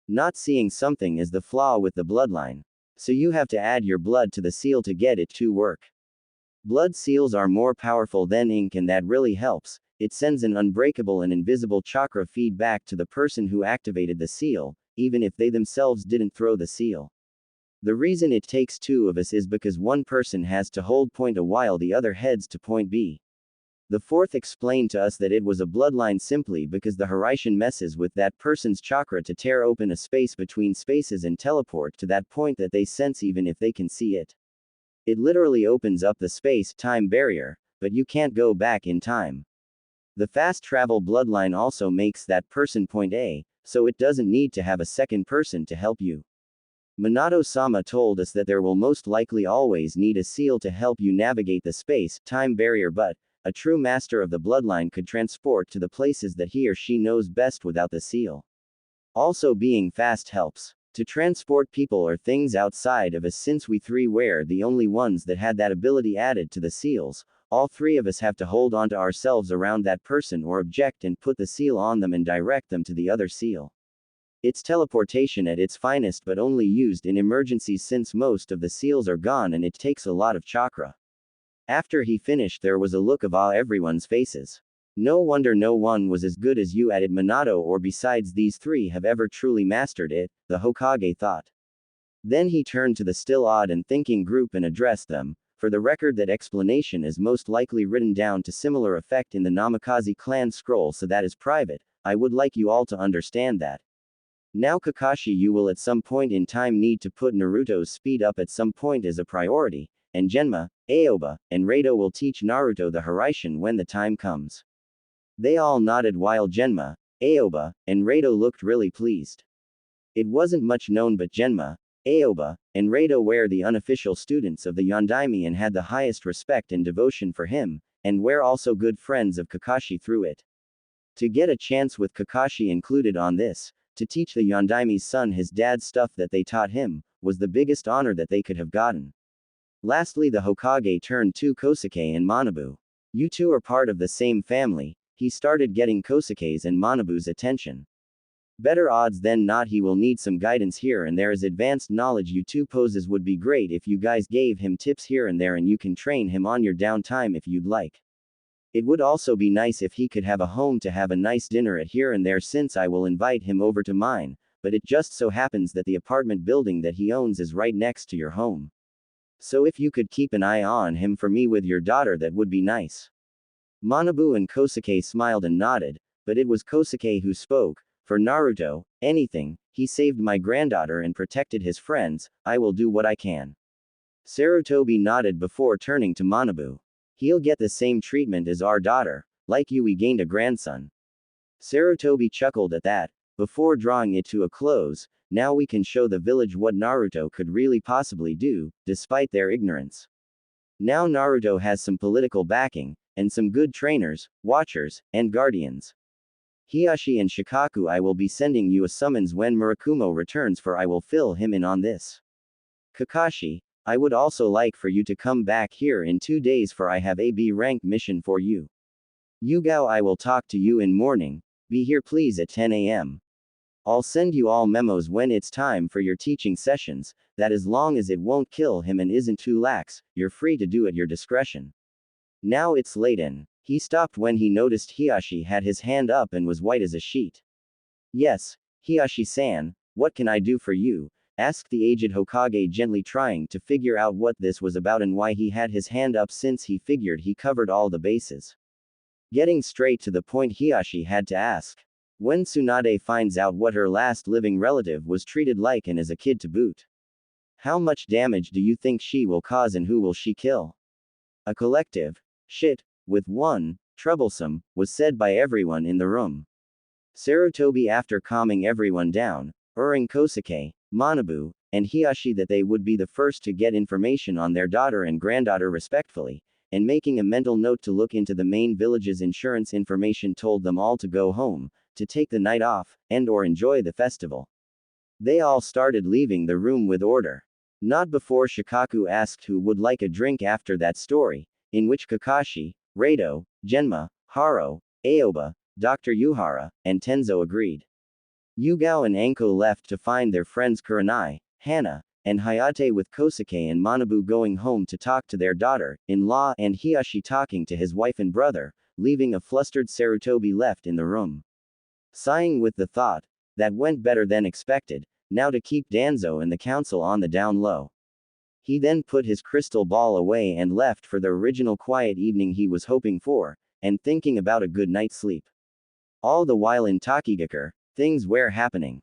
Not seeing something is the flaw with the bloodline. So you have to add your blood to the seal to get it to work. Blood seals are more powerful than ink and that really helps. It sends an unbreakable and invisible chakra feedback to the person who activated the seal, even if they themselves didn't throw the seal. The reason it takes two of us is because one person has to hold point A while the other heads to point B. The fourth explained to us that it was a bloodline simply because the Hiraishin messes with that person's chakra to tear open a space between spaces and teleport to that point that they sense even if they can see it. It literally opens up the space-time barrier, but you can't go back in time. The fast travel bloodline also makes that person point A, so it doesn't need to have a second person to help you. Minato-sama told us that there will most likely always need a seal to help you navigate the space-time barrier, but a true master of the bloodline could transport to the places that he or she knows best without the seal. Also, being fast helps to transport people or things outside of us. Since we three were the only ones that had that ability added to the seals, all three of us have to hold on to ourselves around that person or object and put the seal on them and direct them to the other seal. It's teleportation at its finest, but only used in emergencies since most of the seals are gone and it takes a lot of chakra. After he finished, there was a look of awe on everyone's faces. No wonder no one was as good as you at it, Minato, or besides these three have ever truly mastered it, the Hokage thought. Then he turned to the still awed and thinking group and addressed them. For the record, that explanation is most likely written down to similar effect in the Namikaze clan scroll, so that is private. I would like you all to understand that. Now Kakashi, you will at some point in time need to put Naruto's speed up at some point as a priority, and Genma, Aoba, and Rado will teach Naruto the Hiraishin when the time comes. They all nodded while Genma, Aoba, and Rado looked really pleased. It wasn't much known, but Genma, Aoba, and Rado were the unofficial students of the Yondaime and had the highest respect and devotion for him, and were also good friends of Kakashi through it. To get a chance with Kakashi included on this, to teach the Yondaime's son his dad's stuff that they taught him, was the biggest honor that they could have gotten. Lastly, the Hokage turned to Kosuke and Manabu. You two are part of the same family. He started getting Kosuke's and Manabu's attention. Better odds than not he will need some guidance here and there as advanced knowledge you two poses would be great if you guys gave him tips here and there and you can train him on your downtime if you'd like. It would also be nice if he could have a home to have a nice dinner at here and there since I will invite him over to mine, but it just so happens that the apartment building that he owns is right next to your home. So if you could keep an eye on him for me with your daughter that would be nice. Manabu and Kosuke smiled and nodded, but it was Kosuke who spoke. For Naruto, anything, he saved my granddaughter and protected his friends, I will do what I can. Sarutobi nodded before turning to Manabu. He'll get the same treatment as our daughter, like you we gained a grandson. Sarutobi chuckled at that, before drawing it to a close. Now we can show the village what Naruto could really possibly do, despite their ignorance. Now Naruto has some political backing, and some good trainers, watchers, and guardians. Hiashi and Shikaku, I will be sending you a summons when Murakumo returns, for I will fill him in on this. Kakashi, I would also like for you to come back here in 2 days, for I have a B rank mission for you. Yugao, I will talk to you in morning, be here please at 10 a.m. I'll send you all memos when it's time for your teaching sessions, that as long as it won't kill him and isn't too lax, you're free to do at your discretion. Now it's late and he stopped when he noticed Hiashi had his hand up and was white as a sheet. Yes, Hiashi-san, what can I do for you? Asked the aged Hokage gently, trying to figure out what this was about and why he had his hand up since he figured he covered all the bases. Getting straight to the point, Hiashi had to ask. When Tsunade finds out what her last living relative was treated like and as a kid to boot. How much damage do you think she will cause and who will she kill? A collective shit with one troublesome was said by everyone in the room. Sarutobi, after calming everyone down, urging Kosuke, Manabu, and Hiashi that they would be the first to get information on their daughter and granddaughter respectfully, and making a mental note to look into the main village's insurance information, told them all to go home, to take the night off, and/or enjoy the festival. They all started leaving the room with order. Not before Shikaku asked who would like a drink after that story, in which Kakashi, Rado, Genma, Haro, Aoba, Dr. Yuhara, and Tenzo agreed. Yugao and Anko left to find their friends Kurenai, Hana, and Hayate, with Kosuke and Manabu going home to talk to their daughter-in-law, and Hiashi talking to his wife and brother, leaving a flustered Sarutobi left in the room. Sighing with the thought, that went better than expected, now to keep Danzo and the council on the down low. He then put his crystal ball away and left for the original quiet evening he was hoping for, and thinking about a good night's sleep. All the while in Takigakure, things were happening.